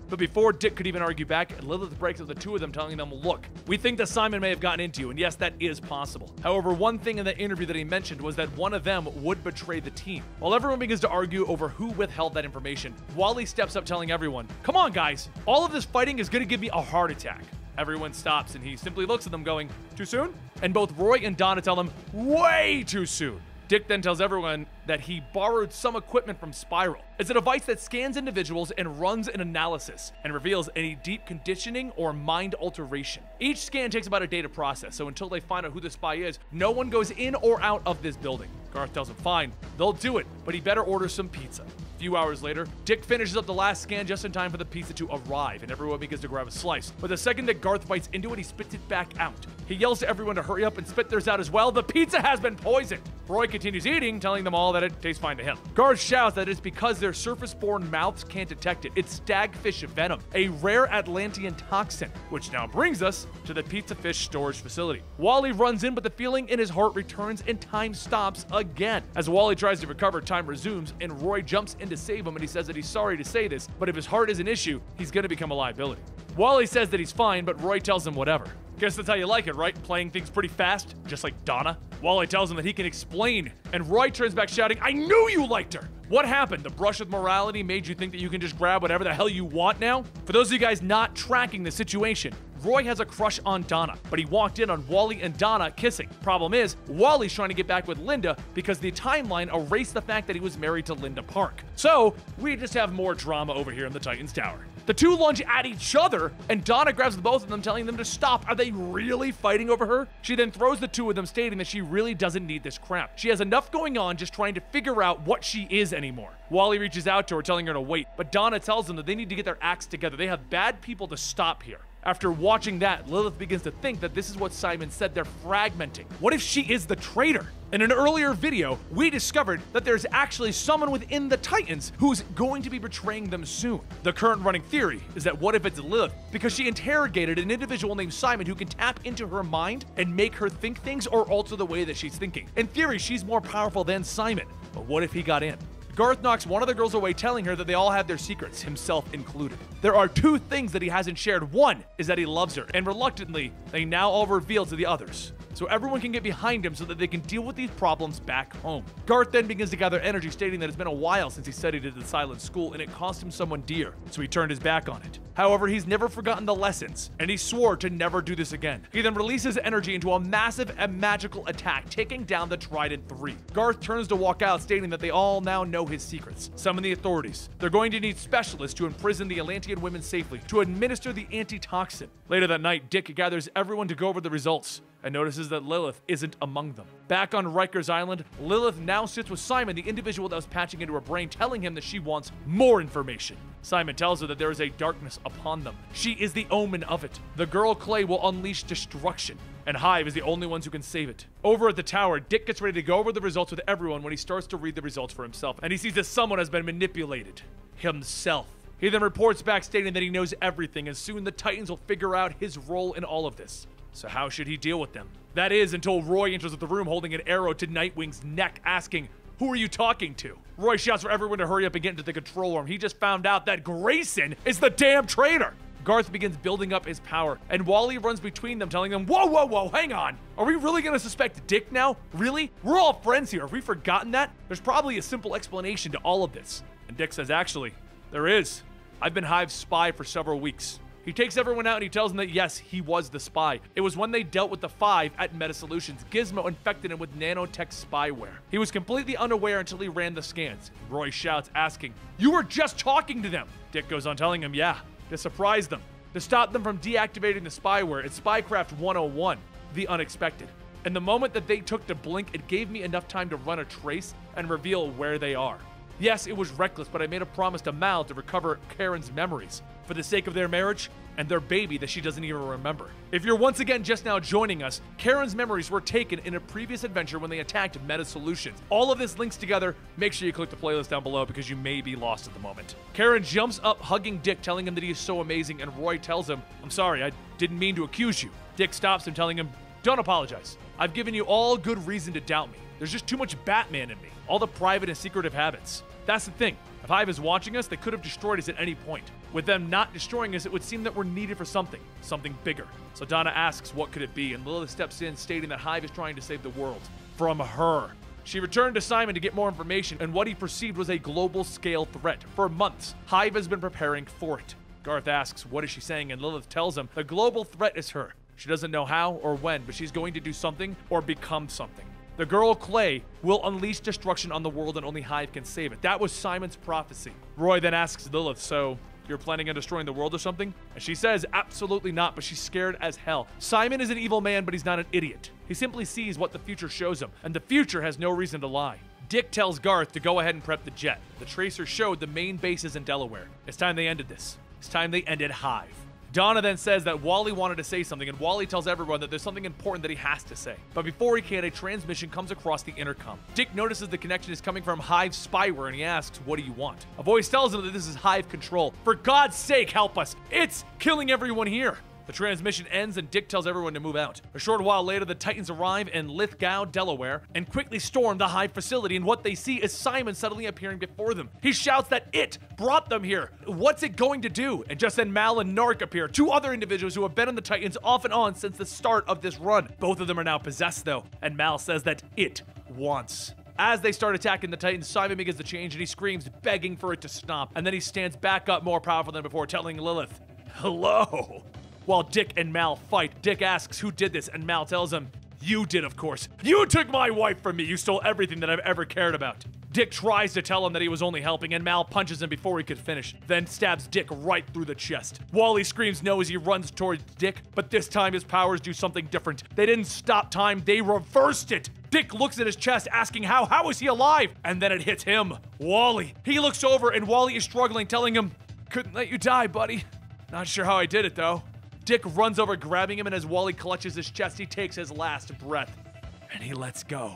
but before Dick could even argue back, Lilith breaks up the two of them, telling them, look, we think that Simon may have gotten into you, and yes, that is possible. However, one thing in the interview that he mentioned was that one of them would betray the team. While everyone begins to argue over who withheld that information, Wally steps up, telling everyone, come on guys, all of this fighting is gonna give me a heart attack. Everyone stops, and he simply looks at them going, too soon? And both Roy and Donna tell him, way too soon. Dick then tells everyone that he borrowed some equipment from Spiral. It's a device that scans individuals and runs an analysis and reveals any deep conditioning or mind alteration. Each scan takes about a day to process, so until they find out who the spy is, no one goes in or out of this building. Garth tells him, fine, they'll do it, but he better order some pizza. A few hours later, Dick finishes up the last scan just in time for the pizza to arrive, and everyone begins to grab a slice. But the second that Garth bites into it, he spits it back out. He yells to everyone to hurry up and spit theirs out as well. The pizza has been poisoned. Roy continues eating, telling them all that it tastes fine to him. Garth shouts that it's because their surface-borne mouths can't detect it. It's stagfish venom, a rare Atlantean toxin, which now brings us to the pizza fish storage facility. Wally runs in, but the feeling in his heart returns and time stops again. As Wally tries to recover, time resumes, and Roy jumps in to save him, and he says that he's sorry to say this, but if his heart is an issue, he's gonna become a liability. Wally says that he's fine, but Roy tells him whatever. Guess that's how you like it, right? Playing things pretty fast, just like Donna. Wally tells him that he can explain, and Roy turns back shouting, I knew you liked her! What happened? The brush with morality made you think that you can just grab whatever the hell you want now? For those of you guys not tracking the situation, Roy has a crush on Donna, but he walked in on Wally and Donna kissing. Problem is, Wally's trying to get back with Linda because the timeline erased the fact that he was married to Linda Park. So, we just have more drama over here in the Titan's Tower. The two lunge at each other, and Donna grabs the both of them, telling them to stop. Are they really fighting over her? She then throws the two of them, stating that she really doesn't need this crap. She has enough going on just trying to figure out what she is anymore. Wally reaches out to her, telling her to wait, but Donna tells them that they need to get their acts together. They have bad people to stop here. After watching that, Lilith begins to think that this is what Simon said, they're fragmenting. What if she is the traitor? In an earlier video, we discovered that there's actually someone within the Titans who's going to be betraying them soon. The current running theory is that what if it's Lilith, because she interrogated an individual named Simon who can tap into her mind and make her think things or alter the way that she's thinking. In theory, she's more powerful than Simon, but what if he got in? Garth knocks one of the girls away, telling her that they all have their secrets, himself included. There are two things that he hasn't shared. One is that he loves her, and reluctantly, they now all reveal to the others, so everyone can get behind him so that they can deal with these problems back home. Garth then begins to gather energy, stating that it's been a while since he studied at the Silent School, and it cost him someone dear, so he turned his back on it. However, he's never forgotten the lessons, and he swore to never do this again. He then releases energy into a massive and magical attack, taking down the Trident 3. Garth turns to walk out, stating that they all now know his secrets. Summon the authorities. They're going to need specialists to imprison the Atlantean women safely, to administer the antitoxin. Later that night, Dick gathers everyone to go over the results, and notices that Lilith isn't among them. Back on Rikers Island, Lilith now sits with Simon, the individual that was patching into her brain, telling him that she wants more information. Simon tells her that there is a darkness upon them. She is the omen of it. The girl Clay will unleash destruction, and Hive is the only ones who can save it. Over at the tower, Dick gets ready to go over the results with everyone when he starts to read the results for himself, and he sees that someone has been manipulated. Himself. He then reports back, stating that he knows everything, and soon the Titans will figure out his role in all of this. So how should he deal with them? That is, until Roy enters the room holding an arrow to Nightwing's neck, asking, who are you talking to? Roy shouts for everyone to hurry up and get into the control room. He just found out that Grayson is the damn traitor. Garth begins building up his power, and Wally runs between them, telling them, whoa, whoa, whoa, hang on. Are we really gonna suspect Dick now? Really? We're all friends here. Have we forgotten that? There's probably a simple explanation to all of this. And Dick says, actually, there is. I've been Hive's spy for several weeks. He takes everyone out and he tells them that yes, he was the spy. It was when they dealt with the Five at Meta Solutions. Gizmo infected him with nanotech spyware. He was completely unaware until he ran the scans. Roy shouts, asking, you were just talking to them. Dick goes on telling him, yeah, to surprise them. to stop them from deactivating the spyware. It's Spycraft 101, the unexpected. And the moment that they took to blink, it gave me enough time to run a trace and reveal where they are. Yes, it was reckless, but I made a promise to Mal to recover Karen's memories for the sake of their marriage and their baby that she doesn't even remember. If you're once again just now joining us, Karen's memories were taken in a previous adventure when they attacked Meta Solutions. All of this links together. Make sure you click the playlist down below because you may be lost at the moment. Karen jumps up, hugging Dick, telling him that he is so amazing, and Roy tells him, "I'm sorry, I didn't mean to accuse you." Dick stops him, telling him, "Don't apologize. I've given you all good reason to doubt me. There's just too much Batman in me. All the private and secretive habits. That's the thing. If Hive is watching us, they could have destroyed us at any point. With them not destroying us, it would seem that we're needed for something bigger." So Donna asks what could it be, and Lilith steps in, stating that Hive is trying to save the world from her. She returned to Simon to get more information, and what he perceived was a global scale threat. For months, Hive has been preparing for it. Garth asks, what is she saying? And Lilith tells him the global threat is her. She doesn't know how or when, but she's going to do something or become something. The girl Clay will unleash destruction on the world and only Hive can save it. That was Simon's prophecy. Roy then asks Lilith, so you're planning on destroying the world or something? And she says, absolutely not, but she's scared as hell. Simon is an evil man, but he's not an idiot. He simply sees what the future shows him, and the future has no reason to lie. Dick tells Garth to go ahead and prep the jet. The tracer showed the main bases in Delaware. It's time they ended this. It's time they ended Hive. Donna then says that Wally wanted to say something, and Wally tells everyone that there's something important that he has to say. But before he can, a transmission comes across the intercom. Dick notices the connection is coming from Hive's spyware, and he asks, what do you want? A voice tells him that this is Hive control. For God's sake, help us! It's killing everyone here! The transmission ends and Dick tells everyone to move out. A short while later, the Titans arrive in Lithgow, Delaware, and quickly storm the Hive facility, and what they see is Simon suddenly appearing before them. He shouts that it brought them here. What's it going to do? And just then Mal and Narc appear, two other individuals who have been on the Titans off and on since the start of this run. Both of them are now possessed though, and Mal says that it wants. As they start attacking the Titans, Simon begins to change and he screams, begging for it to stop. And then he stands back up more powerful than before, telling Lilith, hello. While Dick and Mal fight, Dick asks who did this, and Mal tells him, you did, of course. You took my wife from me. You stole everything that I've ever cared about. Dick tries to tell him that he was only helping, and Mal punches him before he could finish, then stabs Dick right through the chest. Wally screams no as he runs towards Dick, but this time his powers do something different. They didn't stop time, they reversed it. Dick looks at his chest, asking how is he alive? And then it hits him, Wally. He looks over, and Wally is struggling, telling him, couldn't let you die, buddy. Not sure how I did it, though. Dick runs over, grabbing him, and as Wally clutches his chest, he takes his last breath, and he lets go.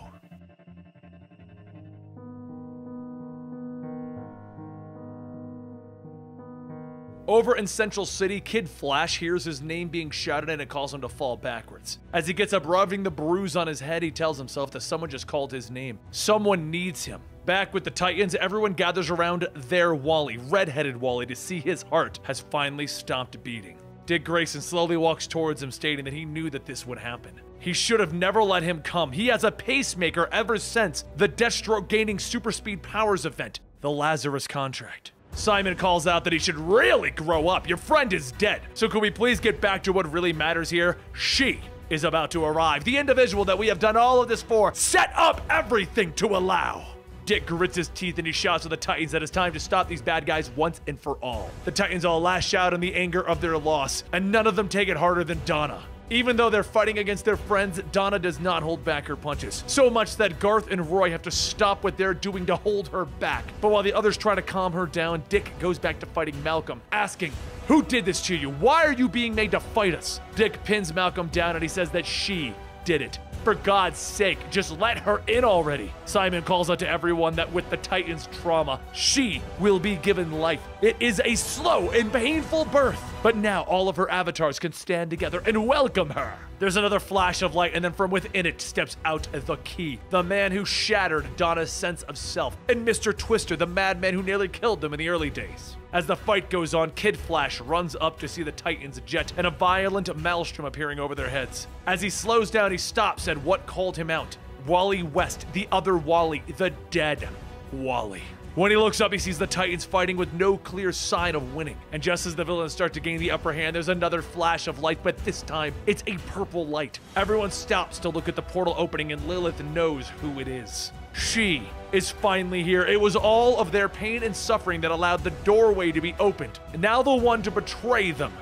Over in Central City, Kid Flash hears his name being shouted and it calls him to fall backwards. As he gets up, rubbing the bruise on his head, he tells himself that someone just called his name. Someone needs him. Back with the Titans, everyone gathers around their Wally, red-headed Wally, to see his heart has finally stopped beating. Dick Grayson slowly walks towards him, stating that he knew that this would happen. He should have never let him come. He has a pacemaker ever since the Deathstroke gaining super speed powers event, the Lazarus contract. Simon calls out that he should really grow up. Your friend is dead. So could we please get back to what really matters here? She is about to arrive. The individual that we have done all of this for. Set up everything to allow. Dick grits his teeth and he shouts to the Titans that it's time to stop these bad guys once and for all. The Titans all lash out in the anger of their loss, and none of them take it harder than Donna. Even though they're fighting against their friends, Donna does not hold back her punches. So much that Garth and Roy have to stop what they're doing to hold her back. But while the others try to calm her down, Dick goes back to fighting Malcolm, asking, who did this to you? Why are you being made to fight us? Dick pins Malcolm down and he says that she did it. For God's sake, just let her in already. Simon calls out to everyone that with the Titans' trauma, she will be given life. It is a slow and painful birth. But now all of her avatars can stand together and welcome her. There's another flash of light, and then from within it steps out the Key, the man who shattered Donna's sense of self, and Mr. Twister, the madman who nearly killed them in the early days. As the fight goes on, Kid Flash runs up to see the Titans jet and a violent maelstrom appearing over their heads. As he slows down, he stops at what called him out. Wally West, the other Wally, the dead Wally. When he looks up, he sees the Titans fighting with no clear sign of winning. And just as the villains start to gain the upper hand, there's another flash of light, but this time, it's a purple light. Everyone stops to look at the portal opening, and Lilith knows who it is. She is finally here. It was all of their pain and suffering that allowed the doorway to be opened. And now the one to betray them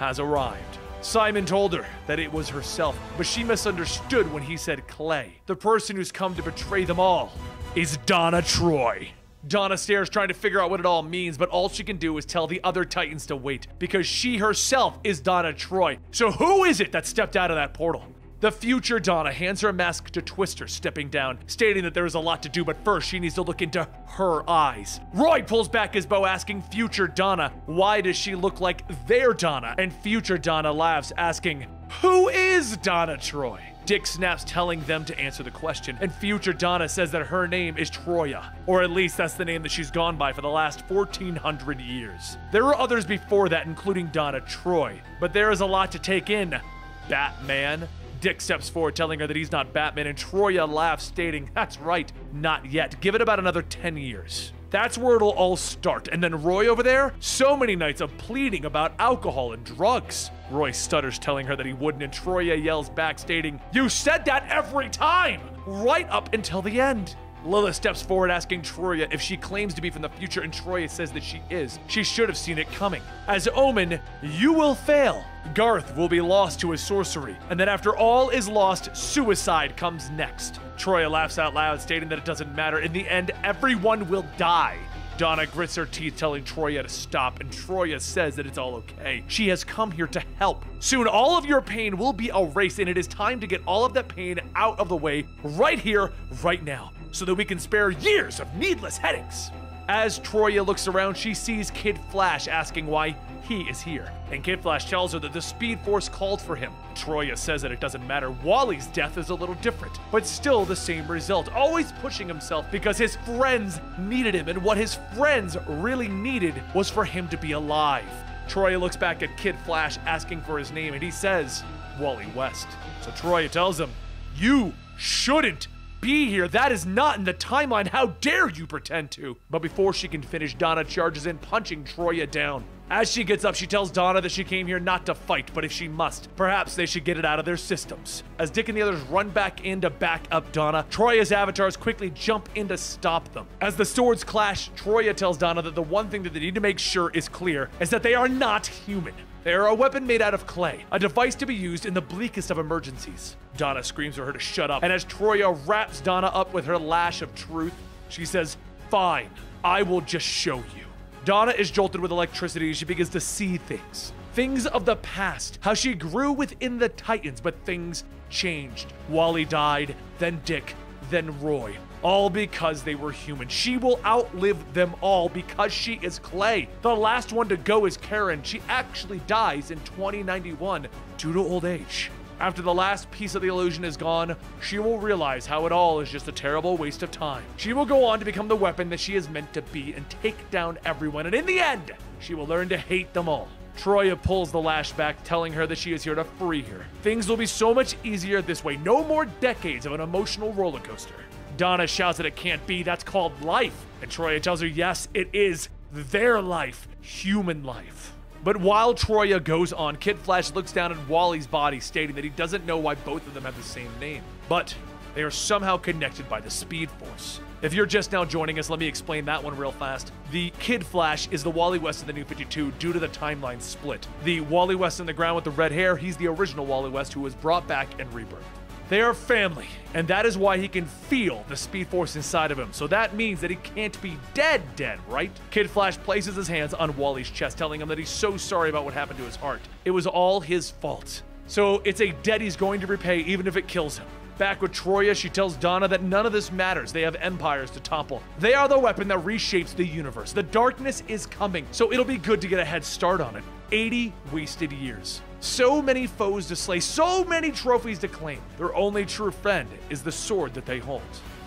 has arrived. Simon told her that it was herself, but she misunderstood when he said Clay. The person who's come to betray them all is Donna Troy. Donna stares, trying to figure out what it all means, but all she can do is tell the other Titans to wait, because she herself is Donna Troy. So who is it that stepped out of that portal? The future Donna hands her a mask to Twister, stepping down, stating that there is a lot to do, but first she needs to look into her eyes. Roy pulls back his bow, asking future Donna, why does she look like their Donna? And future Donna laughs, asking, who is Donna Troy? Dick snaps, telling them to answer the question, and future Donna says that her name is Troya, or at least that's the name that she's gone by for the last 1400 years. There were others before that, including Donna Troy, but there is a lot to take in. Batman? Dick steps forward, telling her that he's not Batman, and Troya laughs, stating, that's right, not yet. Give it about another 10 years. That's where it'll all start. And then Roy over there? So many nights of pleading about alcohol and drugs. Roy stutters, telling her that he wouldn't, and Troya yells back, stating, you said that every time! Right up until the end. Lilith steps forward, asking Troya if she claims to be from the future, and Troya says that she is. She should have seen it coming. As Omen, you will fail. Garth will be lost to his sorcery, and then after all is lost, suicide comes next. Troya laughs out loud, stating that it doesn't matter. In the end, everyone will die. Donna grits her teeth, telling Troya to stop, and Troya says that it's all okay. She has come here to help. Soon, all of your pain will be erased, and it is time to get all of that pain out of the way right here, right now, so that we can spare years of needless headaches. As Troya looks around, she sees Kid Flash, asking why he is here. And Kid Flash tells her that the Speed Force called for him. Troya says that it doesn't matter. Wally's death is a little different, but still the same result. Always pushing himself because his friends needed him, and what his friends really needed was for him to be alive. Troya looks back at Kid Flash, asking for his name, and he says, Wally West. So Troya tells him, you shouldn't be here. That is not in the timeline. How dare you pretend to? But before she can finish, Donna charges in, punching Troya down. As she gets up, she tells Donna that she came here not to fight, but if she must, perhaps they should get it out of their systems. As Dick and the others run back in to back up Donna, Troya's avatars quickly jump in to stop them. As the swords clash, Troya tells Donna that the one thing that they need to make sure is clear is that they are not human. They are a weapon made out of clay, a device to be used in the bleakest of emergencies. Donna screams for her to shut up, and as Troya wraps Donna up with her lash of truth, she says, fine, I will just show you. Donna is jolted with electricity as she begins to see things. Things of the past, how she grew within the Titans, but things changed. Wally died, then Dick, then Roy. All because they were human. She will outlive them all because she is clay. The last one to go is Karen. She actually dies in 2091 due to old age. After the last piece of the illusion is gone, she will realize how it all is just a terrible waste of time. She will go on to become the weapon that she is meant to be and take down everyone, and in the end, she will learn to hate them all. Troya pulls the lash back, telling her that she is here to free her. Things will be so much easier this way. No more decades of an emotional roller coaster. Donna shouts that it can't be. That's called life. And Troya tells her, yes, it is their life, human life. But while Troya goes on, Kid Flash looks down at Wally's body, stating that he doesn't know why both of them have the same name, but they are somehow connected by the Speed Force. If you're just now joining us, let me explain that one real fast. The Kid Flash is the Wally West of the New 52 due to the timeline split. The Wally West in the ground with the red hair, he's the original Wally West who was brought back in Rebirth. They are family, and that is why he can feel the Speed Force inside of him. So that means that he can't be dead, right? Kid Flash places his hands on Wally's chest, telling him that he's so sorry about what happened to his heart. It was all his fault. So it's a debt he's going to repay, even if it kills him. Back with Troya, she tells Donna that none of this matters. They have empires to topple. They are the weapon that reshapes the universe. The darkness is coming, so it'll be good to get a head start on it. 80 wasted years. So many foes to slay, so many trophies to claim. Their only true friend is the sword that they hold.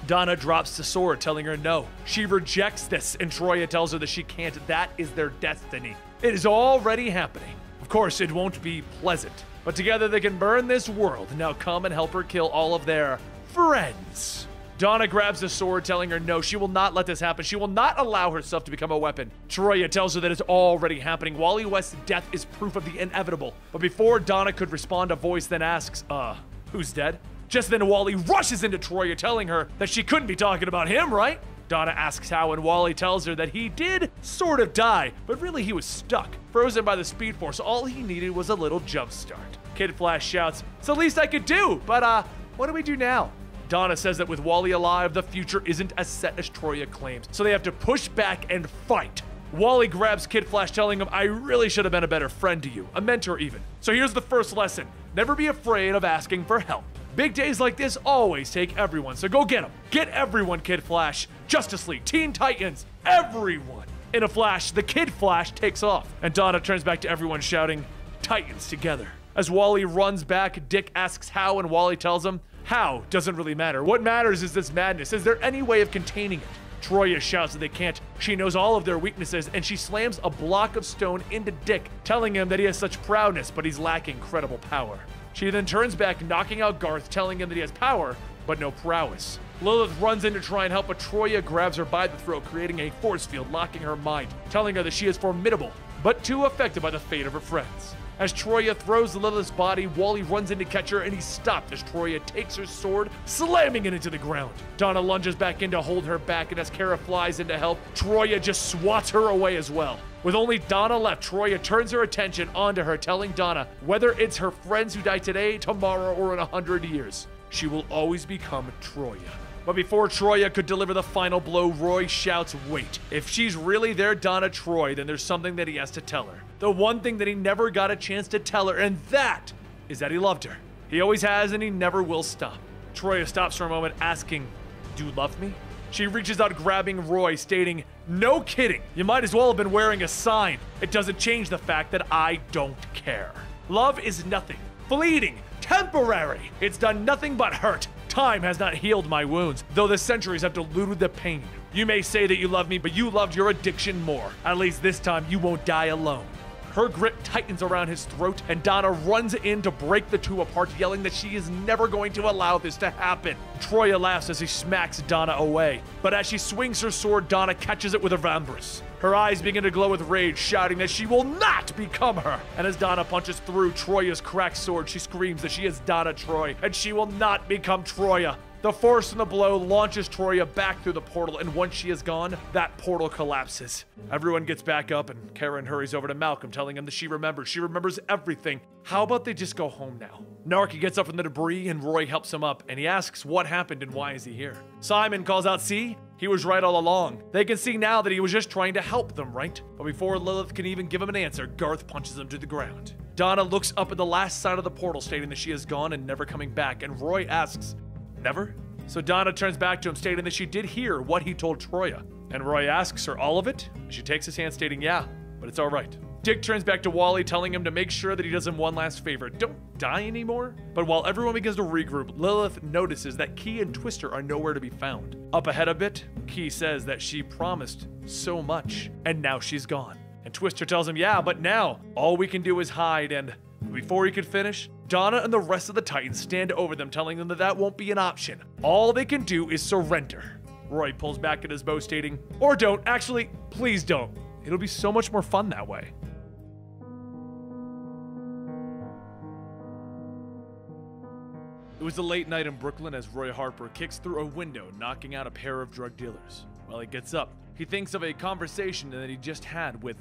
Donna drops the sword, telling her no. She rejects this, and Troya tells her that she can't. That is their destiny. It is already happening. Of course, it won't be pleasant, but together they can burn this world. Now come and help her kill all of their friends. Donna grabs the sword, telling her no, she will not let this happen. She will not allow herself to become a weapon. Troya tells her that it's already happening. Wally West's death is proof of the inevitable. But before Donna could respond, a voice then asks, who's dead? Just then Wally rushes into Troya, telling her that she couldn't be talking about him, right? Donna asks how, and Wally tells her that he did sort of die, but really he was stuck. frozen by the Speed Force. All he needed was a little jump start. Kid Flash shouts, "It's the least I could do, but what do we do now?" Donna says that with Wally alive, the future isn't as set as Troya claims, so they have to push back and fight. Wally grabs Kid Flash, telling him, "I really should have been a better friend to you, a mentor even." So here's the first lesson. Never be afraid of asking for help. Big days like this always take everyone, so go get them. Get everyone, Kid Flash. Justice League, Teen Titans, everyone. In a flash, the Kid Flash takes off, and Donna turns back to everyone shouting, "Titans together." As Wally runs back, Dick asks how, and Wally tells him, "How doesn't really matter. What matters is this madness. Is there any way of containing it?" Troya shouts that they can't. She knows all of their weaknesses, and she slams a block of stone into Dick, telling him that he has such proudness, but he's lacking credible power. She then turns back, knocking out Garth, telling him that he has power, but no prowess. Lilith runs in to try and help, but Troya grabs her by the throat, creating a force field, locking her mind, telling her that she is formidable, but too affected by the fate of her friends. As Troya throws Lilith's body, Wally runs in to catch her, and he's stopped as Troya takes her sword, slamming it into the ground. Donna lunges back in to hold her back, and as Kara flies in to help, Troya just swats her away as well. With only Donna left, Troya turns her attention onto her, telling Donna whether it's her friends who die today, tomorrow, or in 100 years, she will always become Troya. But before Troya could deliver the final blow, Roy shouts, "Wait. If she's really their Donna Troy, then there's something that he has to tell her. The one thing that he never got a chance to tell her, and that is that he loved her. He always has, and he never will stop." Troya stops for a moment, asking, "Do you love me?" She reaches out, grabbing Roy, stating, "No kidding. You might as well have been wearing a sign. It doesn't change the fact that I don't care. Love is nothing. Fleeting. Temporary. It's done nothing but hurt. Time has not healed my wounds, though the centuries have diluted the pain. You may say that you love me, but you loved your addiction more. At least this time you won't die alone." Her grip tightens around his throat, and Donna runs in to break the two apart, yelling that she is never going to allow this to happen. Troya laughs as he smacks Donna away, but as she swings her sword, Donna catches it with a vambrace. Her eyes begin to glow with rage, shouting that she will not become her. And as Donna punches through Troya's cracked sword, she screams that she is Donna Troy, and she will not become Troya. The force from the blow launches Troya back through the portal, and once she is gone, that portal collapses. Everyone gets back up, and Karen hurries over to Malcolm, telling him that she remembers. She remembers everything. How about they just go home now? Narky gets up from the debris, and Roy helps him up, and he asks what happened and why is he here. Simon calls out, "See? He was right all along. They can see now that he was just trying to help them, right?" But before Lilith can even give him an answer, Garth punches him to the ground. Donna looks up at the last side of the portal, stating that she is gone and never coming back, and Roy asks, "Never?" So Donna turns back to him, stating that she did hear what he told Troya. And Roy asks her all of it, and she takes his hand, stating, "Yeah, but it's all right." Dick turns back to Wally, telling him to make sure that he does him one last favor. Don't die anymore. But while everyone begins to regroup, Lilith notices that Key and Twister are nowhere to be found. Up ahead a bit, Key says that she promised so much, and now she's gone. And Twister tells him, "Yeah, but now all we can do is hide," and before he could finish, Donna and the rest of the Titans stand over them, telling them that that won't be an option. All they can do is surrender. Roy pulls back at his bow, stating, "Or don't. Actually, please don't. It'll be so much more fun that way." It was a late night in Brooklyn as Roy Harper kicks through a window, knocking out a pair of drug dealers. While he gets up, he thinks of a conversation that he just had with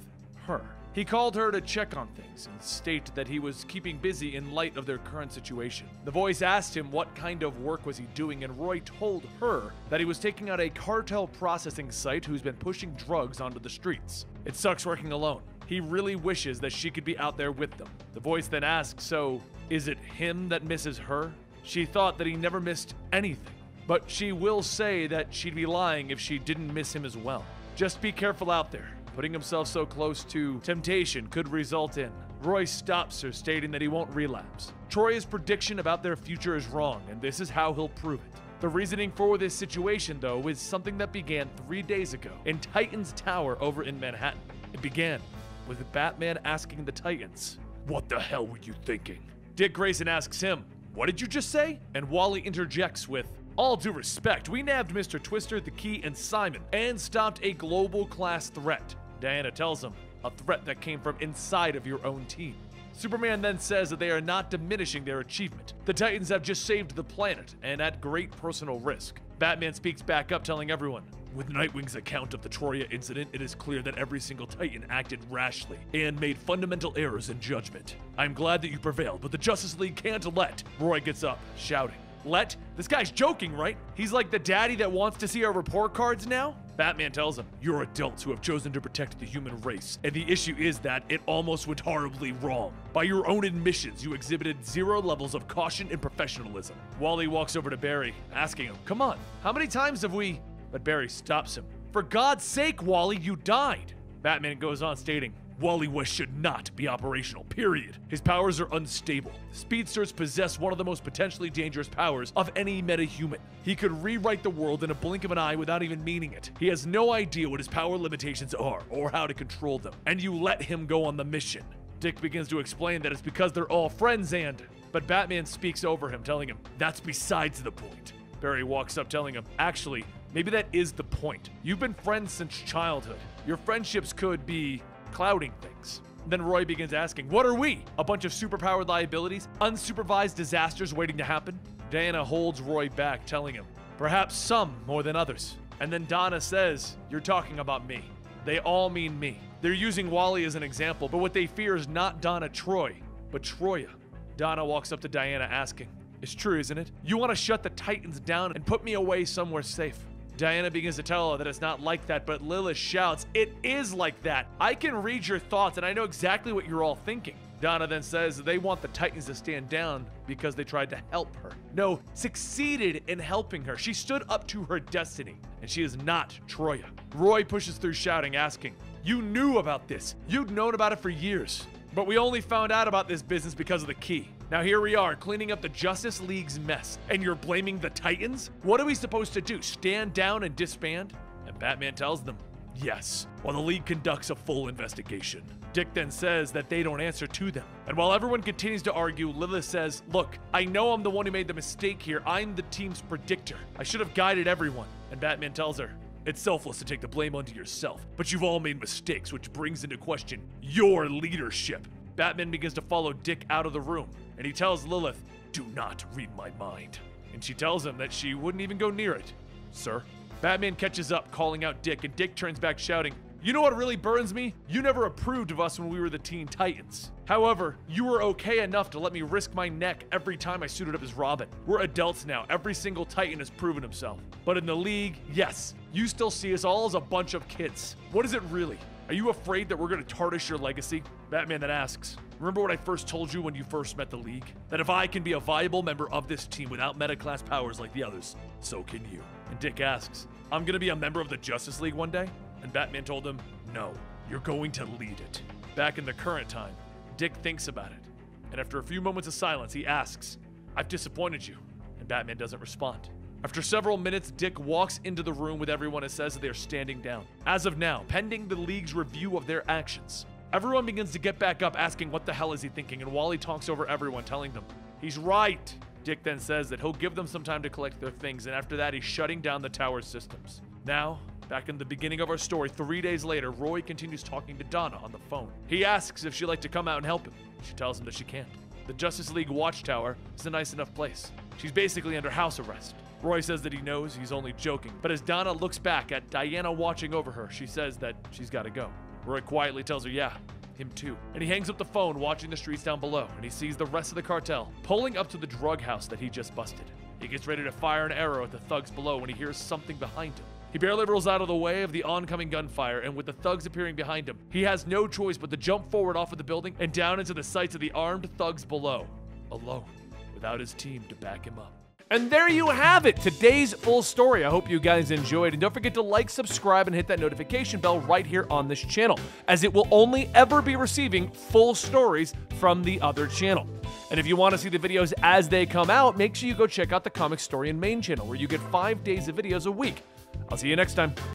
her. He called her to check on things and state that he was keeping busy in light of their current situation. The voice asked him what kind of work was he doing, and Roy told her that he was taking out a cartel processing site who's been pushing drugs onto the streets. It sucks working alone. He really wishes that she could be out there with them. The voice then asks, so is it him that misses her? She thought that he never missed anything, but she will say that she'd be lying if she didn't miss him as well. Just be careful out there. Putting himself so close to temptation could result in. Roy stops her, stating that he won't relapse. Troy's prediction about their future is wrong, and this is how he'll prove it. The reasoning for this situation, though, is something that began 3 days ago in Titan's Tower over in Manhattan. It began with Batman asking the Titans, "What the hell were you thinking?" Dick Grayson asks him, "What did you just say?" And Wally interjects with, "All due respect, we nabbed Mr. Twister, the Key, and Simon, and stopped a global class threat." Diana tells him, "A threat that came from inside of your own team." Superman then says that they are not diminishing their achievement. The Titans have just saved the planet, and at great personal risk. Batman speaks back up, telling everyone, With Nightwing's account of the Troya incident, it is clear that every single Titan acted rashly and made fundamental errors in judgment. I'm glad that you prevailed, but the Justice League can't let. Roy gets up, shouting. Let? This guy's joking, right? He's like the daddy that wants to see our report cards now? Batman tells him, you're adults who have chosen to protect the human race, and the issue is that it almost went horribly wrong. By your own admissions, you exhibited 0 levels of caution and professionalism. Wally walks over to Barry, asking him, come on, how many times have we... But Barry stops him. For God's sake, Wally, you died. Batman goes on stating, Wally West should not be operational, period. His powers are unstable. Speedsters possess one of the most potentially dangerous powers of any metahuman. He could rewrite the world in a blink of an eye without even meaning it. He has no idea what his power limitations are or how to control them, and you let him go on the mission. Dick begins to explain that it's because they're all friends but Batman speaks over him, telling him, that's besides the point. Barry walks up telling him, actually, maybe that is the point. You've been friends since childhood. Your friendships could be clouding things. Then Roy begins asking, what are we? A bunch of superpowered liabilities? Unsupervised disasters waiting to happen? Diana holds Roy back, telling him, perhaps some more than others. And then Donna says, you're talking about me. They all mean me. They're using Wally as an example, but what they fear is not Donna Troy, but Troya. Donna walks up to Diana asking, it's true, isn't it? You want to shut the Titans down and put me away somewhere safe. Diana begins to tell her that it's not like that, but Lilith shouts, it is like that. I can read your thoughts and I know exactly what you're all thinking. Donna then says they want the Titans to stand down because they tried to help her. No, succeeded in helping her. She stood up to her destiny, and she is not Troya. Roy pushes through shouting, asking, you knew about this. You'd known about it for years. But we only found out about this business because of the key. Now here we are, cleaning up the Justice League's mess, and you're blaming the Titans? What are we supposed to do, stand down and disband? And Batman tells them, yes, while the League conducts a full investigation. Dick then says that they don't answer to them. And while everyone continues to argue, Lilith says, look, I know I'm the one who made the mistake here. I'm the team's predictor. I should have guided everyone. And Batman tells her, it's selfless to take the blame onto yourself, but you've all made mistakes, which brings into question your leadership. Batman begins to follow Dick out of the room, and he tells Lilith, do not read my mind. And she tells him that she wouldn't even go near it. Sir? Batman catches up, calling out Dick, and Dick turns back shouting, you know what really burns me? You never approved of us when we were the Teen Titans. However, you were okay enough to let me risk my neck every time I suited up as Robin. We're adults now. Every single Titan has proven himself. But in the League, yes, you still see us all as a bunch of kids. What is it really? Are you afraid that we're going to tarnish your legacy? Batman then asks, remember what I first told you when you first met the League? That if I can be a viable member of this team without meta-class powers like the others, so can you. And Dick asks, I'm going to be a member of the Justice League one day? And Batman told him, no, you're going to lead it. Back in the current time, Dick thinks about it. And after a few moments of silence, he asks, I've disappointed you. And Batman doesn't respond. After several minutes, Dick walks into the room with everyone and says that they are standing down. As of now, pending the League's review of their actions. Everyone begins to get back up, asking what the hell is he thinking, and Wally talks over everyone, telling them, he's right. Dick then says that he'll give them some time to collect their things, and after that, he's shutting down the tower's systems. Now, back in the beginning of our story, 3 days later, Roy continues talking to Donna on the phone. He asks if she'd like to come out and help him. She tells him that she can't. The Justice League Watchtower is a nice enough place. She's basically under house arrest. Roy says that he knows he's only joking, but as Donna looks back at Diana watching over her, she says that she's gotta go. Roy quietly tells her, yeah, him too. And he hangs up the phone, watching the streets down below, and he sees the rest of the cartel pulling up to the drug house that he just busted. He gets ready to fire an arrow at the thugs below when he hears something behind him. He barely rolls out of the way of the oncoming gunfire, and with the thugs appearing behind him, he has no choice but to jump forward off of the building and down into the sights of the armed thugs below, alone, without his team to back him up. And there you have it, today's full story. I hope you guys enjoyed, and don't forget to like, subscribe, and hit that notification bell right here on this channel, as it will only ever be receiving full stories from the other channel. And if you want to see the videos as they come out, make sure you go check out the Comicstorian main channel, where you get 5 days of videos a week. I'll see you next time.